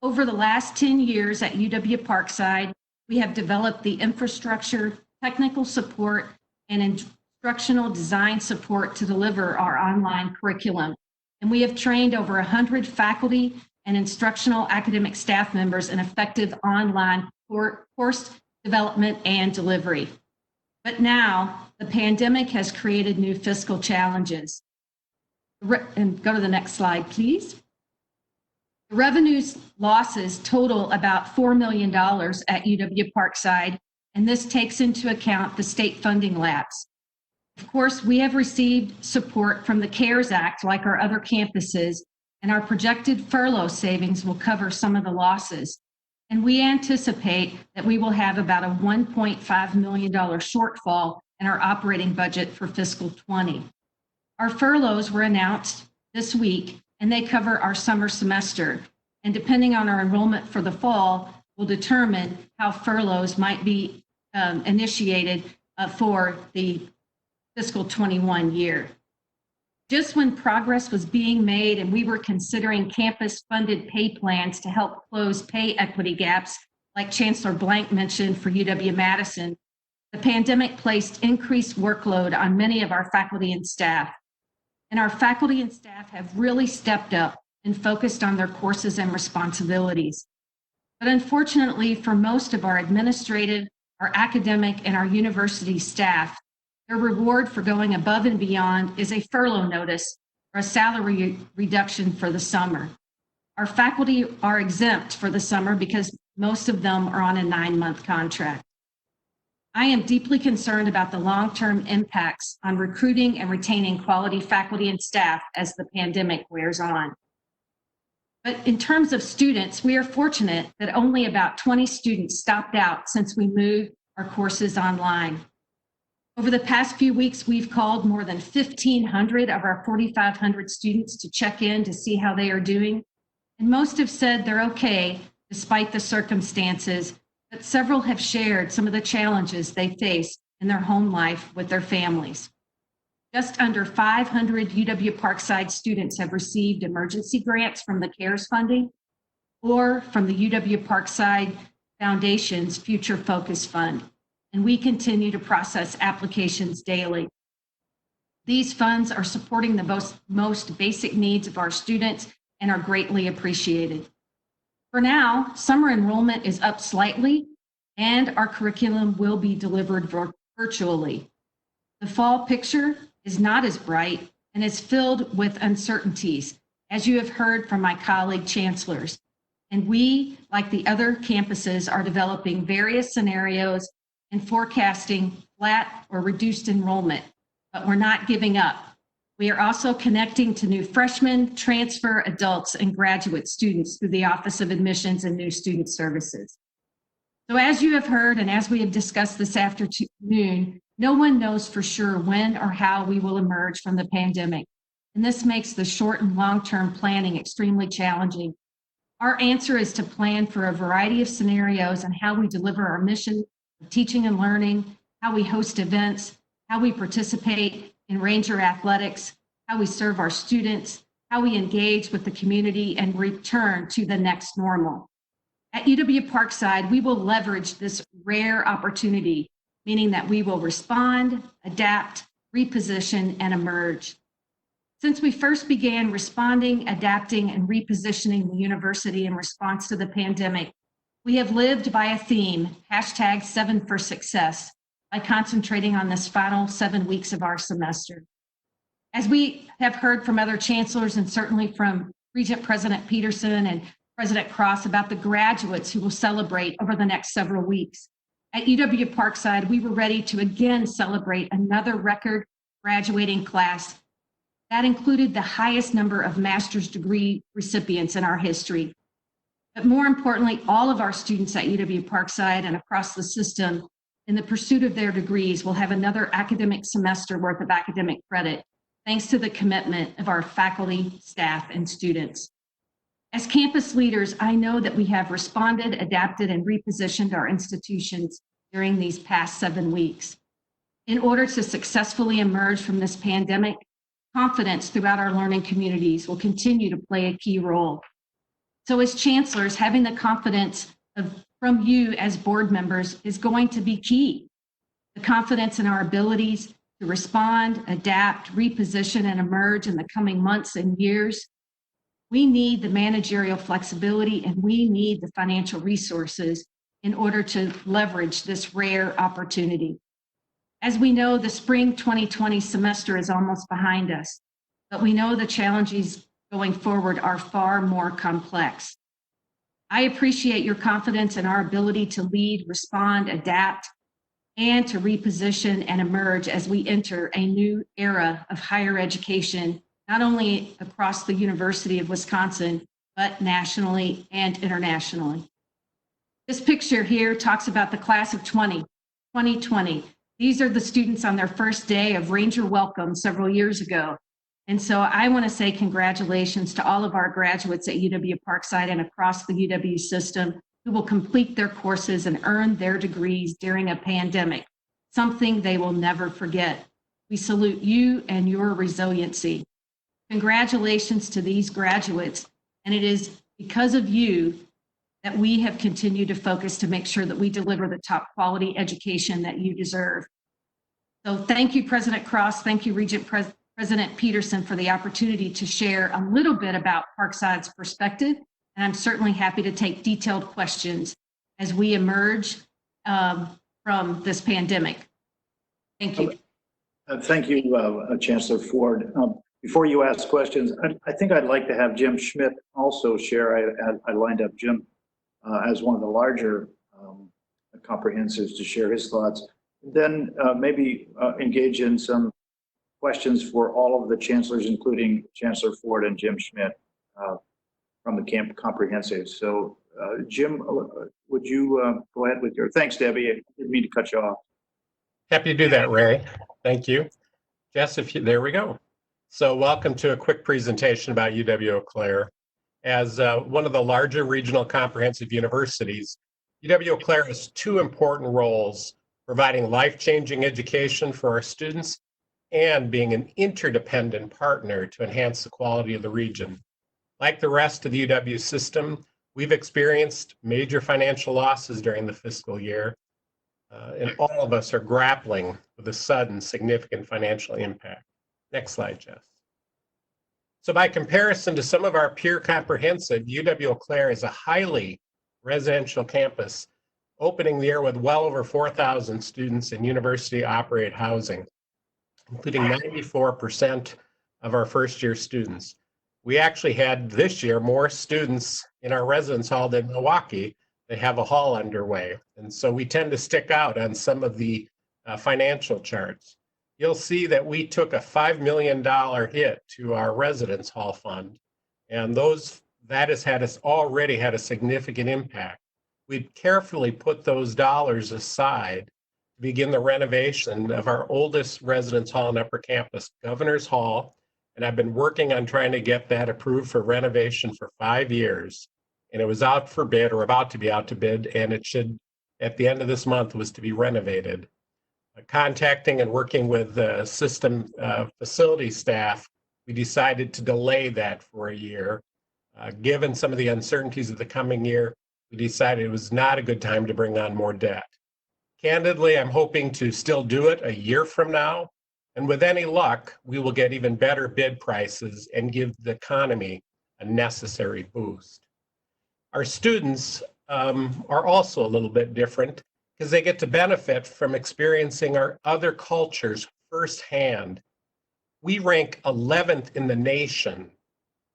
S4: Over the last 10 years at UW-Parkside, we have developed the infrastructure, technical support, and instructional design support to deliver our online curriculum. And we have trained over 100 faculty and instructional academic staff members in effective online course development and delivery. But now, the pandemic has created new fiscal challenges. And go to the next slide, please. The revenues losses total about $4 million at UW-Parkside, and this takes into account the state funding lapse. Of course, we have received support from the CARES Act like our other campuses, and our projected furlough savings will cover some of the losses. And we anticipate that we will have about a $1.5 million shortfall in our operating budget for fiscal 20. Our furloughs were announced this week, and they cover our summer semester. And depending on our enrollment for the fall, will determine how furloughs might be initiated for the fiscal 21 year. Just when progress was being made and we were considering campus-funded pay plans to help close pay equity gaps, like Chancellor Blank mentioned for UW-Madison, the pandemic placed increased workload on many of our faculty and staff. And our faculty and staff have really stepped up and focused on their courses and responsibilities. But unfortunately, for most of our administrative, our academic, and our university staff, their reward for going above and beyond is a furlough notice or a salary reduction for the summer. Our faculty are exempt for the summer because most of them are on a 9-month contract. I am deeply concerned about the long-term impacts on recruiting and retaining quality faculty and staff as the pandemic wears on. But in terms of students, we are fortunate that only about 20 students stopped out since we moved our courses online. Over the past few weeks, we've called more than 1,500 of our 4,500 students to check in to see how they are doing. And most have said they're okay despite the circumstances, but several have shared some of the challenges they face in their home life with their families. Just under 500 UW-Parkside students have received emergency grants from the CARES funding or from the UW-Parkside Foundation's Future Focus Fund, and we continue to process applications daily. These funds are supporting the most basic needs of our students and are greatly appreciated. For now, summer enrollment is up slightly, and our curriculum will be delivered virtually. The fall picture is not as bright and is filled with uncertainties, as you have heard from my colleague chancellors. And we, like the other campuses, are developing various scenarios and forecasting flat or reduced enrollment, but we're not giving up. We are also connecting to new freshmen, transfer, adults, and graduate students through the Office of Admissions and New Student Services. So as you have heard, and as we have discussed this afternoon, no one knows for sure when or how we will emerge from the pandemic. And this makes the short and long-term planning extremely challenging. Our answer is to plan for a variety of scenarios on how we deliver our mission of teaching and learning, how we host events, how we participate in Ranger athletics, how we serve our students, how we engage with the community and return to the next normal. At UW Parkside, we will leverage this rare opportunity, meaning that we will respond, adapt, reposition, and emerge. Since we first began responding, adapting, and repositioning the university in response to the pandemic, we have lived by a theme, #7 for success, by concentrating on this final 7 weeks of our semester. As we have heard from other chancellors and certainly from Regent President Peterson and President Cross about the graduates who will celebrate over the next several weeks, at UW Parkside, we were ready to again celebrate another record graduating class that included the highest number of master's degree recipients in our history. But more importantly, all of our students at UW Parkside and across the system in the pursuit of their degrees will have another academic semester worth of academic credit, thanks to the commitment of our faculty, staff, and students. As campus leaders, I know that we have responded, adapted, and repositioned our institutions during these past 7 weeks. In order to successfully emerge from this pandemic, confidence throughout our learning communities will continue to play a key role. So as chancellors, having the confidence from you as board members is going to be key. The confidence in our abilities to respond, adapt, reposition, and emerge in the coming months and years. We need the managerial flexibility and we need the financial resources in order to leverage this rare opportunity. As we know, the spring 2020 semester is almost behind us, but we know the challenges going forward are far more complex. I appreciate your confidence in our ability to lead, respond, adapt, and to reposition and emerge as we enter a new era of higher education, not only across the University of Wisconsin, but nationally and internationally. This picture here talks about the class of 2020. These are the students on their first day of Ranger Welcome several years ago. And so I want to say congratulations to all of our graduates at UW Parkside and across the UW system who will complete their courses and earn their degrees during a pandemic, something they will never forget. We salute you and your resiliency. Congratulations to these graduates, and it is because of you that we have continued to focus to make sure that we deliver the top quality education that you deserve. So thank you, President Cross. Thank you, Regent President Peterson, for the opportunity to share a little bit about Parkside's perspective. And I'm certainly happy to take detailed questions as we emerge from this pandemic. Thank you.
S6: Thank you, Chancellor Ford. Before you ask questions, I think I'd like to have Jim Schmidt also share. I lined up Jim as one of the larger comprehensives to share his thoughts. Then maybe engage in some questions for all of the chancellors, including Chancellor Ford and Jim Schmidt from the camp comprehensive. So Jim, would you go ahead with your, thanks, Debbie. I didn't mean to cut you off.
S7: Happy to do that, Ray. Thank you. Jess, there we go. So welcome to a quick presentation about UW Eau Claire. As one of the larger regional comprehensive universities, UW Eau Claire has two important roles: providing life-changing education for our students and being an interdependent partner to enhance the quality of the region. Like the rest of the UW system, we've experienced major financial losses during the fiscal year, and all of us are grappling with a sudden significant financial impact. Next slide, Jess. So by comparison to some of our peer comprehensive, UW Eau Claire is a highly residential campus, opening the year with well over 4,000 students in university-operated housing, including 94% of our first-year students. We actually had this year more students in our residence hall than Milwaukee. They have a hall underway, and so we tend to stick out on some of the financial charts. You'll see that we took a $5 million hit to our residence hall fund, and that has already had a significant impact. We've carefully put those dollars aside to begin the renovation of our oldest residence hall on Upper Campus, Governor's Hall, and I've been working on trying to get that approved for renovation for 5 years. and it was out for bid or about to be out to bid, and it should, at the end of this month, was to be renovated. Contacting and working with the system facility staff, we decided to delay that for a year. Given some of the uncertainties of the coming year, we decided it was not a good time to bring on more debt. Candidly, I'm hoping to still do it a year from now, and with any luck, we will get even better bid prices and give the economy a necessary boost. Our students are also a little bit different because they get to benefit from experiencing our other cultures firsthand. We rank 11th in the nation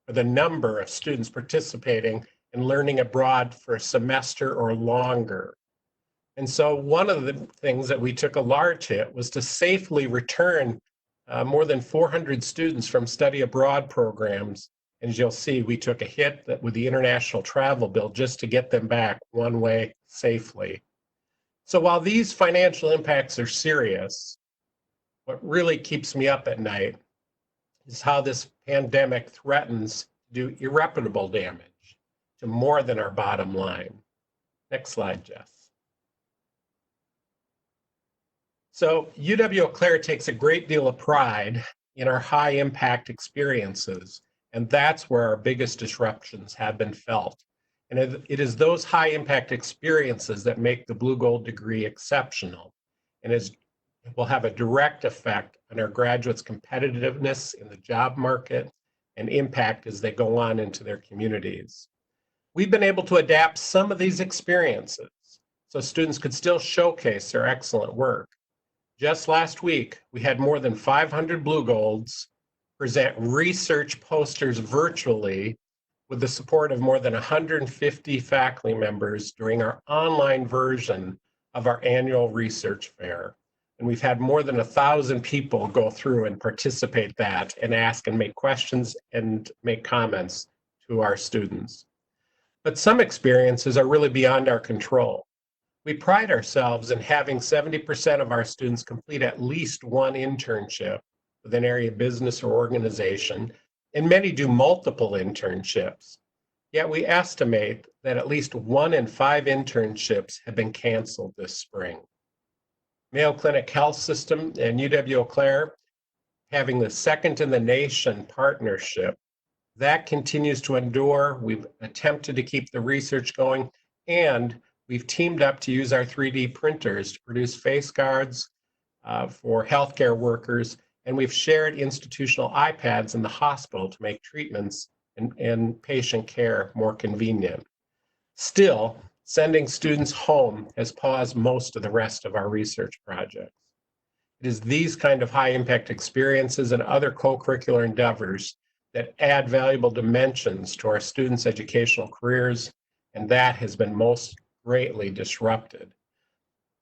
S7: for the number of students participating in learning abroad for a semester or longer. And so one of the things that we took a large hit was to safely return more than 400 students from study abroad programs. And as you'll see, we took a hit with the international travel bill just to get them back one way safely. So while these financial impacts are serious, what really keeps me up at night is how this pandemic threatens to do irreparable damage to more than our bottom line. Next slide, Jess. So UW-Eau Claire takes a great deal of pride in our high impact experiences, and that's where our biggest disruptions have been felt. And it is those high impact experiences that make the Blue Gold degree exceptional, and it will have a direct effect on our graduates' competitiveness in the job market and impact as they go on into their communities. We've been able to adapt some of these experiences so students could still showcase their excellent work. Just last week, we had more than 500 Blue Golds present research posters virtually with the support of more than 150 faculty members during our online version of our annual research fair. And we've had more than 1,000 people go through and participate that and ask and make questions and make comments to our students. But some experiences are really beyond our control. We pride ourselves in having 70% of our students complete at least one internship with an area of business or organization, and many do multiple internships. Yet we estimate that at least 1 in 5 internships have been canceled this spring. Mayo Clinic Health System and UW-Eau Claire having the second in the nation partnership, that continues to endure. We've attempted to keep the research going, and we've teamed up to use our 3D printers to produce face guards for healthcare workers, and we've shared institutional iPads in the hospital to make treatments and patient care more convenient. Still, sending students home has paused most of the rest of our research projects. It is these kind of high impact experiences and other co-curricular endeavors that add valuable dimensions to our students' educational careers, and that has been most greatly disrupted.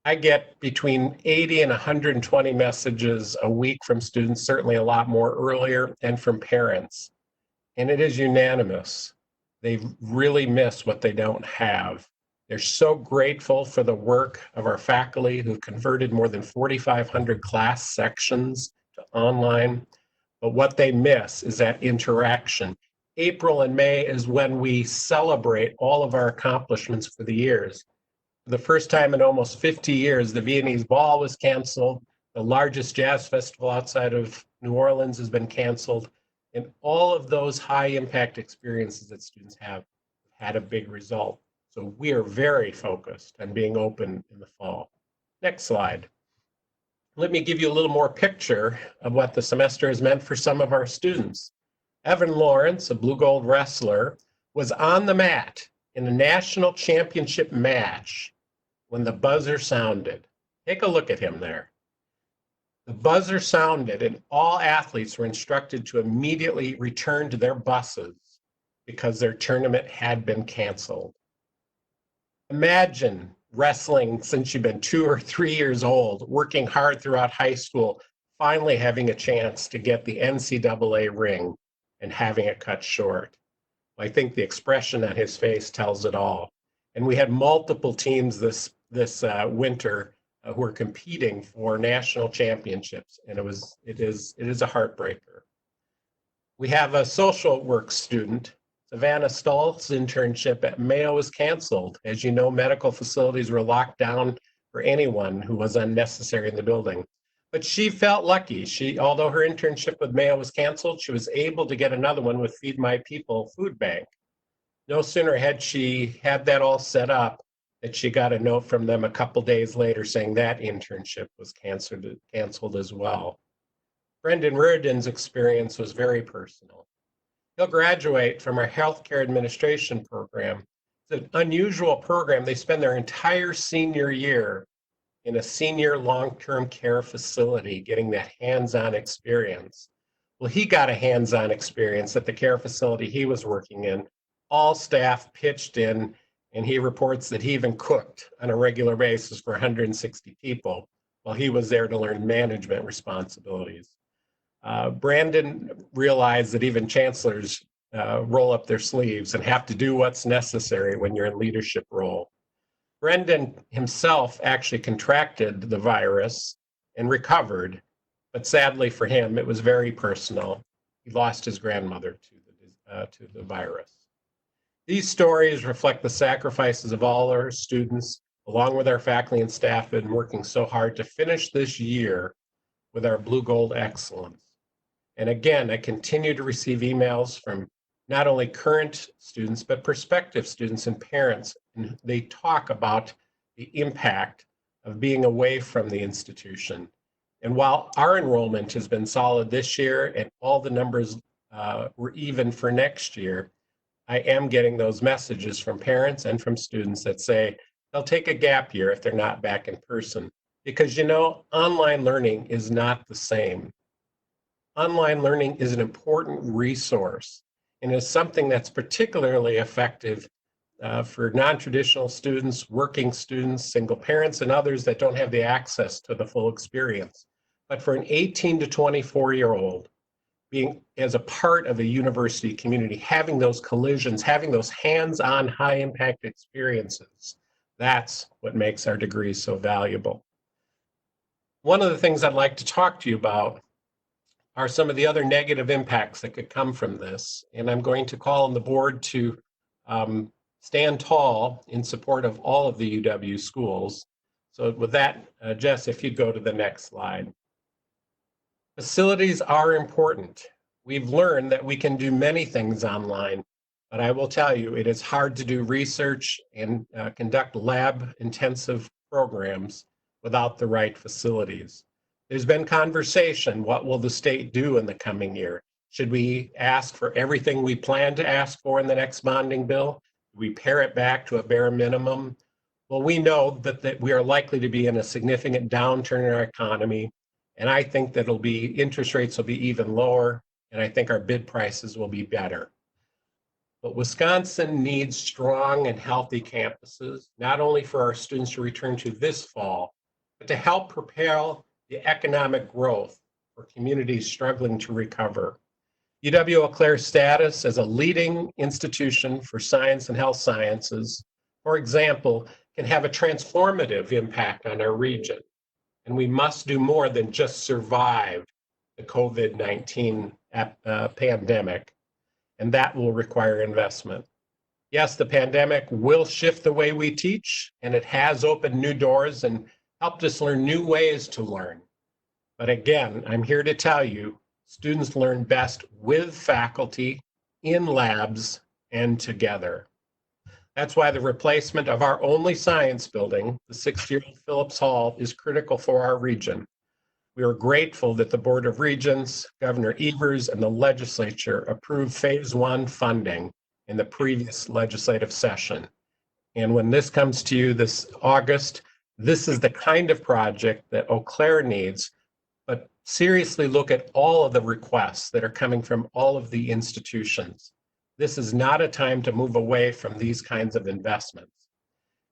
S7: I get between 80 and 120 messages a week from students, certainly a lot more earlier, and from parents. And it is unanimous. They really miss what they don't have. They're so grateful for the work of our faculty who've converted more than 4,500 class sections to online. But what they miss is that interaction. April and May is when we celebrate all of our accomplishments for the years. For the first time in almost 50 years, the Viennese Ball was canceled. The largest jazz festival outside of New Orleans has been canceled. And all of those high impact experiences that students have had a big result. So we are very focused on being open in the fall. Next slide. Let me give you a little more picture of what the semester has meant for some of our students. Evan Lawrence, a Blue Gold wrestler, was on the mat in a national championship match when the buzzer sounded. Take a look at him there. The buzzer sounded and all athletes were instructed to immediately return to their buses because their tournament had been canceled. Imagine wrestling since you've been 2 or 3 years old, working hard throughout high school, finally having a chance to get the NCAA ring and having it cut short. I think the expression on his face tells it all. And we had multiple teams this winter who are competing for national championships, and it is a heartbreaker. We have a social work student. Savannah Stahl's internship at Mayo was canceled. As you know, medical facilities were locked down for anyone who was unnecessary in the building. But she felt lucky. Although her internship with Mayo was canceled, she was able to get another one with Feed My People Food Bank. No sooner had she had that all set up that she got a note from them a couple days later saying that internship was canceled as well. Brendan Reardon's experience was very personal. He'll graduate from our healthcare administration program. It's an unusual program. They spend their entire senior year in a senior long-term care facility getting that hands-on experience. Well, he got a hands-on experience at the care facility he was working in. All staff pitched in, and he reports that he even cooked on a regular basis for 160 people while he was there to learn management responsibilities. Brandon realized that even chancellors roll up their sleeves and have to do what's necessary when you're in leadership role. Brendan himself actually contracted the virus and recovered, but sadly for him, it was very personal. He lost his grandmother to the virus. These stories reflect the sacrifices of all our students, along with our faculty and staff, been working so hard to finish this year with our Blue Gold excellence. And again, I continue to receive emails from not only current students, but prospective students and parents. And they talk about the impact of being away from the institution. And while our enrollment has been solid this year and all the numbers were even for next year, I am getting those messages from parents and from students that say they'll take a gap year if they're not back in person. Because, you know, online learning is not the same. Online learning is an important resource and is something that's particularly effective for non-traditional students, working students, single parents, and others that don't have the access to the full experience. But for an 18 to 24-year-old, being as a part of a university community, having those collisions, having those hands-on high-impact experiences, that's what makes our degrees so valuable. One of the things I'd like to talk to you about are some of the other negative impacts that could come from this. And I'm going to call on the board to stand tall in support of all of the UW schools. So with that, Jess, if you'd go to the next slide. Facilities are important. We've learned that we can do many things online, but I will tell you, it is hard to do research and conduct lab-intensive programs without the right facilities. There's been conversation, what will the state do in the coming year? Should we ask for everything we plan to ask for in the next bonding bill? Do we pare it back to a bare minimum? Well, we know that we are likely to be in a significant downturn in our economy, and I think that interest rates will be even lower, and I think our bid prices will be better. But Wisconsin needs strong and healthy campuses, not only for our students to return to this fall, but to help propel the economic growth for communities struggling to recover. UW Eau Claire's status as a leading institution for science and health sciences, for example, can have a transformative impact on our region. And we must do more than just survive the COVID-19 pandemic, and that will require investment. Yes, the pandemic will shift the way we teach, and it has opened new doors and helped us learn new ways to learn. But again, I'm here to tell you, students learn best with faculty, in labs, and together. That's why the replacement of our only science building, the 60-year-old Phillips Hall, is critical for our region. We are grateful that the Board of Regents, Governor Evers, and the legislature approved Phase 1 funding in the previous legislative session. And when this comes to you this August, this is the kind of project that Eau Claire needs, but seriously look at all of the requests that are coming from all of the institutions. This is not a time to move away from these kinds of investments.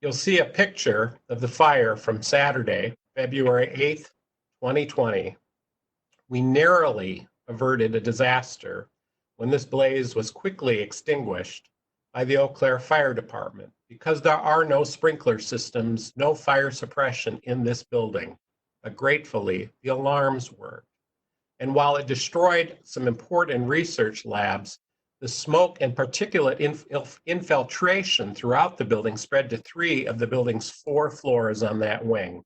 S7: You'll see a picture of the fire from Saturday, February 8th, 2020. We narrowly averted a disaster when this blaze was quickly extinguished by the Eau Claire Fire Department. Because there are no sprinkler systems, no fire suppression in this building, but gratefully, the alarms worked. And while it destroyed some important research labs, The smoke and particulate infiltration throughout the building spread to 3 of the building's 4 floors on that wing.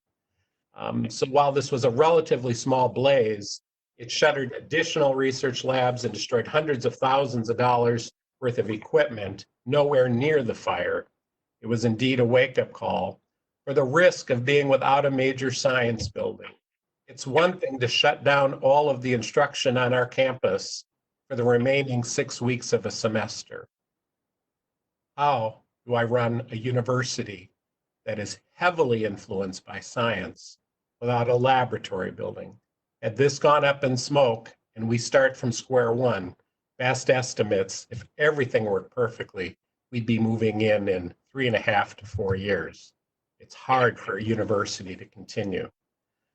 S7: So while this was a relatively small blaze, it shuttered additional research labs and destroyed hundreds of thousands of dollars worth of equipment nowhere near the fire. It was indeed a wake-up call for the risk of being without a major science building. It's one thing to shut down all of the instruction on our campus for the remaining 6 weeks of a semester. How do I run a university that is heavily influenced by science without a laboratory building? Had this gone up in smoke and we start from square one, best estimates, if everything worked perfectly, we'd be moving in 3.5 to 4 years. It's hard for a university to continue.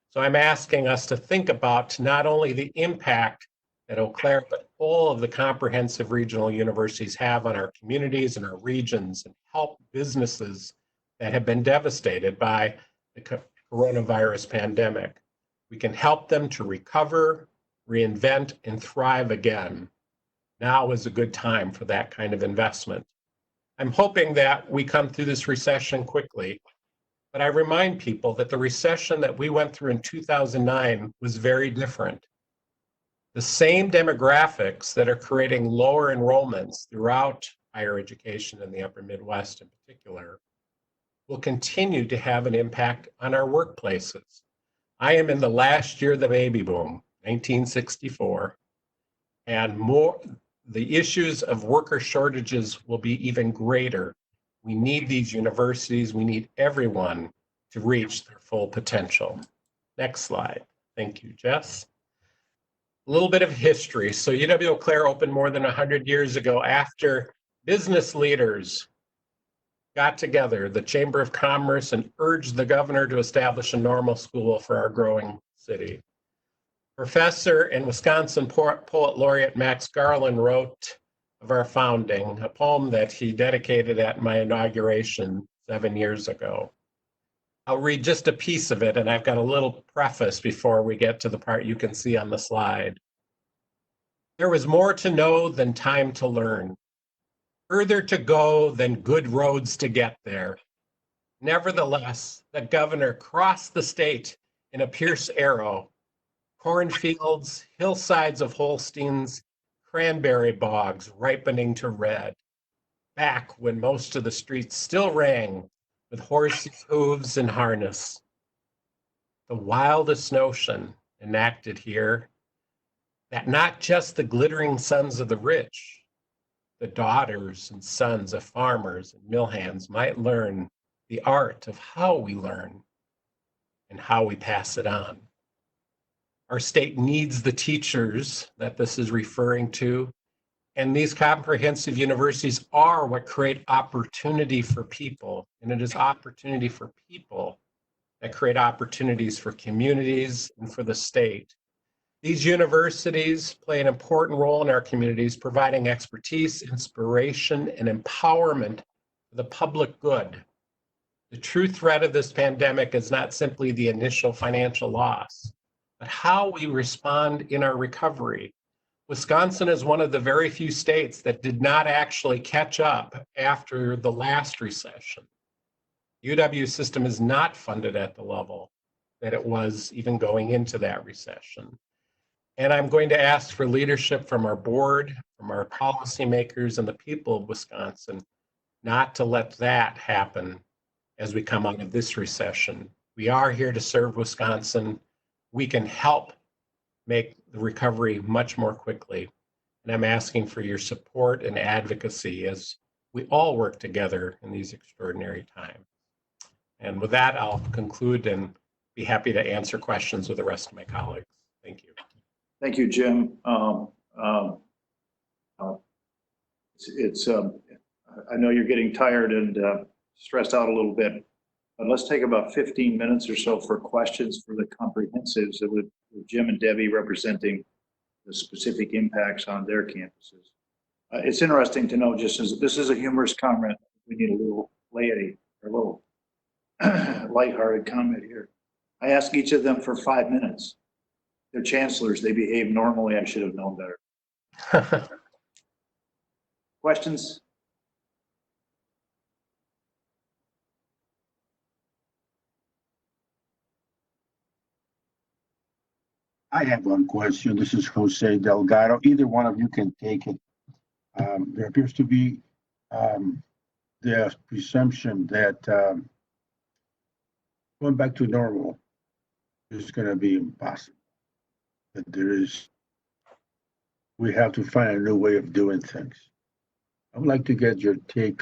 S7: So I'm asking us to think about not only the impact that Eau Claire, but all of the comprehensive regional universities have on our communities and our regions, and help businesses that have been devastated by the coronavirus pandemic. We can help them to recover, reinvent, and thrive again. Now is a good time for that kind of investment. I'm hoping that we come through this recession quickly, but I remind people that the recession that we went through in 2009 was very different. The same demographics that are creating lower enrollments throughout higher education in the upper Midwest in particular will continue to have an impact on our workplaces. I am in the last year of the baby boom, 1964, and the issues of worker shortages will be even greater. We need these universities, we need everyone to reach their full potential. Next slide. Thank you, Jess. A little bit of history. So UW-Eau Claire opened more than 100 years ago after business leaders got together, the Chamber of Commerce, and urged the governor to establish a normal school for our growing city. Professor and Wisconsin poet laureate Max Garland wrote of our founding, a poem that he dedicated at my inauguration 7 years ago. I'll read just a piece of it, and I've got a little preface before we get to the part you can see on the slide. There was more to know than time to learn, further to go than good roads to get there. Nevertheless, the governor crossed the state in a Pierce arrow, cornfields, hillsides of Holsteins, cranberry bogs ripening to red, back when most of the streets still rang with horses' hooves and harness. The wildest notion enacted here, that not just the glittering sons of the rich, the daughters and sons of farmers and mill hands might learn the art of how we learn and how we pass it on. Our state needs the teachers that this is referring to, and these comprehensive universities are what create opportunity for people, and it is opportunity for people that create opportunities for communities and for the state. These universities play an important role in our communities, providing expertise, inspiration, and empowerment for the public good. The true threat of this pandemic is not simply the initial financial loss, but how we respond in our recovery. Wisconsin is one of the very few states that did not actually catch up after the last recession. UW system is not funded at the level that it was even going into that recession. And I'm going to ask for leadership from our board, from our policymakers, and the people of Wisconsin not to let that happen as we come out of this recession. We are here to serve Wisconsin. We can help make the recovery much more quickly. And I'm asking for your support and advocacy as we all work together in these extraordinary times. And with that, I'll conclude and be happy to answer questions with the rest of my colleagues. Thank you.
S6: Thank you, Jim. I know you're getting tired and stressed out a little bit, but let's take about 15 minutes or so for questions for the comprehensives with Jim and Debbie representing the specific impacts on their campuses. It's interesting to know, just as this is a humorous comment, we need a little laity or a little lighthearted comment here. I ask each of them for 5 minutes. They're chancellors, they behave normally. I should have known better. Questions?
S16: I have one question. This is Jose Delgado. Either one of you can take it. There appears to be the presumption that going back to normal is going to be impossible. That we have to find a new way of doing things. I would like to get your take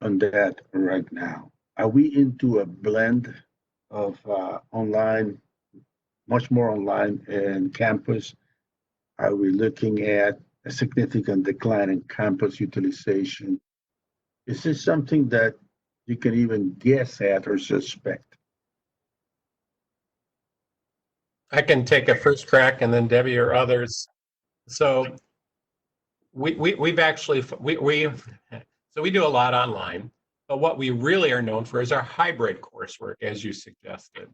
S16: on that right now. Are we into a blend of online, much more online and campus? Are we looking at a significant decline in campus utilization? Is this something that you can even guess at or suspect?
S7: I can take a first crack and then Debbie or others. So we've actually, so we do a lot online, but what we really are known for is our hybrid coursework, as you suggested.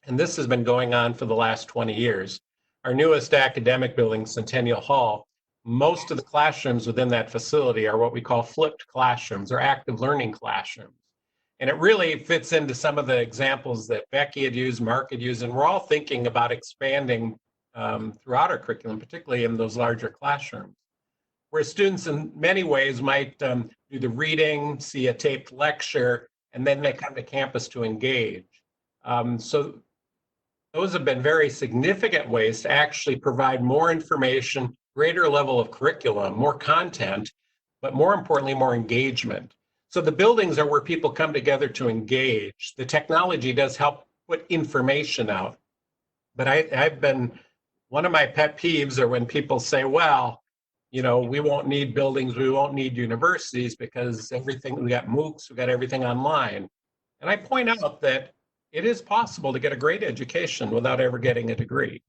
S7: And this has been going on for the last 20 years. Our newest academic building, Centennial Hall, most of the classrooms within that facility are what we call flipped classrooms or active learning classrooms. And it really fits into some of the examples that Becky had used, Mark had used, and we're all thinking about expanding throughout our curriculum, particularly in those larger classrooms, where students in many ways might do the reading, see a taped lecture, and then they come to campus to engage. So those have been very significant ways to actually provide more information, greater level of curriculum, more content, but more importantly, more engagement. So the buildings are where people come together to engage. The technology does help put information out. But I've been, one of my pet peeves are when people say, well, you know, we won't need buildings, we won't need universities because everything, we got MOOCs, we got everything online. And I point out that it is possible to get a great education without ever getting a degree.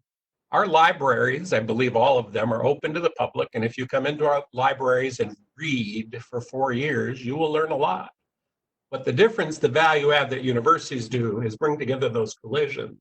S7: Our libraries, I believe all of them, are open to the public. And if you come into our libraries and read for 4 years, you will learn a lot. But the difference, the value add that universities do is bring together those collisions,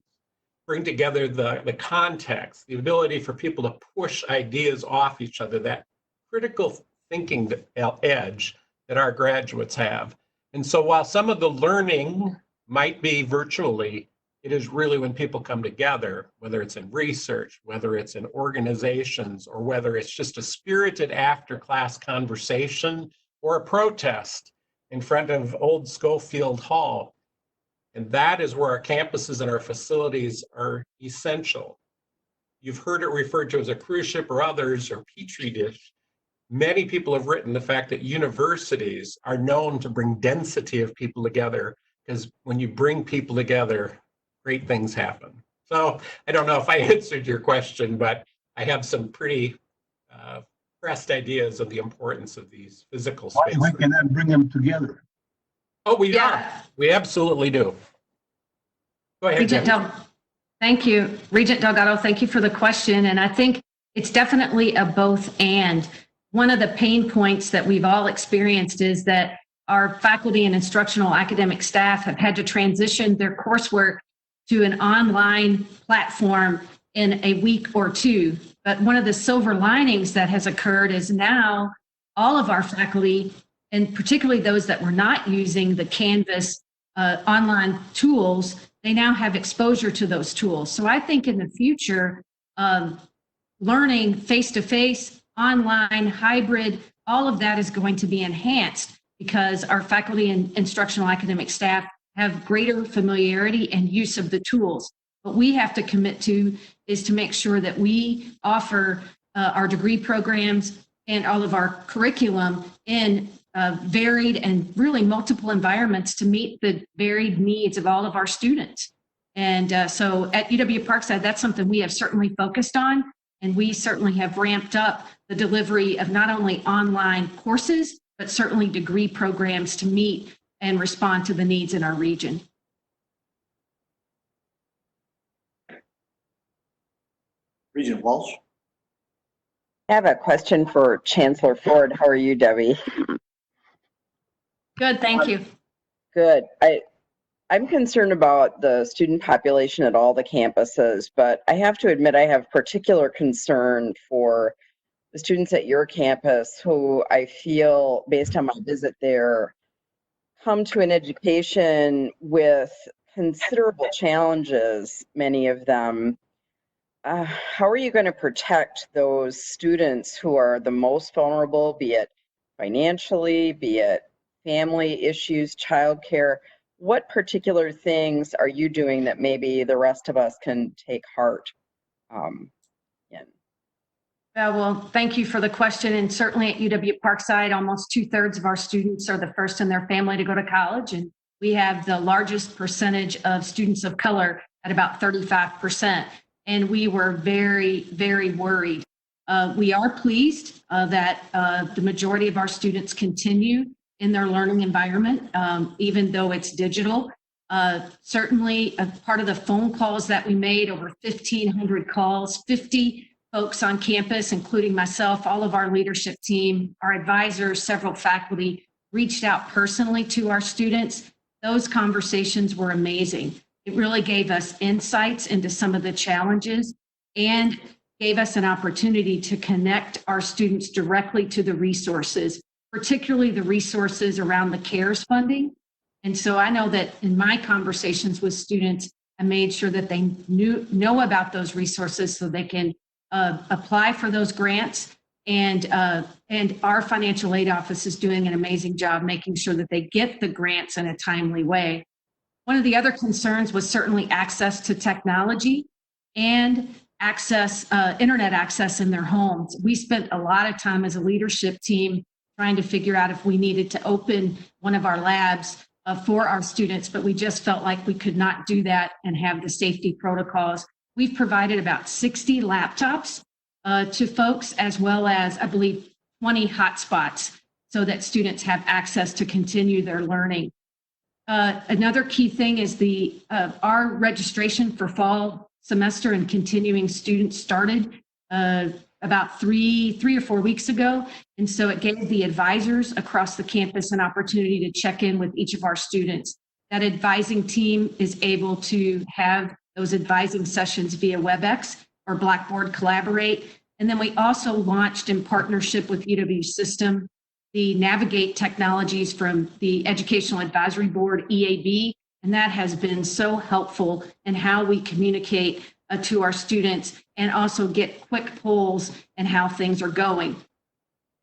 S7: bring together the context, the ability for people to push ideas off each other, that critical thinking edge that our graduates have. And so while some of the learning might be virtually, it is really when people come together, whether it's in research, whether it's in organizations, or whether it's just a spirited after-class conversation or a protest in front of old Schofield Hall. And that is where our campuses and our facilities are essential. You've heard it referred to as a cruise ship or others, or petri dish. Many people have written the fact that universities are known to bring density of people together, because when you bring people together, great things happen. So I don't know if I answered your question, but I have some pretty pressed ideas of the importance of these physical spaces.
S16: Why cannot bring them together?
S7: Oh, we are. We absolutely do. Go ahead,
S4: Regent
S7: Debbie.
S4: Thank you. Regent Delgado, thank you for the question. And I think it's definitely a both and. One of the pain points that we've all experienced is that our faculty and instructional academic staff have had to transition their coursework to an online platform in a week or two. But one of the silver linings that has occurred is now all of our faculty, and particularly those that were not using the Canvas online tools, they now have exposure to those tools. So I think in the future, learning face-to-face, online, hybrid, all of that is going to be enhanced because our faculty and instructional academic staff have greater familiarity and use of the tools. What we have to commit to is to make sure that we offer our degree programs and all of our curriculum in varied and really multiple environments to meet the varied needs of all of our students. And so at UW-Parkside, that's something we have certainly focused on, and we certainly have ramped up the delivery of not only online courses, but certainly degree programs to meet and respond to the needs in our region.
S6: Regent Walsh.
S18: I have a question for Chancellor Ford. How are you, Debbie?
S4: Good, thank you.
S18: Good. I'm concerned about the student population at all the campuses, but I have to admit I have particular concern for the students at your campus who I feel, based on my visit there, come to an education with considerable challenges, many of them. How are you going to protect those students who are the most vulnerable, be it financially, be it family issues, childcare? What particular things are you doing that maybe the rest of us can take heart in?
S4: Well, thank you for the question. And certainly at UW Parkside, almost 2/3 of our students are the first in their family to go to college. And we have the largest percentage of students of color at about 35%. And we were very, very worried. We are pleased that the majority of our students continue in their learning environment, even though it's digital. Certainly, a part of the phone calls that we made, over 1,500 calls, 50 folks on campus, including myself, all of our leadership team, our advisors, several faculty, reached out personally to our students. Those conversations were amazing. It really gave us insights into some of the challenges and gave us an opportunity to connect our students directly to the resources, particularly the resources around the CARES funding. And so I know that in my conversations with students, I made sure that they know about those resources so they can apply for those grants. And our financial aid office is doing an amazing job making sure that they get the grants in a timely way. One of the other concerns was certainly access to technology and internet access in their homes. We spent a lot of time as a leadership team trying to figure out if we needed to open one of our labs for our students, but we just felt like we could not do that and have the safety protocols. We've provided about 60 laptops to folks, as well as, I believe, 20 hotspots so that students have access to continue their learning. Another key thing is our registration for fall semester and continuing students started about three or 4 weeks ago. And so it gave the advisors across the campus an opportunity to check in with each of our students. That advising team is able to have those advising sessions via WebEx or Blackboard Collaborate. And then we also launched in partnership with UW System, the Navigate technologies from the Educational Advisory Board, EAB, and that has been so helpful in how we communicate to our students and also get quick polls and how things are going.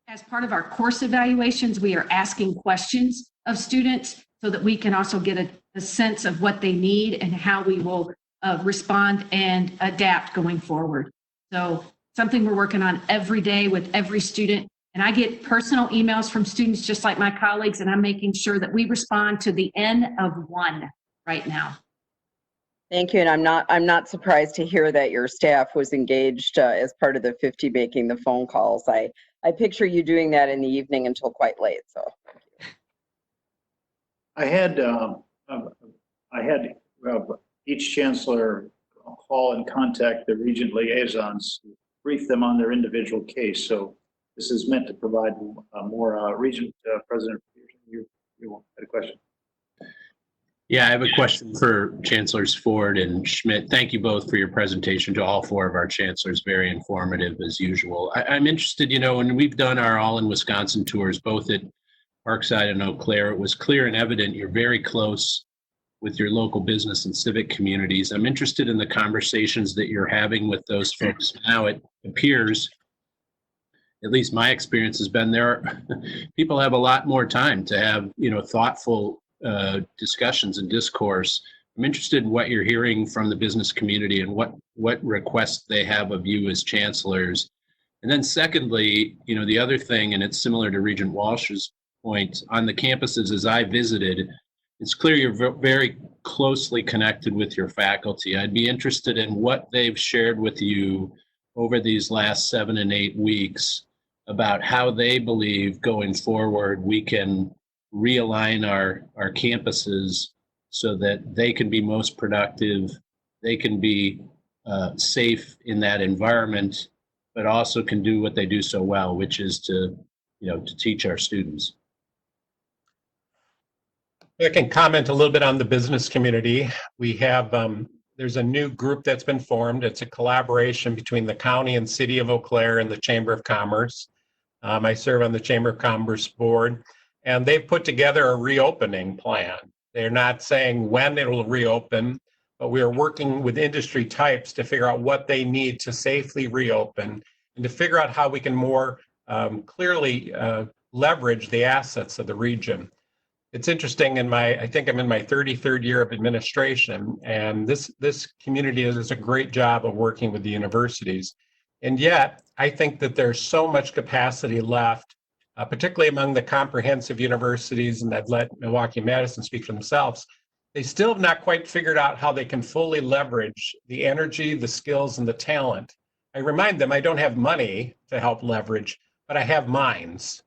S4: As part of our course evaluations, we are asking questions of students so that we can also get a sense of what they need and how we will respond and adapt going forward. So something we're working on every day with every student. And I get personal emails from students just like my colleagues, and I'm making sure that we respond to the N of 1 right now.
S18: Thank you. And I'm not surprised to hear that your staff was engaged as part of the 50 making the phone calls. I picture you doing that in the evening until quite late. So
S6: I had each chancellor call and contact the regent liaisons, brief them on their individual case. So this is meant to provide more. Regent President, you had a question.
S1: Yeah, I have a question for Chancellors Ford and Schmidt. Thank you both for your presentation to all four of our chancellors. Very informative as usual. I'm interested, when we've done our All in Wisconsin tours, both at Parkside and Eau Claire, it was clear and evident you're very close with your local business and civic communities. I'm interested in the conversations that you're having with those folks now. It appears, at least my experience has been, people have a lot more time to have, thoughtful discussions and discourse. I'm interested in what you're hearing from the business community and what requests they have of you as chancellors. And then secondly, the other thing, and it's similar to Regent Walsh's point, on the campuses as I visited, it's clear you're very closely connected with your faculty. I'd be interested in what they've shared with you over these last 7 and 8 weeks about how they believe going forward we can realign our campuses so that they can be most productive, they can be safe in that environment, but also can do what they do so well, which is to teach our students.
S7: I can comment a little bit on the business community. We have there's a new group that's been formed. It's a collaboration between the county and city of Eau Claire and the Chamber of Commerce. I serve on the Chamber of Commerce board, and they've put together a reopening plan. They're not saying when it'll reopen, but we are working with industry types to figure out what they need to safely reopen and to figure out how we can more clearly leverage the assets of the region. It's interesting, I think I'm in my 33rd year of administration, and this community does a great job of working with the universities. And yet, I think that there's so much capacity left, particularly among the comprehensive universities, and I'd let Milwaukee and Madison speak for themselves. They still have not quite figured out how they can fully leverage the energy, the skills, and the talent. I remind them I don't have money to help leverage, but I have minds.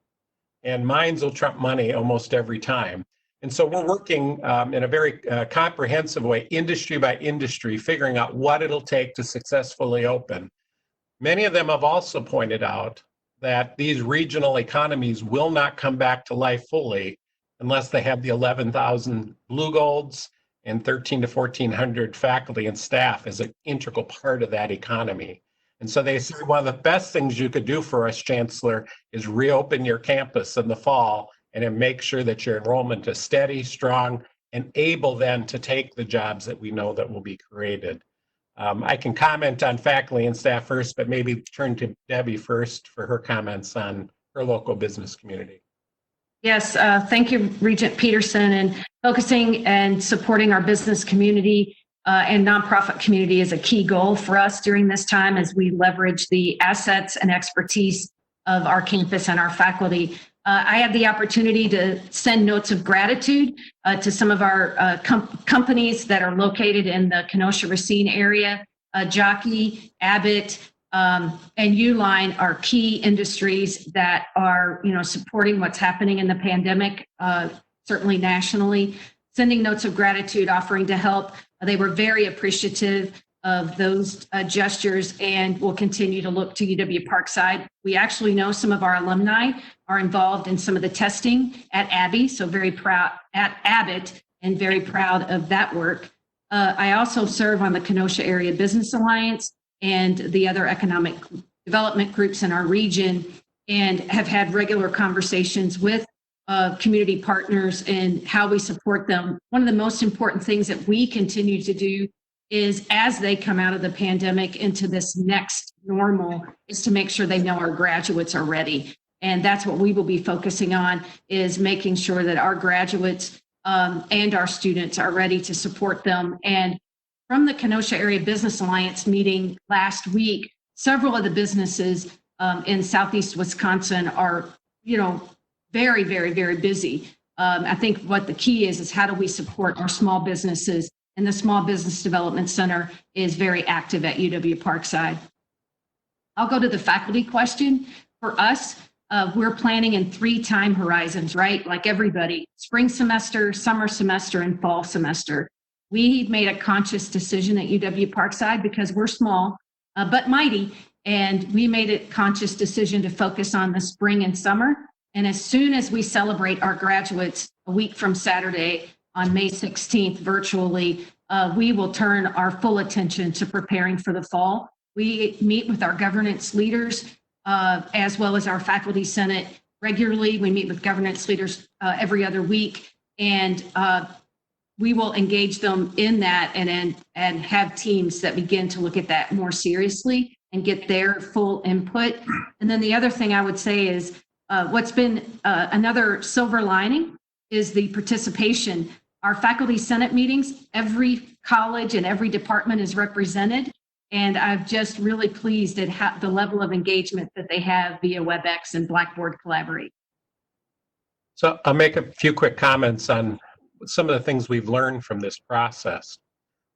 S7: And minds will trump money almost every time. And so we're working in a very comprehensive way, industry by industry, figuring out what it'll take to successfully open. Many of them have also pointed out that these regional economies will not come back to life fully unless they have the 11,000 Blue Golds and 1,300 to 1,400 faculty and staff as an integral part of that economy. And so they say one of the best things you could do for us, Chancellor, is reopen your campus in the fall and then make sure that your enrollment is steady, strong, and able then to take the jobs that we know that will be created. I can comment on faculty and staff first, but maybe turn to Debbie first for her comments on her local business community.
S4: Yes, thank you, Regent Peterson, and focusing and supporting our business community and nonprofit community is a key goal for us during this time as we leverage the assets and expertise of our campus and our faculty. I had the opportunity to send notes of gratitude to some of our companies that are located in the Kenosha-Racine area. Jockey, Abbott, and Uline are key industries that are, supporting what's happening in the pandemic, certainly nationally. Sending notes of gratitude, offering to help. They were very appreciative of those gestures and will continue to look to UW Parkside. We actually know some of our alumni are involved in some of the testing at Abbey, so very proud at Abbott and very proud of that work. I also serve on the Kenosha Area Business Alliance and the other economic development groups in our region and have had regular conversations with community partners and how we support them. One of the most important things that we continue to do is as they come out of the pandemic into this next normal is to make sure they know our graduates are ready. And that's what we will be focusing on is making sure that our graduates and our students are ready to support them. And from the Kenosha Area Business Alliance meeting last week, several of the businesses in Southeast Wisconsin are, very, very, very busy. I think what the key is how do we support our small businesses, and the Small Business Development Center is very active at UW Parkside. I'll go to the faculty question. For us, we're planning in 3 time horizons, right? Like everybody, spring semester, summer semester, and fall semester. We made a conscious decision at UW Parkside because we're small, but mighty, and we made a conscious decision to focus on the spring and summer. And as soon as we celebrate our graduates a week from Saturday on May 16th virtually, we will turn our full attention to preparing for the fall. We meet with our governance leaders as well as our faculty senate regularly. We meet with governance leaders every other week, and we will engage them in that and have teams that begin to look at that more seriously and get their full input. And then the other thing I would say is what's been another silver lining is the participation. Our faculty senate meetings, every college and every department is represented. And I'm just really pleased at the level of engagement that they have via WebEx and Blackboard Collaborate.
S7: So I'll make a few quick comments on some of the things we've learned from this process.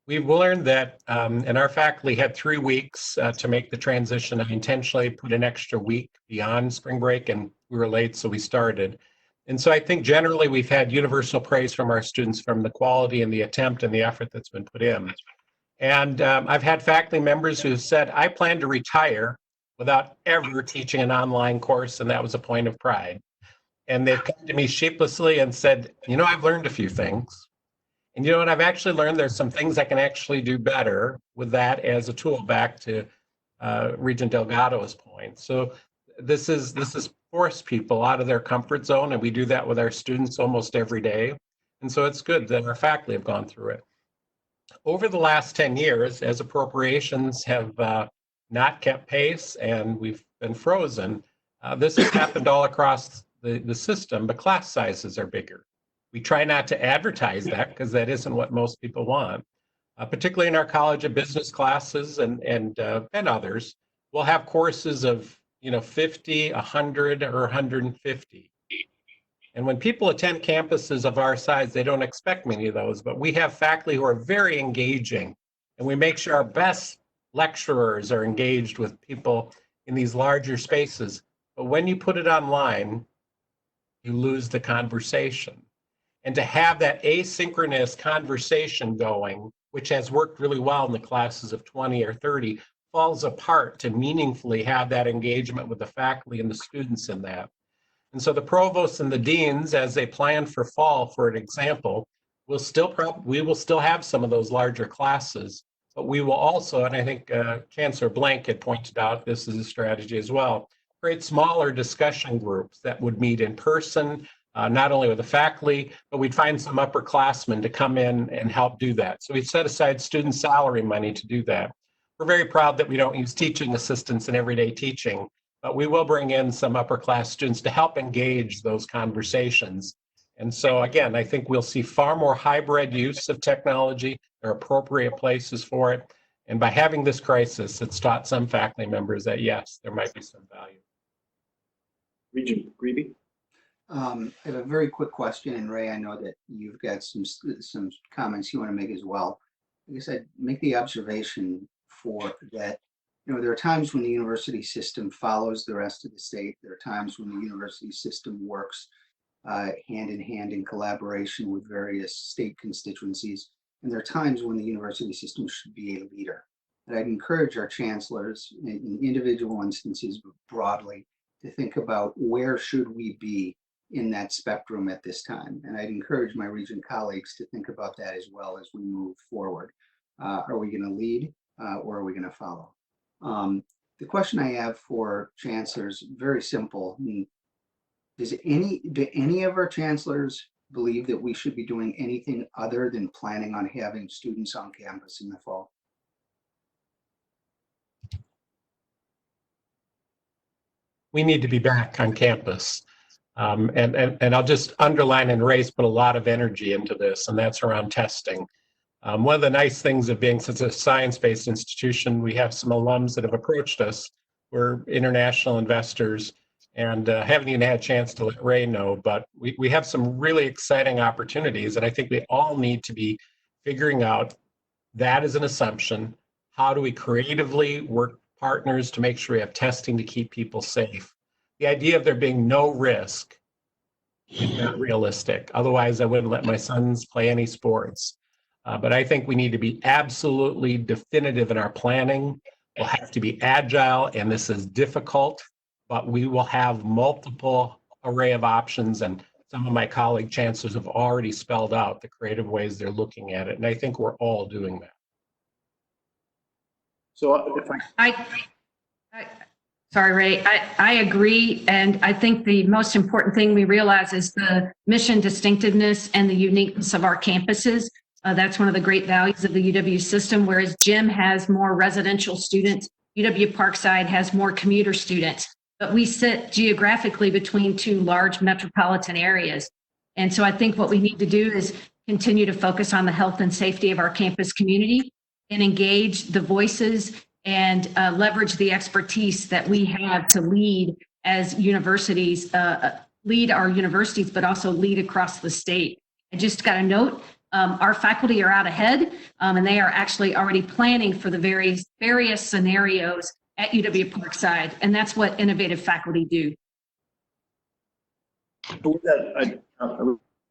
S7: We've learned that, and our faculty had 3 weeks to make the transition. I intentionally put an extra week beyond spring break, and we were late, so we started. And so I think generally we've had universal praise from our students from the quality and the attempt and the effort that's been put in. And I've had faculty members who said, I plan to retire without ever teaching an online course, and that was a point of pride. And they've come to me sheepishly and said, I've learned a few things. And you know what? I've actually learned there's some things I can actually do better with that as a tool, back to Regent Delgado's point. So this is force people out of their comfort zone, and we do that with our students almost every day. And so it's good that our faculty have gone through it. Over the last 10 years, as appropriations have not kept pace and we've been frozen, this has happened all across the system, but class sizes are bigger. We try not to advertise that because that isn't what most people want. Particularly in our College of Business classes and others, we'll have courses of 50, 100, or 150. And when people attend campuses of our size, they don't expect many of those, but we have faculty who are very engaging, and we make sure our best lecturers are engaged with people in these larger spaces. But when you put it online, you lose the conversation. And to have that asynchronous conversation going, which has worked really well in the classes of 20 or 30, falls apart to meaningfully have that engagement with the faculty and the students in that. And so the provosts and the deans, as they plan for fall, for an example, we will still have some of those larger classes, but we will also, and I think Chancellor Blank had pointed out this is a strategy as well, create smaller discussion groups that would meet in person, not only with the faculty, but we'd find some upperclassmen to come in and help do that. So we set aside student salary money to do that. We're very proud that we don't use teaching assistants in everyday teaching, but we will bring in some upper class students to help engage those conversations. And so again, I think we'll see far more hybrid use of technology. There are appropriate places for it. And by having this crisis, it's taught some faculty members that yes, there might be some value.
S6: Regent Greeby?
S5: I have a very quick question, and Ray, I know that you've got some comments you want to make as well. I guess I'd make the observation for that, there are times when the university system follows the rest of the state. There are times when the university system works hand in hand in collaboration with various state constituencies. And there are times when the university system should be a leader. And I'd encourage our chancellors in individual instances, but broadly, to think about where should we be in that spectrum at this time. And I'd encourage my Regent colleagues to think about that as well as we move forward. Are we going to lead or are we going to follow? The question I have for chancellors, very simple. Do any of our chancellors believe that we should be doing anything other than planning on having students on campus in the fall?
S7: We need to be back on campus. And I'll just underline and raise, put a lot of energy into this, and that's around testing. One of the nice things of being such a science-based institution, we have some alums that have approached us. We're international investors and haven't even had a chance to let Ray know, but we have some really exciting opportunities, and I think we all need to be figuring out that as an assumption. How do we creatively work partners to make sure we have testing to keep people safe? The idea of there being no risk is not realistic. Otherwise, I wouldn't let my sons play any sports. But I think we need to be absolutely definitive in our planning. We'll have to be agile, and this is difficult, but we will have multiple array of options. And some of my colleague chancellors have already spelled out the creative ways they're looking at it. And I think we're all doing that.
S6: So if
S4: Sorry, Ray, I agree. And I think the most important thing we realize is the mission distinctiveness and the uniqueness of our campuses. That's one of the great values of the UW system, whereas Jim has more residential students, UW Parkside has more commuter students, but we sit geographically between two large metropolitan areas. And so I think what we need to do is continue to focus on the health and safety of our campus community and engage the voices and leverage the expertise that we have to lead as universities, lead our universities, but also lead across the state. I just got a note, our faculty are out ahead, and they are actually already planning for the various scenarios at UW Parkside, and that's what innovative faculty do.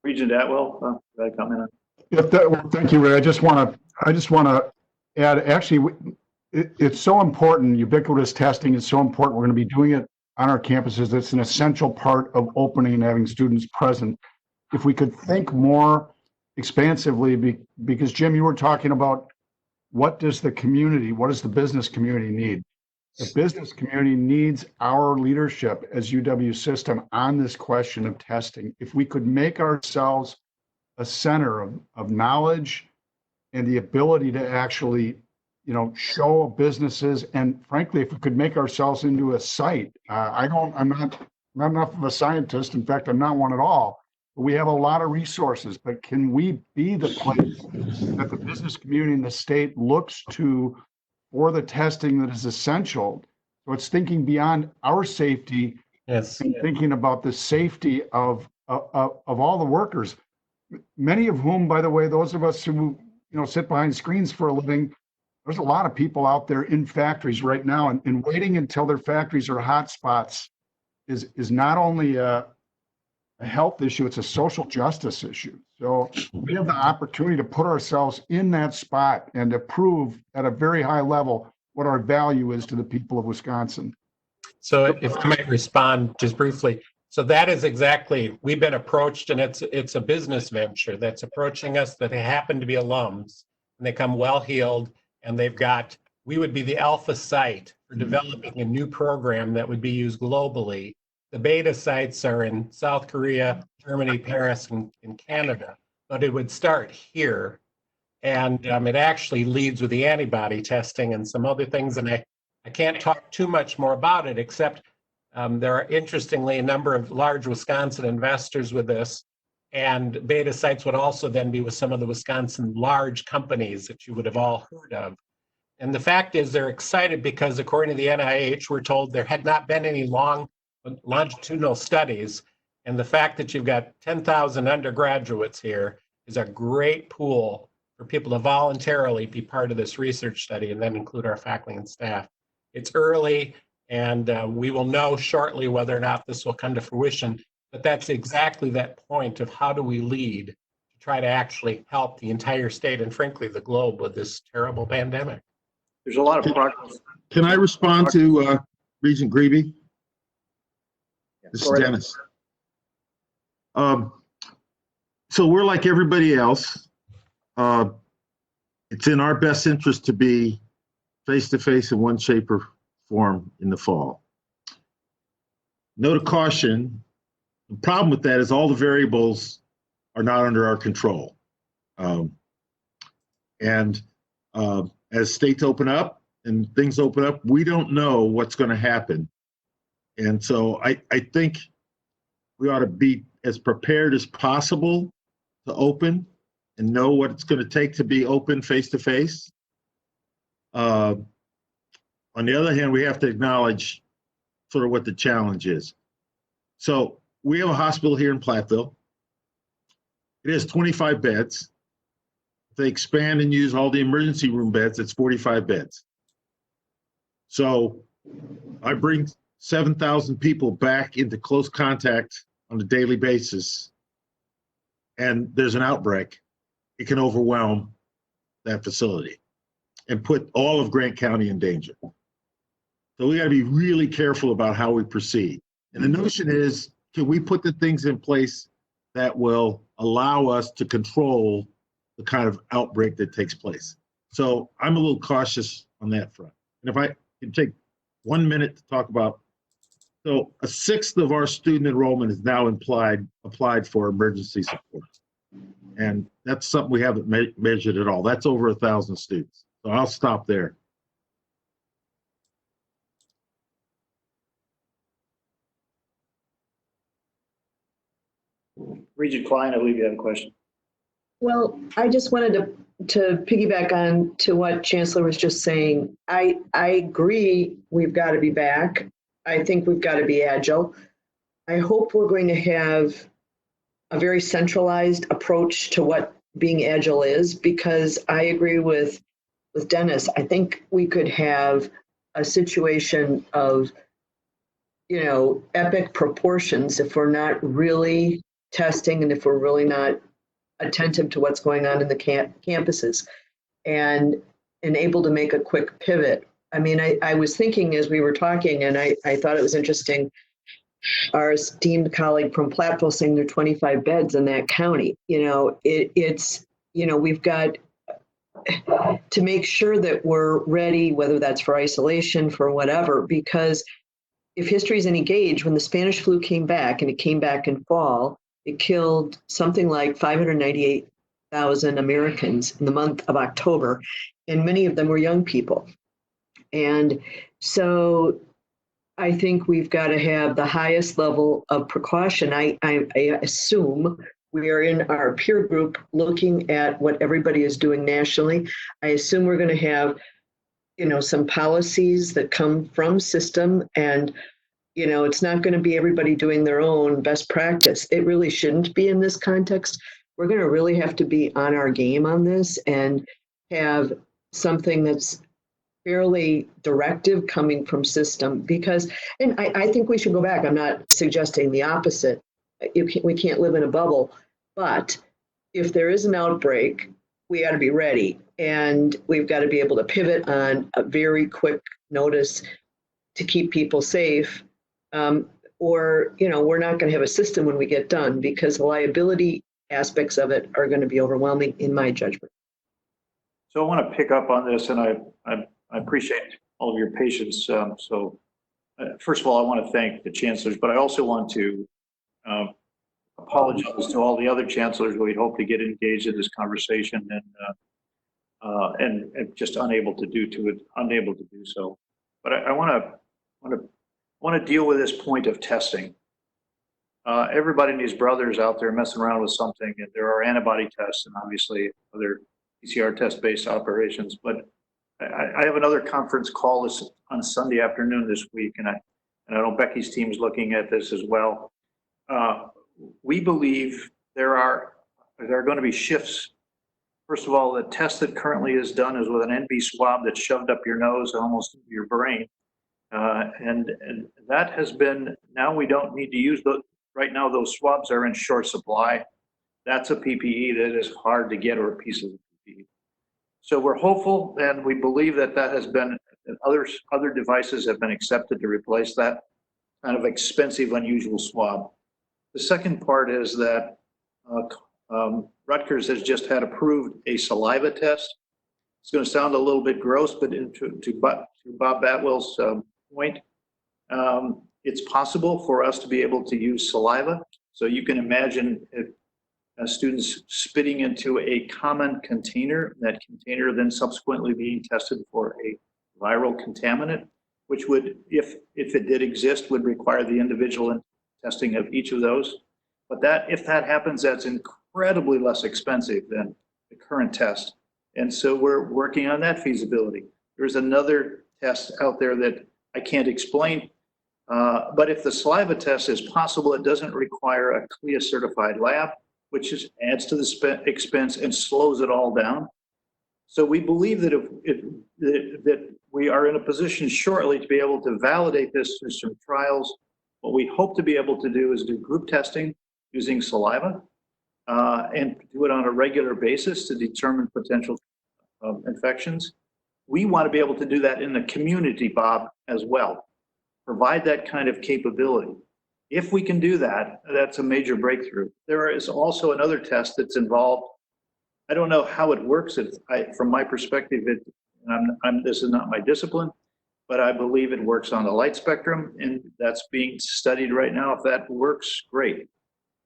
S6: Regent Atwell, did I comment on?
S21: Well, thank you, Ray. I just want to add, actually, it's so important. Ubiquitous testing is so important. We're going to be doing it on our campuses. It's an essential part of opening and having students present. If we could think more expansively because Jim, you were talking about what does the business community need? The business community needs our leadership as UW system on this question of testing. If we could make ourselves a center of knowledge and the ability to actually, show businesses, and frankly, if we could make ourselves into a site, I'm not enough of a scientist. In fact, I'm not one at all. But we have a lot of resources, but can we be the place that the business community in the state looks to for the testing that is essential? So it's thinking beyond our safety and thinking about the safety of all the workers, many of whom, by the way, those of us who sit behind screens for a living, there's a lot of people out there in factories right now, and waiting until their factories are hot spots is not only a health issue, it's a social justice issue. So we have the opportunity to put ourselves in that spot and to prove at a very high level what our value is to the people of Wisconsin.
S7: So if I might respond just briefly. So that is exactly, we've been approached, and it's a business venture that's approaching us that they happen to be alums, and they come well-heeled, and we would be the alpha site for developing a new program that would be used globally. The beta sites are in South Korea, Germany, Paris, and Canada, but it would start here. And it actually leads with the antibody testing and some other things. And I can't talk too much more about it, except there are, interestingly, a number of large Wisconsin investors with this. And beta sites would also then be with some of the Wisconsin large companies that you would have all heard of. And the fact is they're excited because, according to the NIH, we're told there had not been any longitudinal studies. And the fact that you've got 10,000 undergraduates here is a great pool for people to voluntarily be part of this research study and then include our faculty and staff. It's early, and we will know shortly whether or not this will come to fruition. But that's exactly that point of how do we lead to try to actually help the entire state and, frankly, the globe with this terrible pandemic.
S6: There's a lot of progress.
S16: Can I respond to Regent Greeby? This is Dennis. So we're like everybody else. It's in our best interest to be face-to-face in one shape or form in the fall. Note of caution, the problem with that is all the variables are not under our control. As states open up and things open up, we don't know what's going to happen. And so I think we ought to be as prepared as possible to open and know what it's going to take to be open face-to-face. On the other hand, we have to acknowledge sort of what the challenge is. So we have a hospital here in Platteville. It has 25 beds. If they expand and use all the emergency room beds, it's 45 beds. So I bring 7,000 people back into close contact on a daily basis, and there's an outbreak. It can overwhelm that facility and put all of Grant County in danger. So we got to be really careful about how we proceed. And the notion is, can we put the things in place that will allow us to control the kind of outbreak that takes place? So I'm a little cautious on that front. And if I can take 1 minute to talk about, so a sixth of our student enrollment is now applied for emergency support. And that's something we haven't measured at all. That's over 1,000 students. So I'll stop there.
S6: Regent Klein, I believe you have a question.
S10: Well, I just wanted to piggyback on to what Chancellor was just saying. I agree we've got to be back. I think we've got to be agile. I hope we're going to have a very centralized approach to what being agile is, because I agree with Dennis. I think we could have a situation of, epic proportions if we're not really testing and if we're really not attentive to what's going on in the campuses and able to make a quick pivot. I mean, I was thinking as we were talking, and I thought it was interesting, our esteemed colleague from Platteville saying there are 25 beds in that county. It's, we've got to make sure that we're ready, whether that's for isolation, for whatever, because if history is any gauge, when the Spanish flu came back, and it came back in fall, it killed something like 598,000 Americans in the month of October, and many of them were young people. And so I think we've got to have the highest level of precaution. I assume we are in our peer group looking at what everybody is doing nationally. I assume we're going to have, some policies that come from system, and, it's not going to be everybody doing their own best practice. It really shouldn't be in this context. We're going to really have to be on our game on this and have something that's fairly directive coming from system, because, and I think we should go back. I'm not suggesting the opposite. We can't live in a bubble, but if there is an outbreak, we got to be ready, and we've got to be able to pivot on a very quick notice to keep people safe. Or, we're not going to have a system when we get done, because the liability aspects of it are going to be overwhelming in my judgment.
S6: So I want to pick up on this, and I appreciate all of your patience. First of all, I want to thank the chancellors, but I also want to apologize to all the other chancellors we hope to get engaged in this conversation and just unable to do so. But I want to deal with this point of testing. Everybody and his brothers out there messing around with something, and there are antibody tests and obviously other PCR test-based operations. But I have another conference call on Sunday afternoon this week, and I know Becky's team is looking at this as well. We believe there are going to be shifts. First of all, the test that currently is done is with an NB swab that's shoved up your nose, almost into your brain. And that has been, now we don't need to use those. Right now, those swabs are in short supply. That's a PPE that is hard to get, or a piece of PPE. So we're hopeful, and we believe that has been, other devices have been accepted to replace that kind of expensive, unusual swab. The second part is that Rutgers has just had approved a saliva test. It's going to sound a little bit gross, but to Bob Batwell's point, it's possible for us to be able to use saliva. So you can imagine if students spitting into a common container, that container then subsequently being tested for a viral contaminant, which would, if it did exist, would require the individual testing of each of those. But if that happens, that's incredibly less expensive than the current test. And so we're working on that feasibility. There's another test out there that I can't explain, but if the saliva test is possible, it doesn't require a CLIA certified lab, which adds to the expense and slows it all down. So we believe that that we are in a position shortly to be able to validate this through some trials. What we hope to be able to do is do group testing using saliva and do it on a regular basis to determine potential infections. We want to be able to do that in the community, Bob, as well. Provide that kind of capability. If we can do that, that's a major breakthrough. There is also another test that's involved. I don't know how it works. From my perspective, this is not my discipline, but I believe it works on the light spectrum, and that's being studied right now. If that works, great.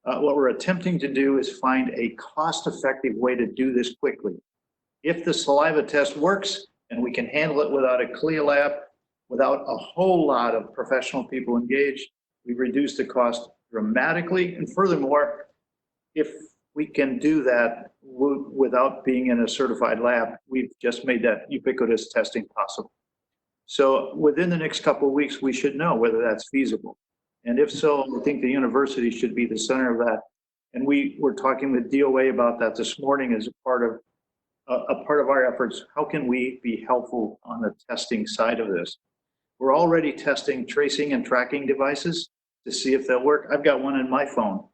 S6: What we're attempting to do is find a cost-effective way to do this quickly. If the saliva test works and we can handle it without a CLIA lab, without a whole lot of professional people engaged, we reduce the cost dramatically. And furthermore, if we can do that without being in a certified lab, we've just made that ubiquitous testing possible. So within the next couple of weeks, we should know whether that's feasible. And if so, I think the university should be the center of that. And we were talking with DOA about that this morning as a part of our efforts. How can we be helpful on the testing side of this? We're already testing tracing and tracking devices to see if they'll work. I've got one in my phone,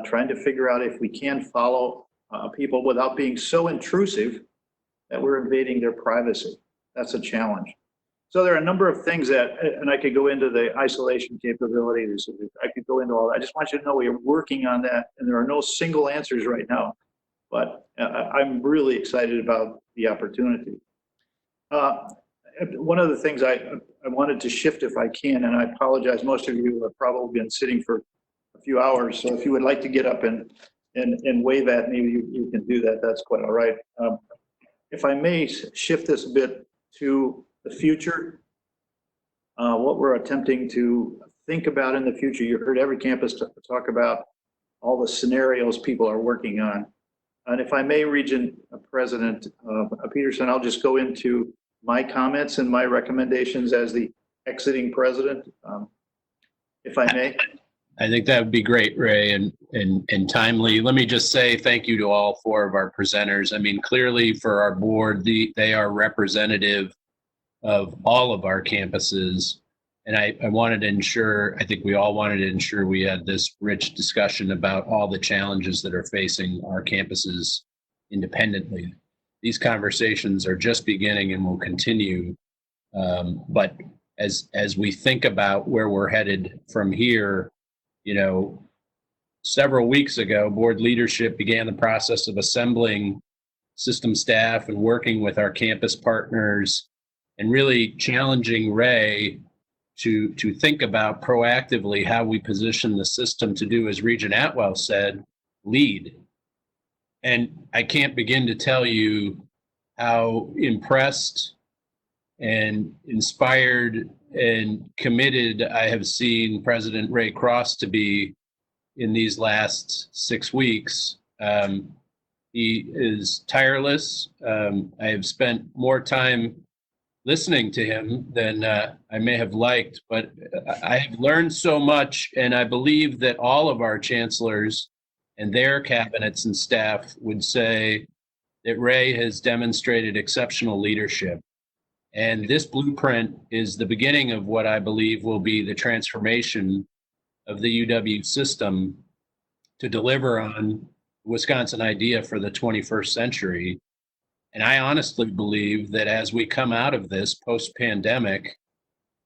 S6: trying to figure out if we can follow people without being so intrusive that we're invading their privacy. That's a challenge. So there are a number of things that, and I could go into the isolation capabilities, I could go into all that. I just want you to know we are working on that, and there are no single answers right now, but I'm really excited about the opportunity. One of the things I wanted to shift, if I can, and I apologize, most of you have probably been sitting for a few hours, so if you would like to get up and wave at me, you can do that. That's quite all right. If I may shift this a bit to the future, what we're attempting to think about in the future. You heard every campus talk about all the scenarios people are working on. And if I may, Regent President Peterson, I'll just go into my comments and my recommendations as the exiting president, if I may.
S1: I think that would be great, Ray, and timely. Let me just say thank you to all four of our presenters. I mean, clearly for our board, they are representative of all of our campuses. And I wanted to ensure, I think we all wanted to ensure we had this rich discussion about all the challenges that are facing our campuses independently. These conversations are just beginning and will continue. But as we think about where we're headed from here, you know, several weeks ago, board leadership began the process of assembling system staff and working with our campus partners and really challenging Ray to think about proactively how we position the system to do, as Regent Atwell said, lead. And I can't begin to tell you how impressed and inspired and committed I have seen President Ray Cross to be in these last 6 weeks. He is tireless. I have spent more time listening to him than I may have liked, but I have learned so much, and I believe that all of our chancellors and their cabinets and staff would say that Ray has demonstrated exceptional leadership. And this blueprint is the beginning of what I believe will be the transformation of the UW system to deliver on the Wisconsin idea for the 21st century. And I honestly believe that as we come out of this post-pandemic,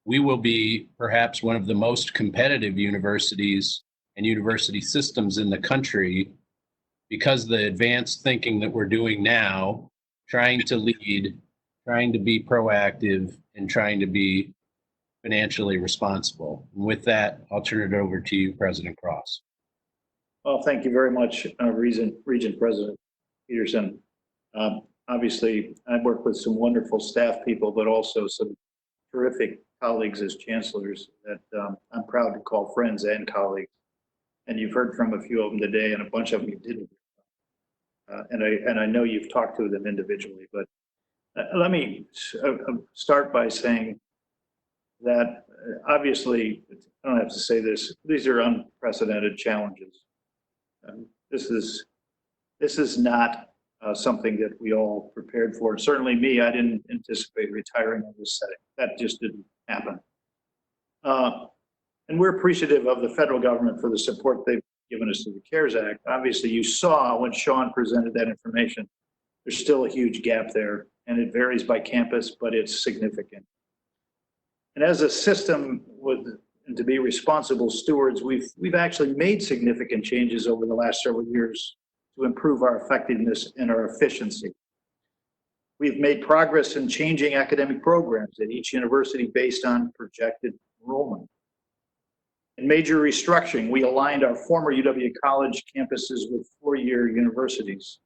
S1: we will be perhaps one of the most competitive universities and university systems in the country because of the advanced thinking that we're doing now, trying to lead, trying to be proactive, and trying to be financially responsible. And with that, I'll turn it over to you, President Cross.
S6: Well, thank you very much, Regent President Peterson. Obviously, I've worked with some wonderful staff people, but also some terrific colleagues as chancellors that I'm proud to call friends and colleagues. And you've heard from a few of them today, and a bunch of them you didn't. And I know you've talked to them individually, but let me start by saying that obviously, I don't have to say this, these are unprecedented challenges. This is not something that we all prepared for. Certainly me, I didn't anticipate retiring in this setting. That just didn't happen. And we're appreciative of the federal government for the support they've given us through the CARES Act. Obviously, you saw when Sean presented that information, there's still a huge gap there, and it varies by campus, but it's significant. And as a system and to be responsible stewards, we've actually made significant changes over the last several years to improve our effectiveness and our efficiency. We've made progress in changing academic programs at each university based on projected enrollment. In major restructuring, we aligned our former UW College campuses with four-year universities.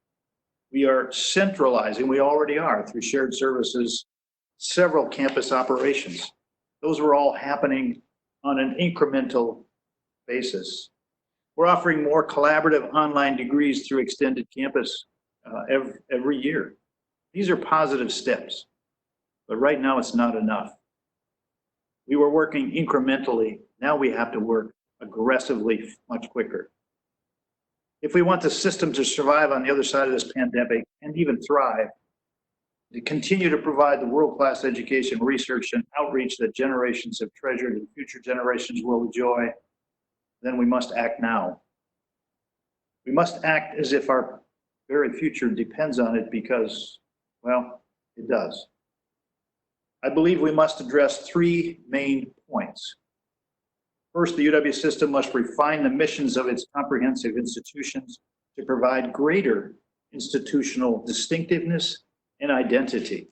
S6: We are centralizing, we already are, through shared services, several campus operations. Those were all happening on an incremental basis. We're offering more collaborative online degrees through extended campus every year. These are positive steps, but right now it's not enough. We were working incrementally. Now we have to work aggressively, much quicker. If we want the system to survive on the other side of this pandemic and even thrive, to continue to provide the world-class education, research, and outreach that generations have treasured and future generations will enjoy, then we must act now. We must act as if our very future depends on it because, well, it does. I believe we must address three main points. First, the UW system must refine the missions of its comprehensive institutions to provide greater institutional distinctiveness and identity.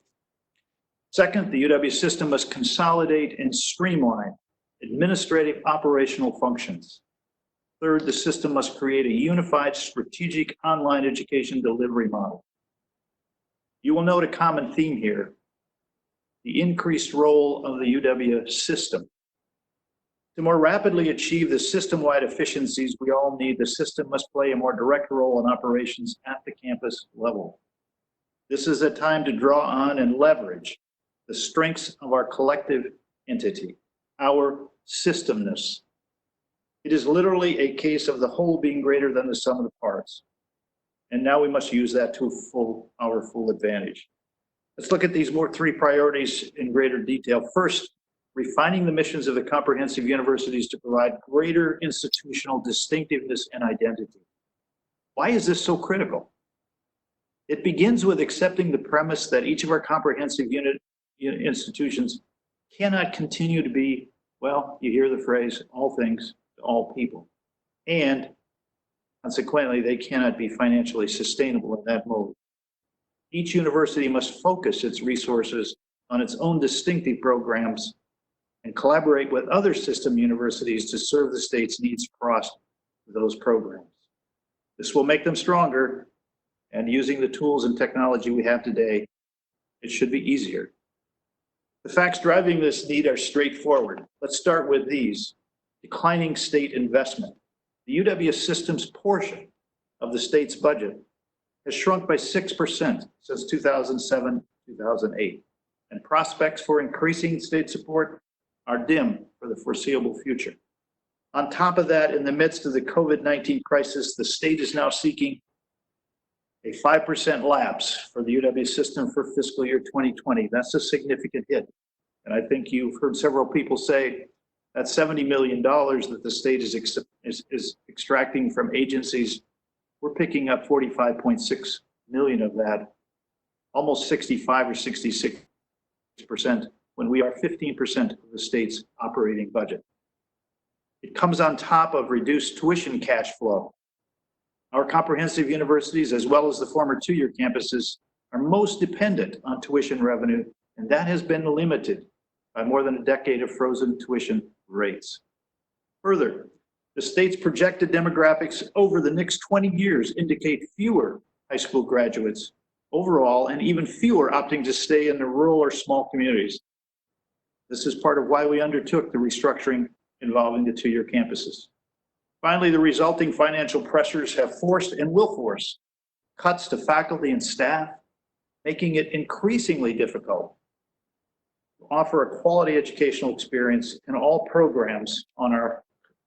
S6: Second, the UW system must consolidate and streamline administrative operational functions. Third, the system must create a unified strategic online education delivery model. You will note a common theme here: the increased role of the UW system. To more rapidly achieve the system-wide efficiencies we all need, the system must play a more direct role in operations at the campus level. This is a time to draw on and leverage the strengths of our collective entity, our systemness. It is literally a case of the whole being greater than the sum of the parts. And now we must use that to our full advantage. Let's look at these three priorities in greater detail. First, refining the missions of the comprehensive universities to provide greater institutional distinctiveness and identity. Why is this so critical? It begins with accepting the premise that each of our comprehensive institutions cannot continue to be, well, you hear the phrase, all things to all people. And consequently, they cannot be financially sustainable in that mode. Each university must focus its resources on its own distinctive programs and collaborate with other system universities to serve the state's needs across those programs. This will make them stronger, and using the tools and technology we have today, it should be easier. The facts driving this need are straightforward. Let's start with these. Declining state investment. The UW system's portion of the state's budget has shrunk by 6% since 2007, 2008, and prospects for increasing state support are dim for the foreseeable future. On top of that, in the midst of the COVID-19 crisis, the state is now seeking a 5% lapse for the UW system for fiscal year 2020. That's a significant hit. And I think you've heard several people say that $70 million that the state is extracting from agencies, we're picking up 45.6 million of that, almost 65 or 66%, when we are 15% of the state's operating budget. It comes on top of reduced tuition cash flow. Our comprehensive universities, as well as the former two-year campuses, are most dependent on tuition revenue, and that has been limited by more than a decade of frozen tuition rates. Further, the state's projected demographics over the next 20 years indicate fewer high school graduates overall, and even fewer opting to stay in the rural or small communities. This is part of why we undertook the restructuring involving the two-year campuses. Finally, the resulting financial pressures have forced and will force cuts to faculty and staff, making it increasingly difficult to offer a quality educational experience in all programs on our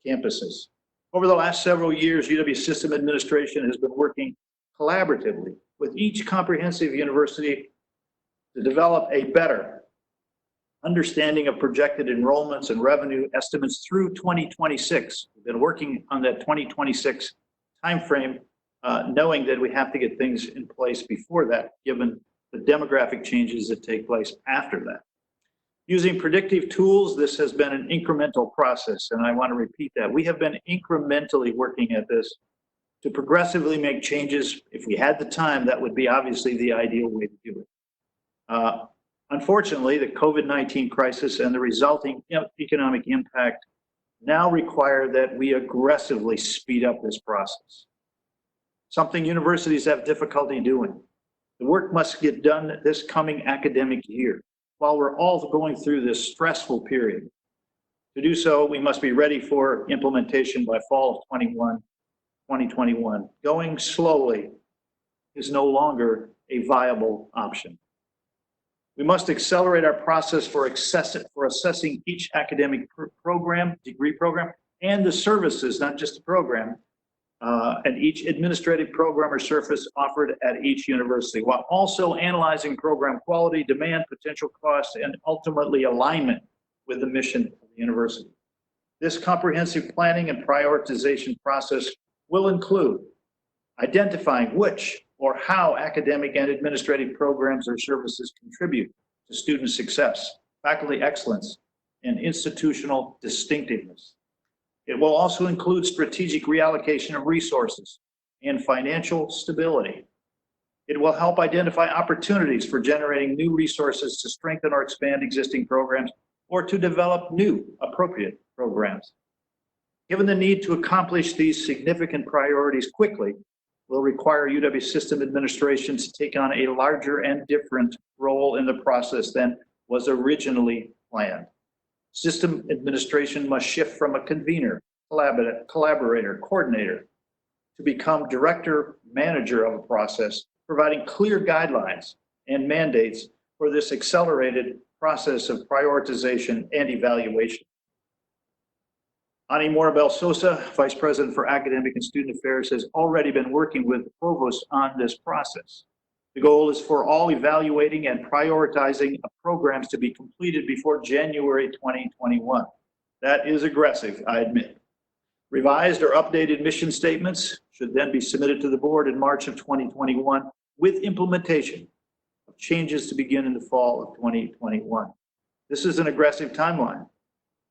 S6: campuses. Over the last several years, UW system administration has been working collaboratively with each comprehensive university to develop a better understanding of projected enrollments and revenue estimates through 2026. We've been working on that 2026 timeframe, knowing that we have to get things in place before that, given the demographic changes that take place after that. Using predictive tools, this has been an incremental process, and I want to repeat that. We have been incrementally working at this to progressively make changes. If we had the time, that would be obviously the ideal way to do it. Unfortunately, the COVID-19 crisis and the resulting economic impact now require that we aggressively speed up this process, something universities have difficulty doing. The work must get done this coming academic year, while we're all going through this stressful period. To do so, we must be ready for implementation by fall of 2021. Going slowly is no longer a viable option. We must accelerate our process for assessing each academic program, degree program, and the services, not just the program, and each administrative program or service offered at each university, while also analyzing program quality, demand, potential costs, and ultimately alignment with the mission of the university. This comprehensive planning and prioritization process will include identifying which or how academic and administrative programs or services contribute to student success, faculty excellence, and institutional distinctiveness. It will also include strategic reallocation of resources and financial stability. It will help identify opportunities for generating new resources to strengthen or expand existing programs or to develop new appropriate programs. Given the need to accomplish these significant priorities quickly, will require UW system administration to take on a larger and different role in the process than was originally planned. System administration must shift from a convener, collaborator, coordinator, to become director, manager of a process, providing clear guidelines and mandates for this accelerated process of prioritization and evaluation. Ani Morabel Sosa, Vice President for Academic and Student Affairs, has already been working with the Provost on this process. The goal is for all evaluating and prioritizing of programs to be completed before January 2021. That is aggressive, I admit. Revised or updated mission statements should then be submitted to the board in March of 2021 with implementation of changes to begin in the fall of 2021. This is an aggressive timeline,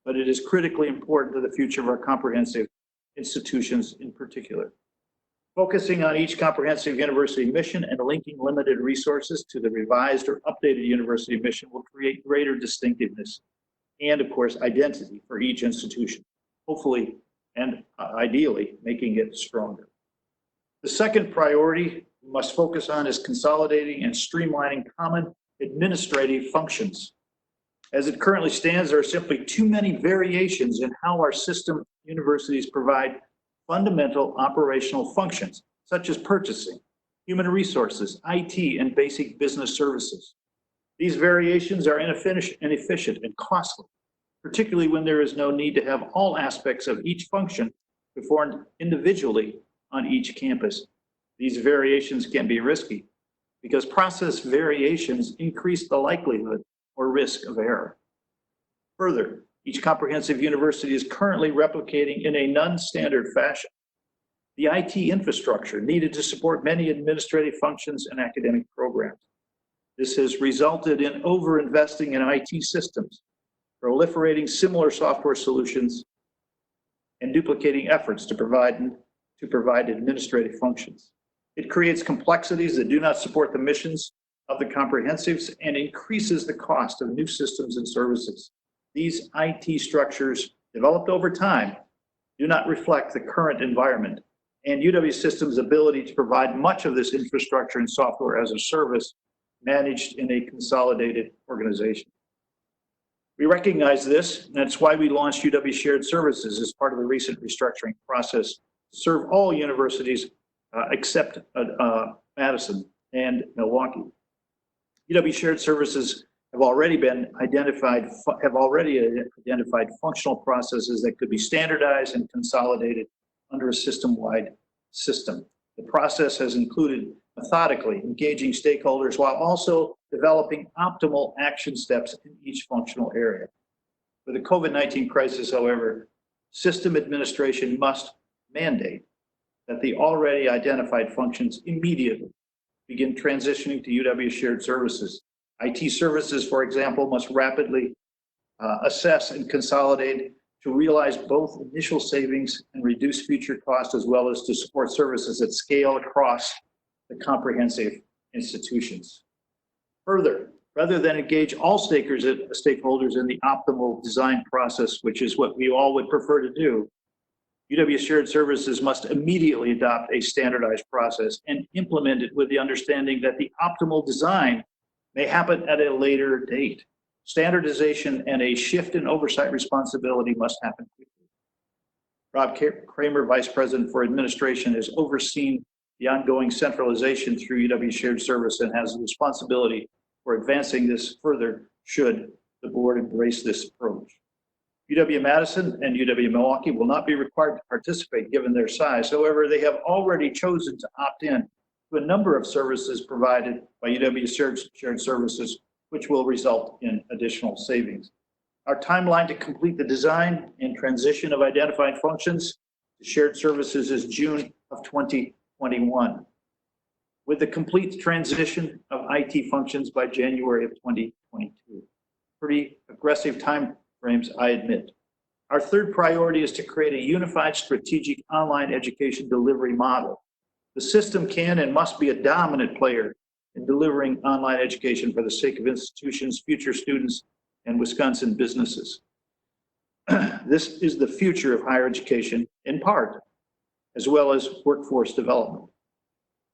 S6: but it is critically important to the future of our comprehensive institutions in particular. Focusing on each comprehensive university mission and linking limited resources to the revised or updated university mission will create greater distinctiveness and, of course, identity for each institution, hopefully and ideally making it stronger. The second priority we must focus on is consolidating and streamlining common administrative functions. As it currently stands, there are simply too many variations in how our system universities provide fundamental operational functions, such as purchasing, human resources, IT, and basic business services. These variations are inefficient and costly, particularly when there is no need to have all aspects of each function performed individually on each campus. These variations can be risky because process variations increase the likelihood or risk of error. Further, each comprehensive university is currently replicating in a non-standard fashion the IT infrastructure needed to support many administrative functions and academic programs. This has resulted in over-investing in IT systems, proliferating similar software solutions, and duplicating efforts to provide administrative functions. It creates complexities that do not support the missions of the comprehensives and increases the cost of new systems and services. These IT structures, developed over time, do not reflect the current environment, and UW System's ability to provide much of this infrastructure and software as a service managed in a consolidated organization. We recognize this, and that's why we launched UW Shared Services as part of the recent restructuring process to serve all universities except Madison and Milwaukee. UW Shared Services have already identified functional processes that could be standardized and consolidated under a system-wide system. The process has included methodically engaging stakeholders while also developing optimal action steps in each functional area. For the COVID-19 crisis, however, system administration must mandate that the already identified functions immediately begin transitioning to UW Shared Services. IT services, for example, must rapidly assess and consolidate to realize both initial savings and reduce future costs, as well as to support services at scale across the comprehensive institutions. Further, rather than engage all stakeholders in the optimal design process, which is what we all would prefer to do, UW Shared Services must immediately adopt a standardized process and implement it with the understanding that the optimal design may happen at a later date. Standardization and a shift in oversight responsibility must happen quickly. Rob Kramer, Vice President for Administration, has overseen the ongoing centralization through UW Shared Service and has the responsibility for advancing this further should the board embrace this approach. UW-Madison and UW-Milwaukee will not be required to participate given their size. However, they have already chosen to opt in to a number of services provided by UW Shared Services, which will result in additional savings. Our timeline to complete the design and transition of identified functions to shared services is June of 2021, with the complete transition of IT functions by January of 2022. 2022. Pretty aggressive time frames, I admit. Our third priority is to create a unified strategic online education delivery model. The system can and must be a dominant player in delivering online education for the sake of institutions, future students, and Wisconsin businesses. This is the future of higher education in part, as well as workforce development.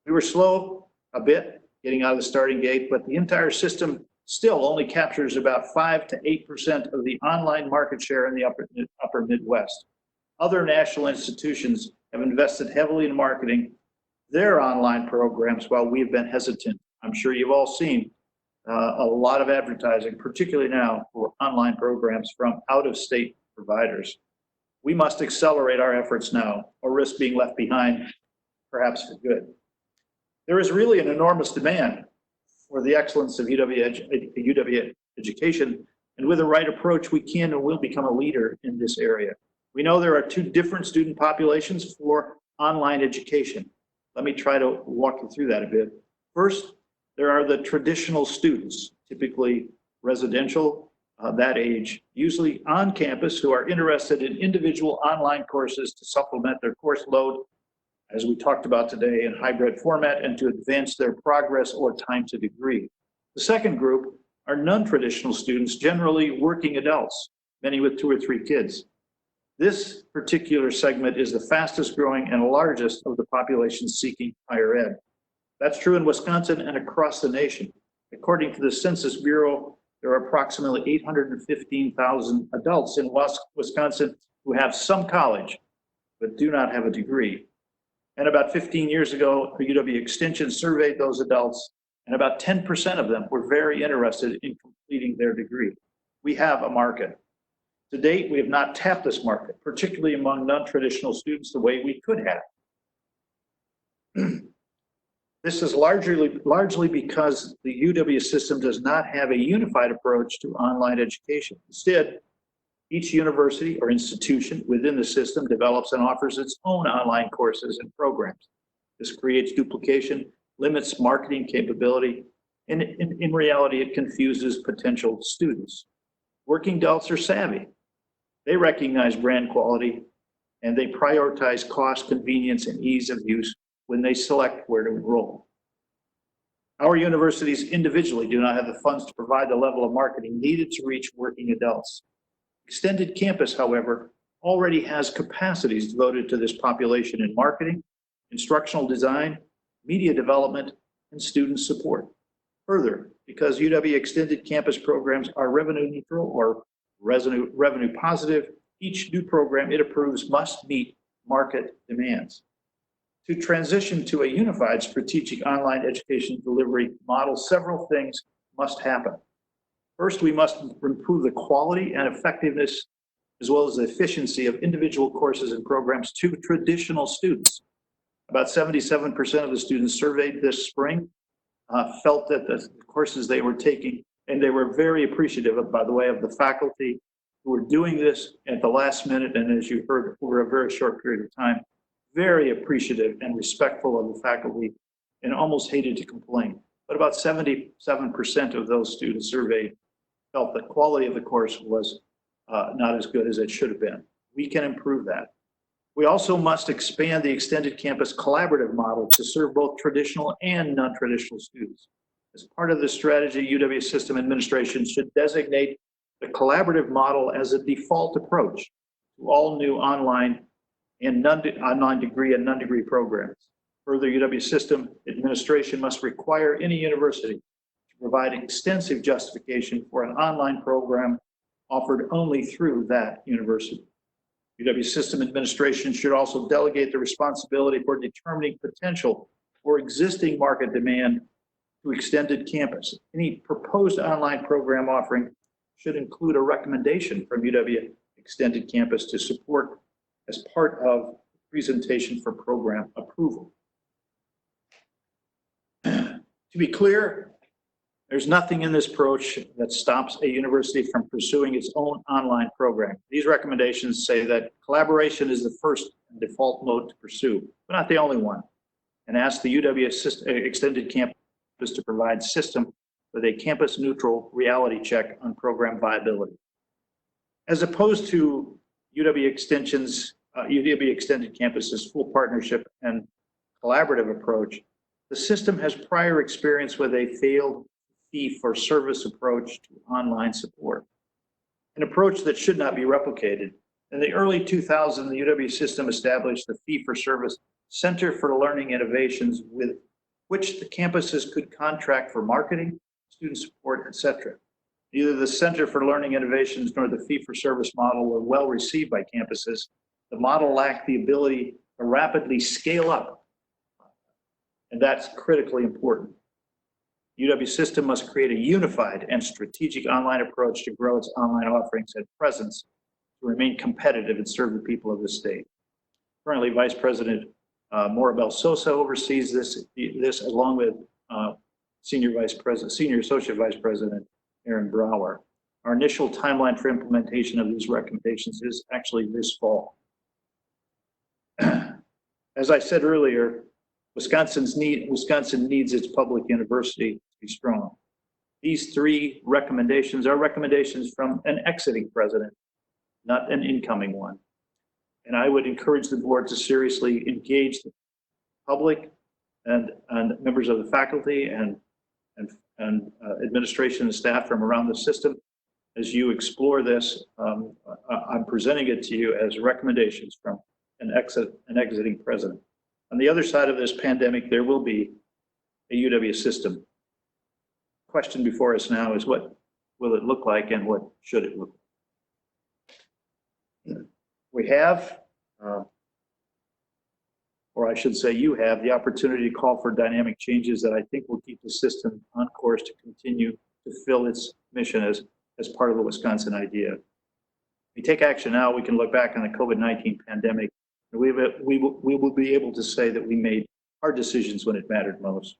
S6: We were slow a bit getting out of the starting gate, but the entire system still only captures about 5 to 8% of the online market share in the upper Midwest. Other national institutions have invested heavily in marketing their online programs while we've been hesitant. I'm sure you've all seen a lot of advertising, particularly now for online programs from out-of-state providers. We must accelerate our efforts now or risk being left behind, perhaps for good. There is really an enormous demand for the excellence of UW education, and with the right approach, we can and will become a leader in this area. We know there are two different student populations for online education. Let me try to walk you through that a bit. First, there are the traditional students, typically residential, that age, usually on campus, who are interested in individual online courses to supplement their course load, as we talked about today, in hybrid format and to advance their progress or time to degree. The second group are non-traditional students, generally working adults, many with 2 or 3 kids. This particular segment is the fastest growing and largest of the population seeking higher ed. That's true in Wisconsin and across the nation. According to the Census Bureau, there are approximately 815,000 adults in Wisconsin who have some college, but do not have a degree. And about 15 years ago, the UW Extension surveyed those adults, and about 10% of them were very interested in completing their degree. We have a market. To date, we have not tapped this market, particularly among non-traditional students, the way we could have. This is largely because the UW system does not have a unified approach to online education. Instead, each university or institution within the system develops and offers its own online courses and programs. This creates duplication, limits marketing capability, and in reality, it confuses potential students. Working adults are savvy. They recognize brand quality, and they prioritize cost, convenience, and ease of use when they select where to enroll. Our universities individually do not have the funds to provide the level of marketing needed to reach working adults. Extended Campus, however, already has capacities devoted to this population in marketing, instructional design, media development, and student support. Further, because UW Extended Campus programs are revenue neutral or revenue positive, each new program it approves must meet market demands. To transition to a unified strategic online education delivery model, several things must happen. First, we must improve the quality and effectiveness, as well as the efficiency of individual courses and programs to traditional students. About 77% of the students surveyed this spring felt that the courses they were taking, and they were very appreciative of, by the way, of the faculty who were doing this at the last minute, and as you heard, over a very short period of time, very appreciative and respectful of the faculty, and almost hated to complain. But about 77% of those students surveyed felt the quality of the course was not as good as it should have been. We can improve that. We also must expand the extended campus collaborative model to serve both traditional and non-traditional students. As part of this strategy, UW System Administration should designate the collaborative model as a default approach to all new online and online degree and non-degree programs. Further, UW System Administration must require any university to provide extensive justification for an online program offered only through that university. UW System Administration should also delegate the responsibility for determining potential or existing market demand to extended campus. Any proposed online program offering should include a recommendation from UW Extended Campus to support as part of presentation for program approval. To be clear, there's nothing in this approach that stops a university from pursuing its own online program. These recommendations say that collaboration is the first and default mode to pursue, but not the only one, and ask the UW Extended Campus to provide system with a campus-neutral reality check on program viability. As opposed to UW Extended Campus's full partnership and collaborative approach, the system has prior experience with a failed fee-for-service approach to online support, an approach that should not be replicated. In the early 2000s, the UW system established the fee-for-service Center for Learning Innovations, with which the campuses could contract for marketing, student support, etc. Neither the Center for Learning Innovations nor the fee-for-service model were well received by campuses. The model lacked the ability to rapidly scale up, and that's critically important. UW system must create a unified and strategic online approach to grow its online offerings and presence to remain competitive and serve the people of the state. Currently, Vice President Morabel Sosa oversees this along with Senior Associate Vice President Aaron Brower. Our initial timeline for implementation of these recommendations is actually this fall. As I said earlier, Wisconsin needs its public university to be strong. These three recommendations are recommendations from an exiting president, not an incoming one. And I would encourage the board to seriously engage the public and members of the faculty and administration and staff from around the system as you explore this. I'm presenting it to you as recommendations from an exiting president. On the other side of this pandemic, there will be a UW system. Question before us now is, what will it look like and what should it look like? We have, or I should say you have, the opportunity to call for dynamic changes that I think will keep the system on course to continue to fill its mission as part of the Wisconsin idea. If we take action now, we can look back on the COVID-19 pandemic, and we will be able to say that we made hard decisions when it mattered most.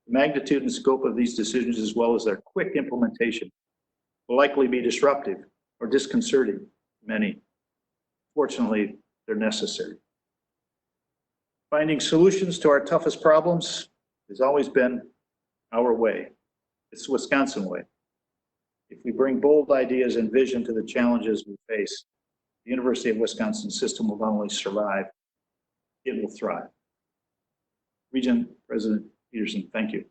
S6: The magnitude and scope of these decisions, as well as their quick implementation, will likely be disruptive or disconcerting to many. Fortunately, they're necessary. Finding solutions to our toughest problems has always been our way. It's the Wisconsin way. If we bring bold ideas and vision to the challenges we face, the University of Wisconsin system will not only survive, it will thrive. Regent President Peterson, thank you.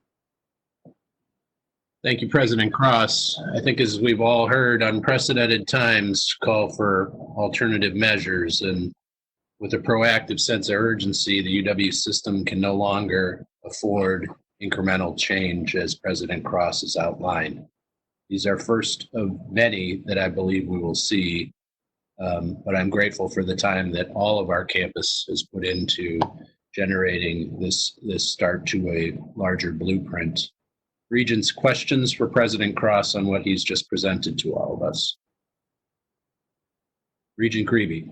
S1: Thank you, President Cross. I think, as we've all heard, unprecedented times call for alternative measures, and with a proactive sense of urgency, the UW system can no longer afford incremental change, as President Cross has outlined. These are first of many that I believe we will see, but I'm grateful for the time that all of our campus has put into generating this start to a larger blueprint. Regents, questions for President Cross on what he's just presented to all of us? Regent Creevy.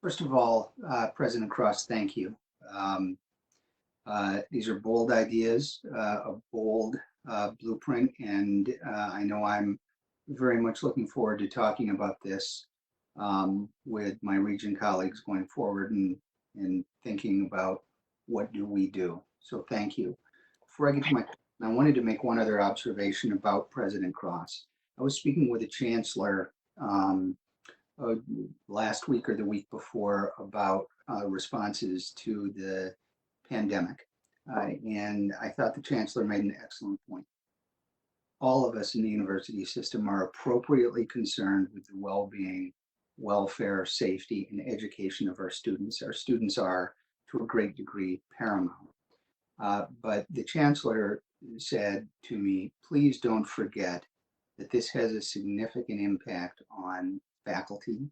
S5: First of all, President Cross, thank you. These are bold ideas, a bold blueprint, and I know I'm very much looking forward to talking about this with my region colleagues going forward and thinking about what do we do. So thank you. Before I get to my, I wanted to make one other observation about President Cross. I was speaking with the Chancellor last week or the week before about responses to the pandemic. And I thought the Chancellor made an excellent point. All of us in the university system are appropriately concerned with the well-being, welfare, safety, and education of our students. Our students are, to a great degree, paramount. But the Chancellor said to me, please don't forget that this has a significant impact on faculty,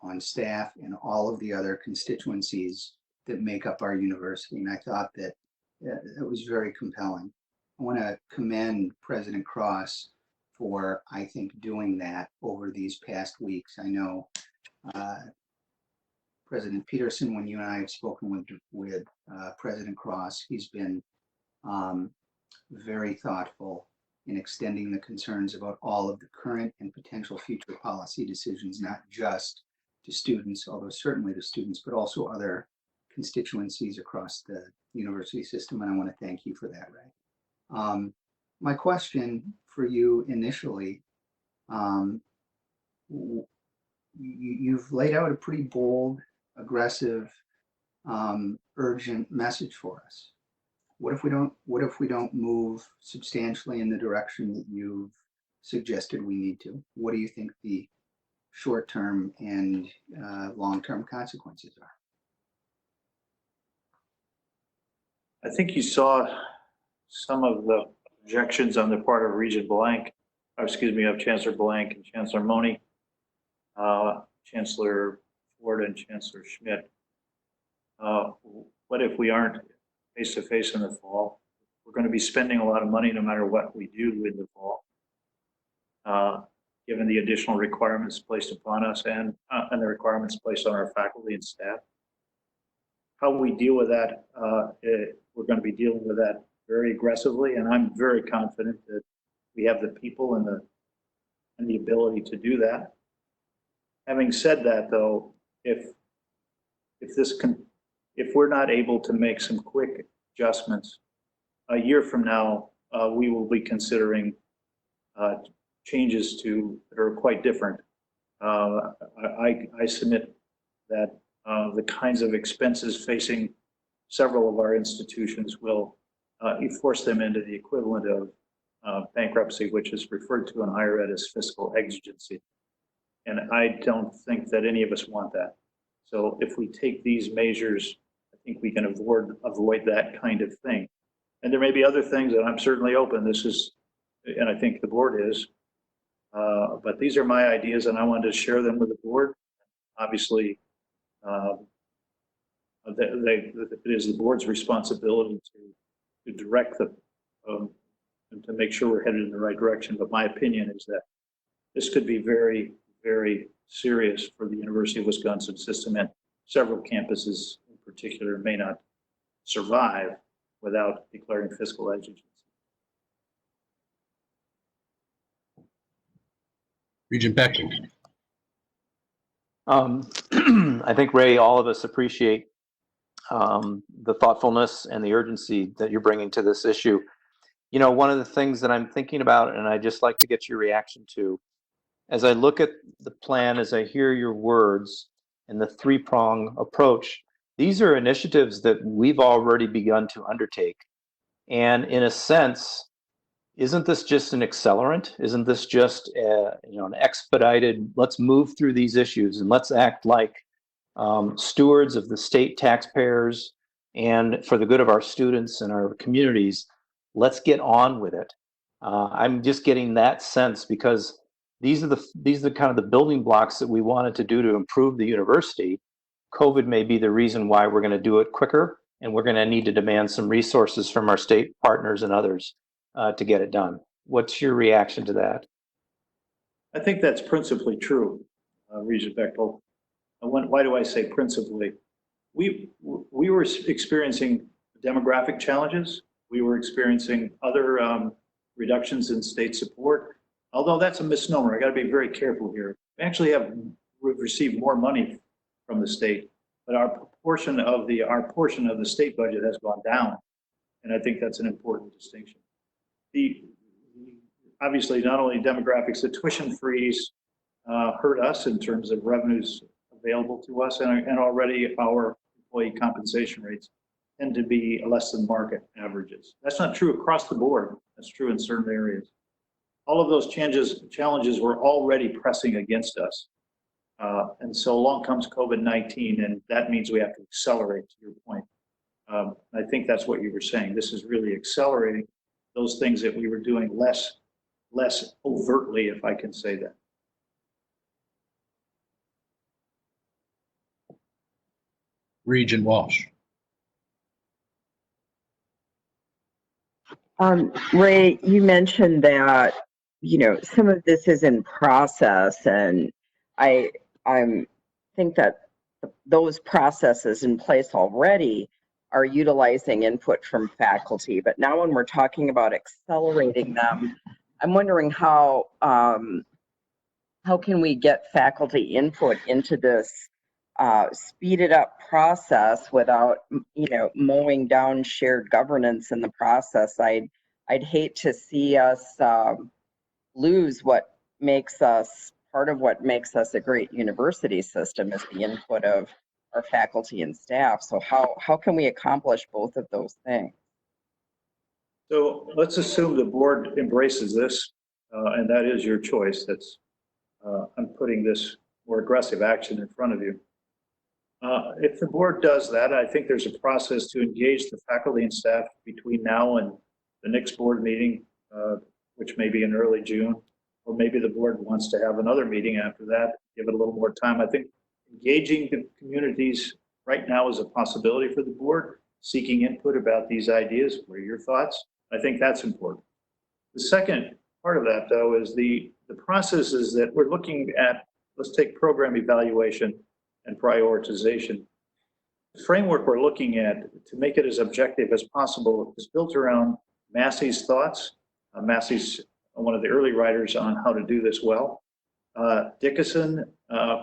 S5: on staff, and all of the other constituencies that make up our university. And I thought that it was very compelling. I want to commend President Cross for, I think, doing that over these past weeks. I know President Peterson, when you and I have spoken with President Cross, he's been very thoughtful in extending the concerns about all of the current and potential future policy decisions, not just to students, although certainly to students, but also other constituencies across the university system. And I want to thank you for that, Ray. My question for you initially, you've laid out a pretty bold, aggressive, urgent message for us. What if we don't move substantially in the direction that you've suggested we need to? What do you think the short-term and long-term consequences are?
S6: I think you saw some of the projections on the part of Regent Blank, or excuse me, of Chancellor Blank and Chancellor Mone, Chancellor Ford and Chancellor Schmidt. What if we aren't face to face in the fall? We're going to be spending a lot of money no matter what we do in the fall, given the additional requirements placed upon us and the requirements placed on our faculty and staff. How we deal with that, we're going to be dealing with that very aggressively, and I'm very confident that we have the people and the ability to do that. Having said that, though, if we're not able to make some quick adjustments, a year from now, we will be considering changes that are quite different. I submit that the kinds of expenses facing several of our institutions will force them into the equivalent of bankruptcy, which is referred to in higher ed as fiscal exigency. And I don't think that any of us want that. So if we take these measures, I think we can avoid that kind of thing. And there may be other things that I'm certainly open. And I think the board is, but these are my ideas and I wanted to share them with the board. Obviously, it is the board's responsibility to direct them and to make sure we're headed in the right direction. But my opinion is that this could be very, very serious for the University of Wisconsin system, and several campuses in particular may not survive without declaring fiscal exigency.
S1: Regent Becky.
S9: I think, Ray, all of us appreciate the thoughtfulness and the urgency that you're bringing to this issue. You know, one of the things that I'm thinking about, and I just like to get your reaction to, as I look at the plan, as I hear your words and the three-prong approach, these are initiatives that we've already begun to undertake. And in a sense, isn't this just an accelerant? Isn't this just an expedited, let's move through these issues and let's act like stewards of the state taxpayers and for the good of our students and our communities, let's get on with it. I'm just getting that sense because these are the kind of the building blocks that we wanted to do to improve the university. COVID may be the reason why we're going to do it quicker, and we're going to need to demand some resources from our state partners and others to get it done. What's your reaction to that?
S6: I think that's principally true, Regent Bechtold. Why do I say principally? We were experiencing demographic challenges. We were experiencing other reductions in state support. Although that's a misnomer, I got to be very careful here. We've received more money from the state, but our portion of the state budget has gone down, and I think that's an important distinction. Obviously, not only demographics, the tuition freeze hurt us in terms of revenues available to us, and already our employee compensation rates tend to be less than market averages. That's not true across the board. That's true in certain areas. All of those challenges were already pressing against us. And so along comes COVID-19, and that means we have to accelerate, to your point. I think that's what you were saying. This is really accelerating those things that we were doing less overtly, if I can say that.
S1: Regent Walsh.
S18: Ray, you mentioned that, some of this is in process, and I think that those processes in place already are utilizing input from faculty. But now when we're talking about accelerating them, I'm wondering how can we get faculty input into this speeded up process without, mowing down shared governance in the process. I'd hate to see us lose what makes us, part of what makes us a great university system is the input of our faculty and staff. So how can we accomplish both of those things?
S6: So let's assume the board embraces this, and that is your choice. That's I'm putting this more aggressive action in front of you. If the board does that, I think there's a process to engage the faculty and staff between now and the next board meeting, which may be in early June, or maybe the board wants to have another meeting after that, give it a little more time. I think engaging the communities right now is a possibility for the board, seeking input about these ideas. What are your thoughts? I think that's important. The second part of that, though, is the processes that we're looking at. Let's take program evaluation and prioritization. The framework we're looking at to make it as objective as possible is built around Massey's thoughts. Massey's one of the early writers on how to do this well. Dickinson,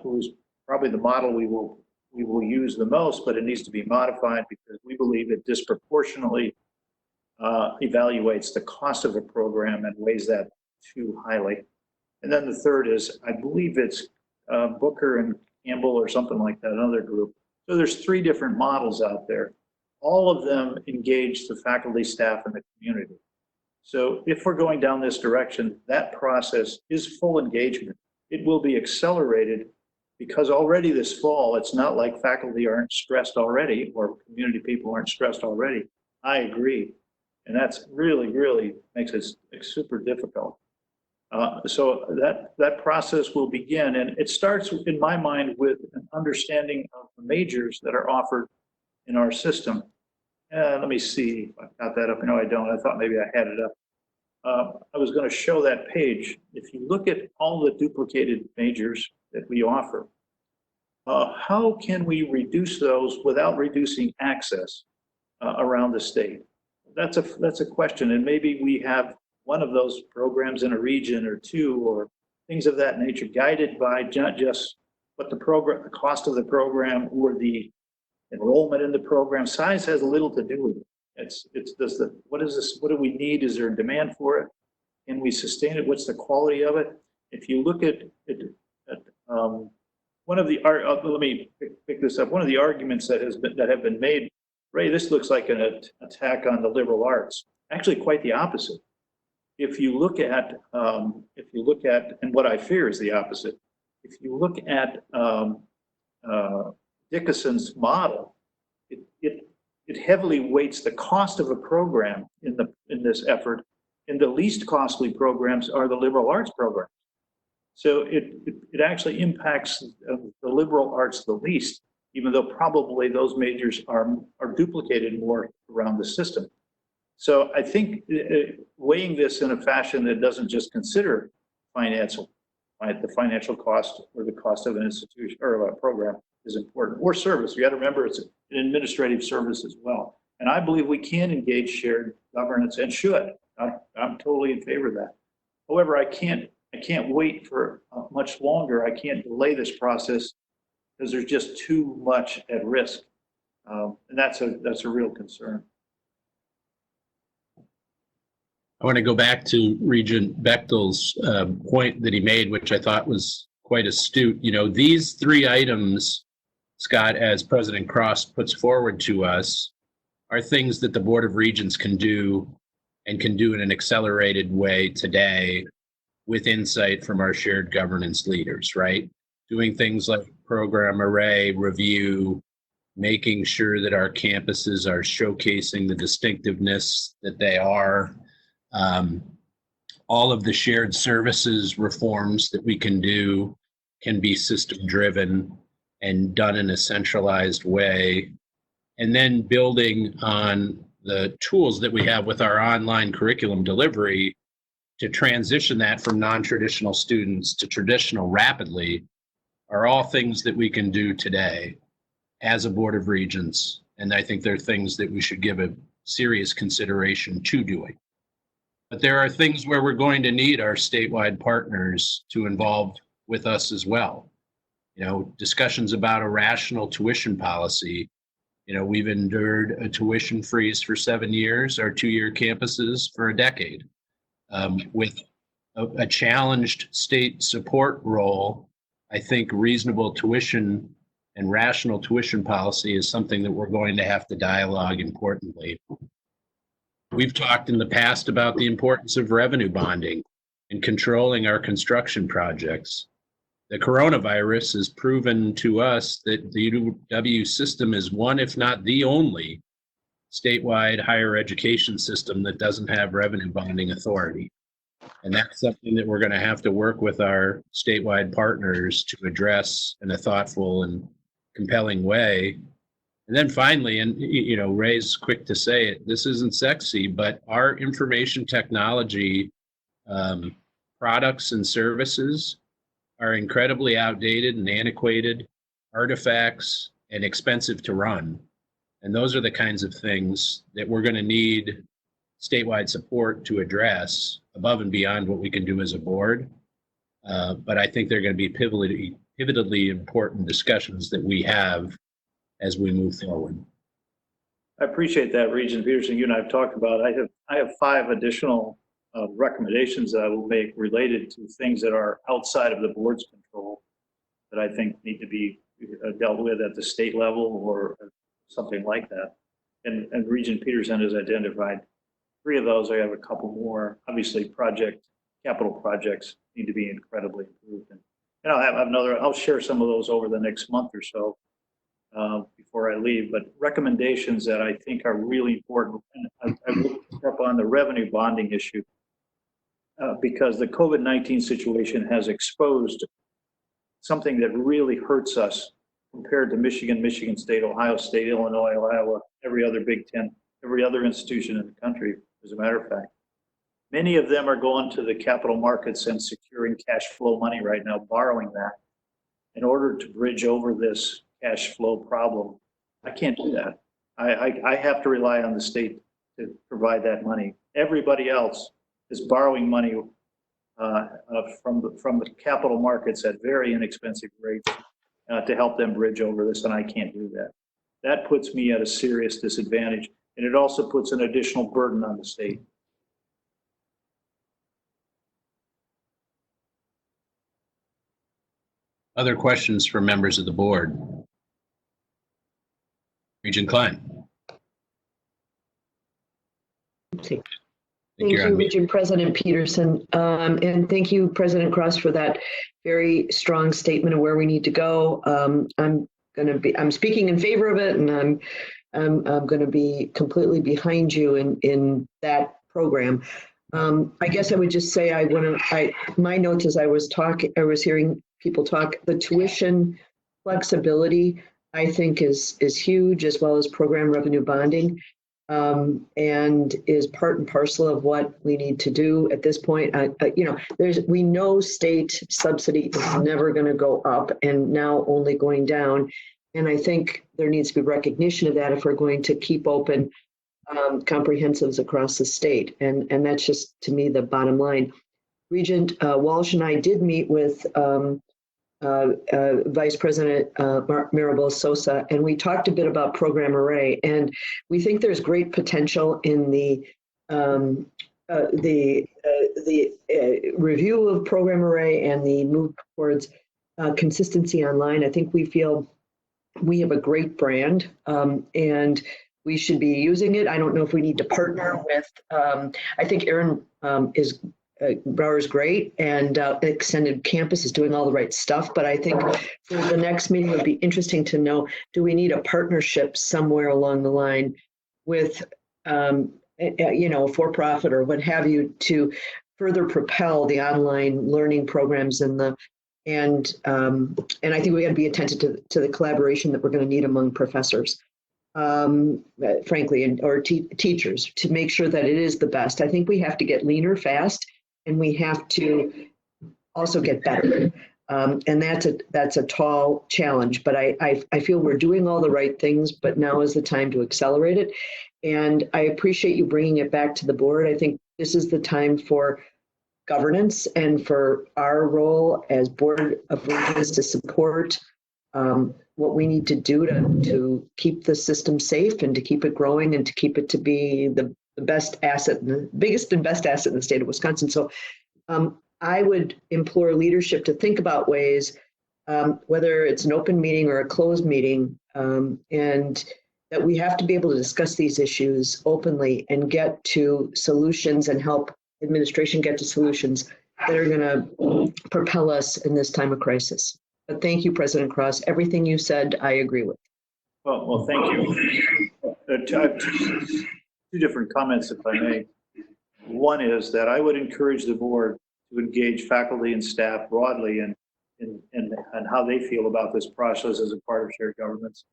S6: who's probably the model we will use the most, but it needs to be modified because we believe it disproportionately evaluates the cost of a program and weighs that too highly. And then the third is, I believe it's Booker and Campbell or something like that, another group. So there's 3 different models out there. All of them engage the faculty, staff, and the community. So if we're going down this direction, that process is full engagement. It will be accelerated because already this fall, it's not like faculty aren't stressed already or community people aren't stressed already. I agree. And that's really makes it super difficult. So that process will begin, and it starts in my mind with an understanding of the majors that are offered in our system. Let me see if I've got that up. No, I don't. I thought maybe I had it up. I was going to show that page. If you look at all the duplicated majors that we offer, how can we reduce those without reducing access around the state? That's a question, and maybe we have one of those programs in a region or 2 or things of that nature, guided by not just what the cost of the program or the enrollment in the program. Size has little to do with it. What is this? What do we need? Is there a demand for it? Can we sustain it? What's the quality of it? If you look at one of the let me pick this up. One of the arguments that have been made, Ray, this looks like an attack on the liberal arts. Actually, quite the opposite. If you look at, and what I fear is the opposite. If you look at Dickinson's model, it heavily weights the cost of a program in this effort, and the least costly programs are the liberal arts programs. So it actually impacts the liberal arts the least, even though probably those majors are duplicated more around the system. So I think weighing this in a fashion that doesn't just consider the financial cost or the cost of an institution or a program is important, or service. You got to remember it's an administrative service as well. And I believe we can engage shared governance and should. I'm totally in favor of that. However, I can't wait for much longer. I can't delay this process because there's just too much at risk, and that's a real concern.
S1: I want to go back to Regent Bechtel's point that he made, which I thought was quite astute. You know, these 3 items, Scott, as President Cross puts forward to us, are things that the Board of Regents can do and can do in an accelerated way today with insight from our shared governance leaders, right? Doing things like program array, review, making sure that our campuses are showcasing the distinctiveness that they are. All of the shared services reforms that we can do can be system driven and done in a centralized way. And then building on the tools that we have with our online curriculum delivery to transition that from non-traditional students to traditional rapidly are all things that we can do today as a Board of Regents. And I think they're things that we should give a serious consideration to doing. But there are things where we're going to need our statewide partners to involve with us as well. You know, discussions about a rational tuition policy We've endured a tuition freeze for 7 years, our 2-year campuses for a decade. With a challenged state support role, I think reasonable tuition and rational tuition policy is something that we're going to have to dialogue importantly. We've talked in the past about the importance of revenue bonding and controlling our construction projects. The coronavirus has proven to us that the UW system is one, if not the only, statewide higher education system that doesn't have revenue bonding authority. And that's something that we're going to have to work with our statewide partners to address in a thoughtful and compelling way. And then finally, and Ray's quick to say it, this isn't sexy, but our information technology products and services are incredibly outdated and antiquated artifacts and expensive to run. And those are the kinds of things that we're going to need statewide support to address above and beyond what we can do as a board. But I think they're going to be pivotally important discussions that we have as we move forward.
S6: I appreciate that, Regent Peterson. You and I have talked about. I have 5 additional recommendations that I will make related to things that are outside of the board's control that I think need to be dealt with at the state level or something like that. And Regent Peterson has identified 3 of those. I have a couple more. Obviously, capital projects need to be incredibly improved. And I'll have I'll share some of those over the next month or so before I leave. But recommendations that I think are really important. And I looked up on the revenue bonding issue because the COVID-19 situation has exposed something that really hurts us compared to Michigan, Michigan State, Ohio State, Illinois, Iowa, every other Big Ten, every other institution in the country, as a matter of fact. Many of them are going to the capital markets and securing cash flow money right now, borrowing that in order to bridge over this cash flow problem. I can't do that. I have to rely on the state to provide that money. Everybody else is borrowing money from the capital markets at very inexpensive rates to help them bridge over this, and I can't do that. That puts me at a serious disadvantage, and it also puts an additional burden on the state.
S1: Other questions for members of the board? Regent Klein.
S10: Thank you, Regent President Peterson. And thank you, President Cross, for that very strong statement of where we need to go. I'm speaking in favor of it, and I'm going to be completely behind you in that program. I guess I would just say my notes as I was hearing people talk, the tuition flexibility, I think is huge, as well as program revenue bonding, and is part and parcel of what we need to do at this point. We know state subsidy is never going to go up and now only going down. And I think there needs to be recognition of that if we're going to keep open comprehensives across the state. And that's just, to me, the bottom line. Regent Walsh and I did meet with Vice President Maribel Sosa, and we talked a bit about Program Array, and we think there's great potential in the review of Program Array and the move towards consistency online. I think we feel we have a great brand, and we should be using it. I don't know if we need to partner with, I think Aaron Brower's great, and Extended Campus is doing all the right stuff. But I think for the next meeting, it would be interesting to know, do we need a partnership somewhere along the line with, a for-profit or what have you, to further propel the online learning programs and I think we got to be attentive to the collaboration that we're going to need among professors, frankly, or teachers, to make sure that it is the best. I think we have to get leaner fast, and we have to also get better. And that's a tall challenge, but I feel we're doing all the right things, but now is the time to accelerate it. And I appreciate you bringing it back to the board. I think this is the time for governance and for our role as Board of Regents to support what we need to do to keep the system safe and to keep it growing and to keep it to be the best asset, the biggest and best asset in the state of Wisconsin. So I would implore leadership to think about ways, whether it's an open meeting or a closed meeting, and that we have to be able to discuss these issues openly and get to solutions and help administration get to solutions that are going to propel us in this time of crisis. But thank you, President Cross. Everything you said, I agree with.
S6: Well, thank you. Two different comments, if I may. One is that I would encourage the board to engage faculty and staff broadly in how they feel about this process as a part of shared governance.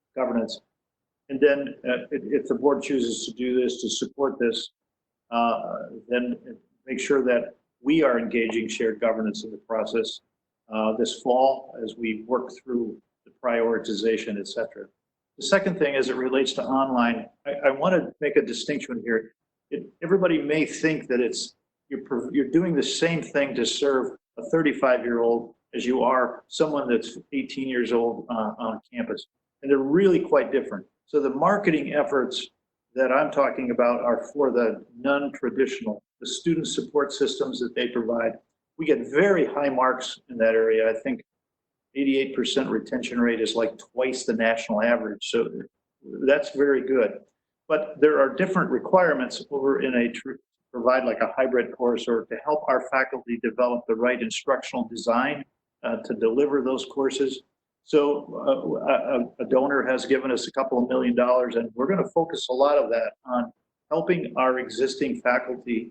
S6: And then if the board chooses to do this, to support this, then make sure that we are engaging shared governance in the process this fall as we work through the prioritization, et cetera. The second thing, as it relates to online, I want to make a distinction here. Everybody may think that you're doing the same thing to serve a 35-year-old as you are someone that's 18 years old on campus. And they're really quite different. So the marketing efforts that I'm talking about are for the non-traditional, the student support systems that they provide. We get very high marks in that area. I think 88% retention rate is like twice the national average. So that's very good. But there are different requirements over in provide like a hybrid course or to help our faculty develop the right instructional design to deliver those courses. So a donor has given us a couple of $1 million, and we're going to focus a lot of that on helping our existing faculty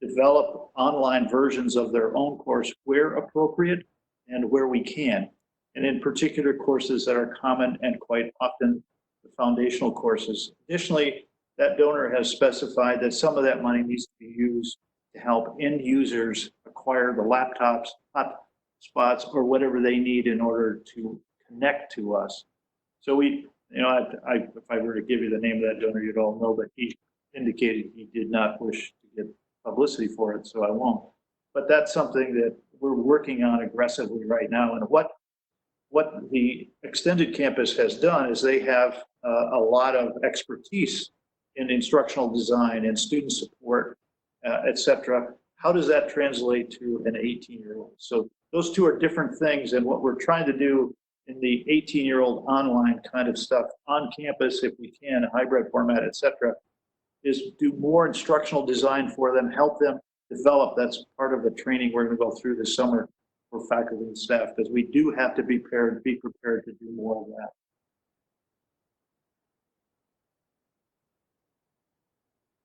S6: develop online versions of their own course where appropriate and where we can. And in particular courses that are common and quite often the foundational courses. Additionally, that donor has specified that some of that money needs to be used to help end users acquire the laptops, hotspots, or whatever they need in order to connect to us. So we, if I were to give you the name of that donor, you'd all know, but he indicated he did not wish to get publicity for it, so I won't. But that's something that we're working on aggressively right now. And what the extended campus has done is they have a lot of expertise in instructional design and student support, et cetera. How does that translate to an 18-year-old? So those two are different things. And what we're trying to do in the 18-year-old online kind of stuff on campus, if we can, a hybrid format, et cetera, is do more instructional design for them, help them develop. That's part of the training we're going to go through this summer for faculty and staff, because we do have to be prepared to do more of that.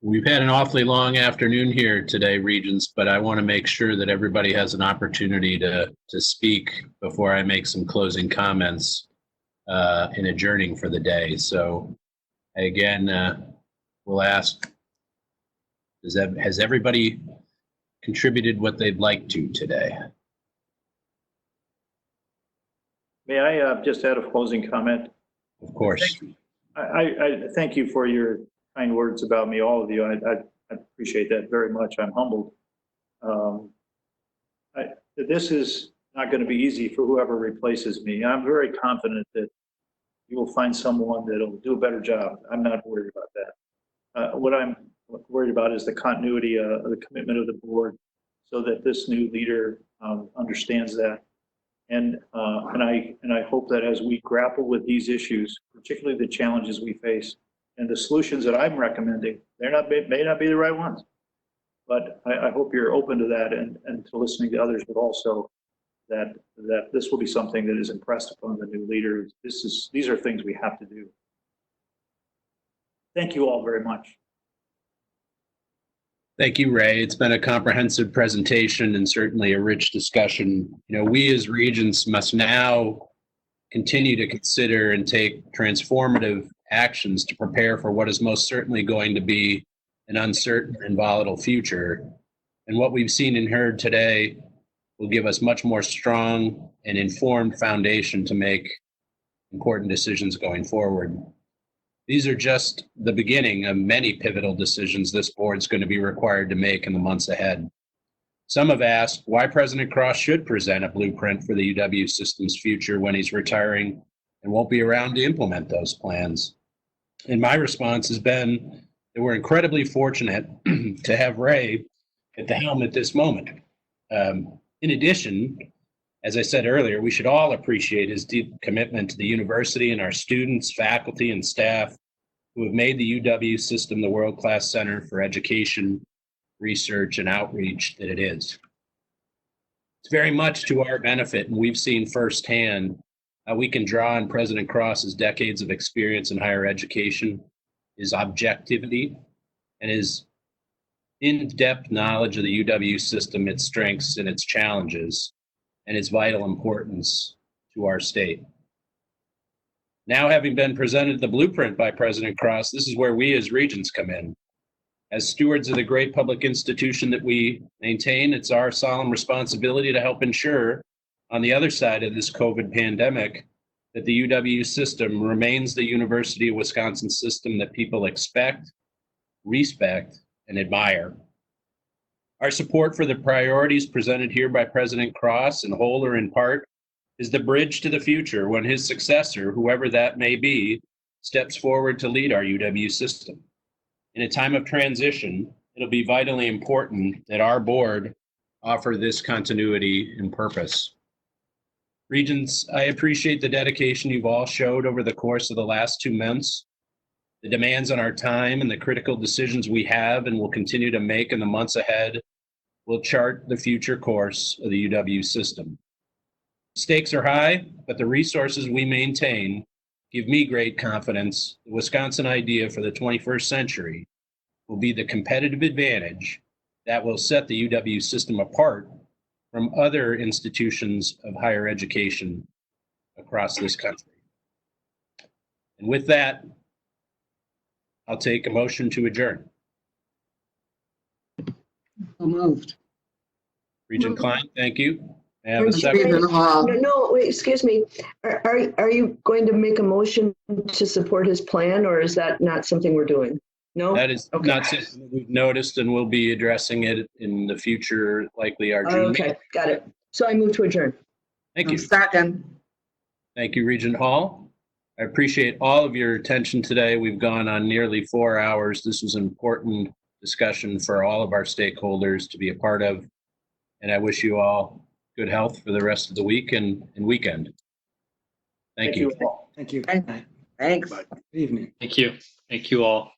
S1: We've had an awfully long afternoon here today, Regents, but I want to make sure that everybody has an opportunity to speak before I make some closing comments in adjourning for the day. So again, we'll ask, has everybody contributed what they'd like to today?
S6: May I just add a closing comment?
S1: Of course.
S6: I thank you for your kind words about me, all of you. I appreciate that very much. I'm humbled. This is not going to be easy for whoever replaces me. I'm very confident that you will find someone that'll do a better job. I'm not worried about that. What I'm worried about is the continuity of the commitment of the board, so that this new leader understands that. And I hope that as we grapple with these issues, particularly the challenges we face, and the solutions that I'm recommending, may not be the right ones. But I hope you're open to that and to listening to others, but also that this will be something that is impressed upon the new leader. These are things we have to do. Thank you all very much.
S1: Thank you, Ray. It's been a comprehensive presentation and certainly a rich discussion. We as Regents must now continue to consider and take transformative actions to prepare for what is most certainly going to be an uncertain and volatile future. And what we've seen and heard today will give us much more strong and informed foundation to make important decisions going forward. These are just the beginning of many pivotal decisions this board's going to be required to make in the months ahead. Some have asked why President Cross should present a blueprint for the UW system's future when he's retiring and won't be around to implement those plans. And my response has been that we're incredibly fortunate to have Ray at the helm at this moment. In addition, as I said earlier, we should all appreciate his deep commitment to the university and our students, faculty, and staff who have made the UW system the world-class center for education, research, and outreach that it is. It's very much to our benefit, and we've seen firsthand how we can draw on President Cross's decades of experience in higher education, his objectivity, and his in-depth knowledge of the UW system, its strengths and its challenges, and its vital importance to our state. Now, having been presented the blueprint by President Cross, this is where we as Regents come in. As stewards of the great public institution that we maintain, it's our solemn responsibility to help ensure, on the other side of this COVID pandemic, that the UW system remains the University of Wisconsin system that people expect, respect, and admire. Our support for the priorities presented here by President Cross, in whole or in part, is the bridge to the future when his successor, whoever that may be, steps forward to lead our UW system. In a time of transition, it'll be vitally important that our board offer this continuity and purpose. Regents, I appreciate the dedication you've all showed over the course of the last 2 months. The demands on our time and the critical decisions we have and will continue to make in the months ahead will chart the future course of the UW system. Stakes are high, but the resources we maintain give me great confidence the Wisconsin idea for the 21st century will be the competitive advantage that will set the UW system apart from other institutions of higher education across this country. And with that, I'll take a motion to adjourn.
S20: So moved.
S1: Regent Klein, thank you. May I have a
S10: Aren't you
S1: second?
S10: going to- No, wait, excuse me. Are you going to make a motion to support his plan, or is that not something we're doing? No?
S1: That is
S10: Okay.
S1: not something that we've noticed, and we'll be addressing it in the future, likely our June meeting.
S10: Okay, got it. So I move to adjourn.
S1: Thank you.
S20: Second.
S1: Thank you, Regent Hall. I appreciate all of your attention today. We've gone on nearly 4 hours. This was an important discussion for all of our stakeholders to be a part of. And I wish you all good health for the rest of the week and weekend. Thank you.
S3: Thank you.
S20: Thanks.
S3: Good evening.
S17: Thank you. Thank you all.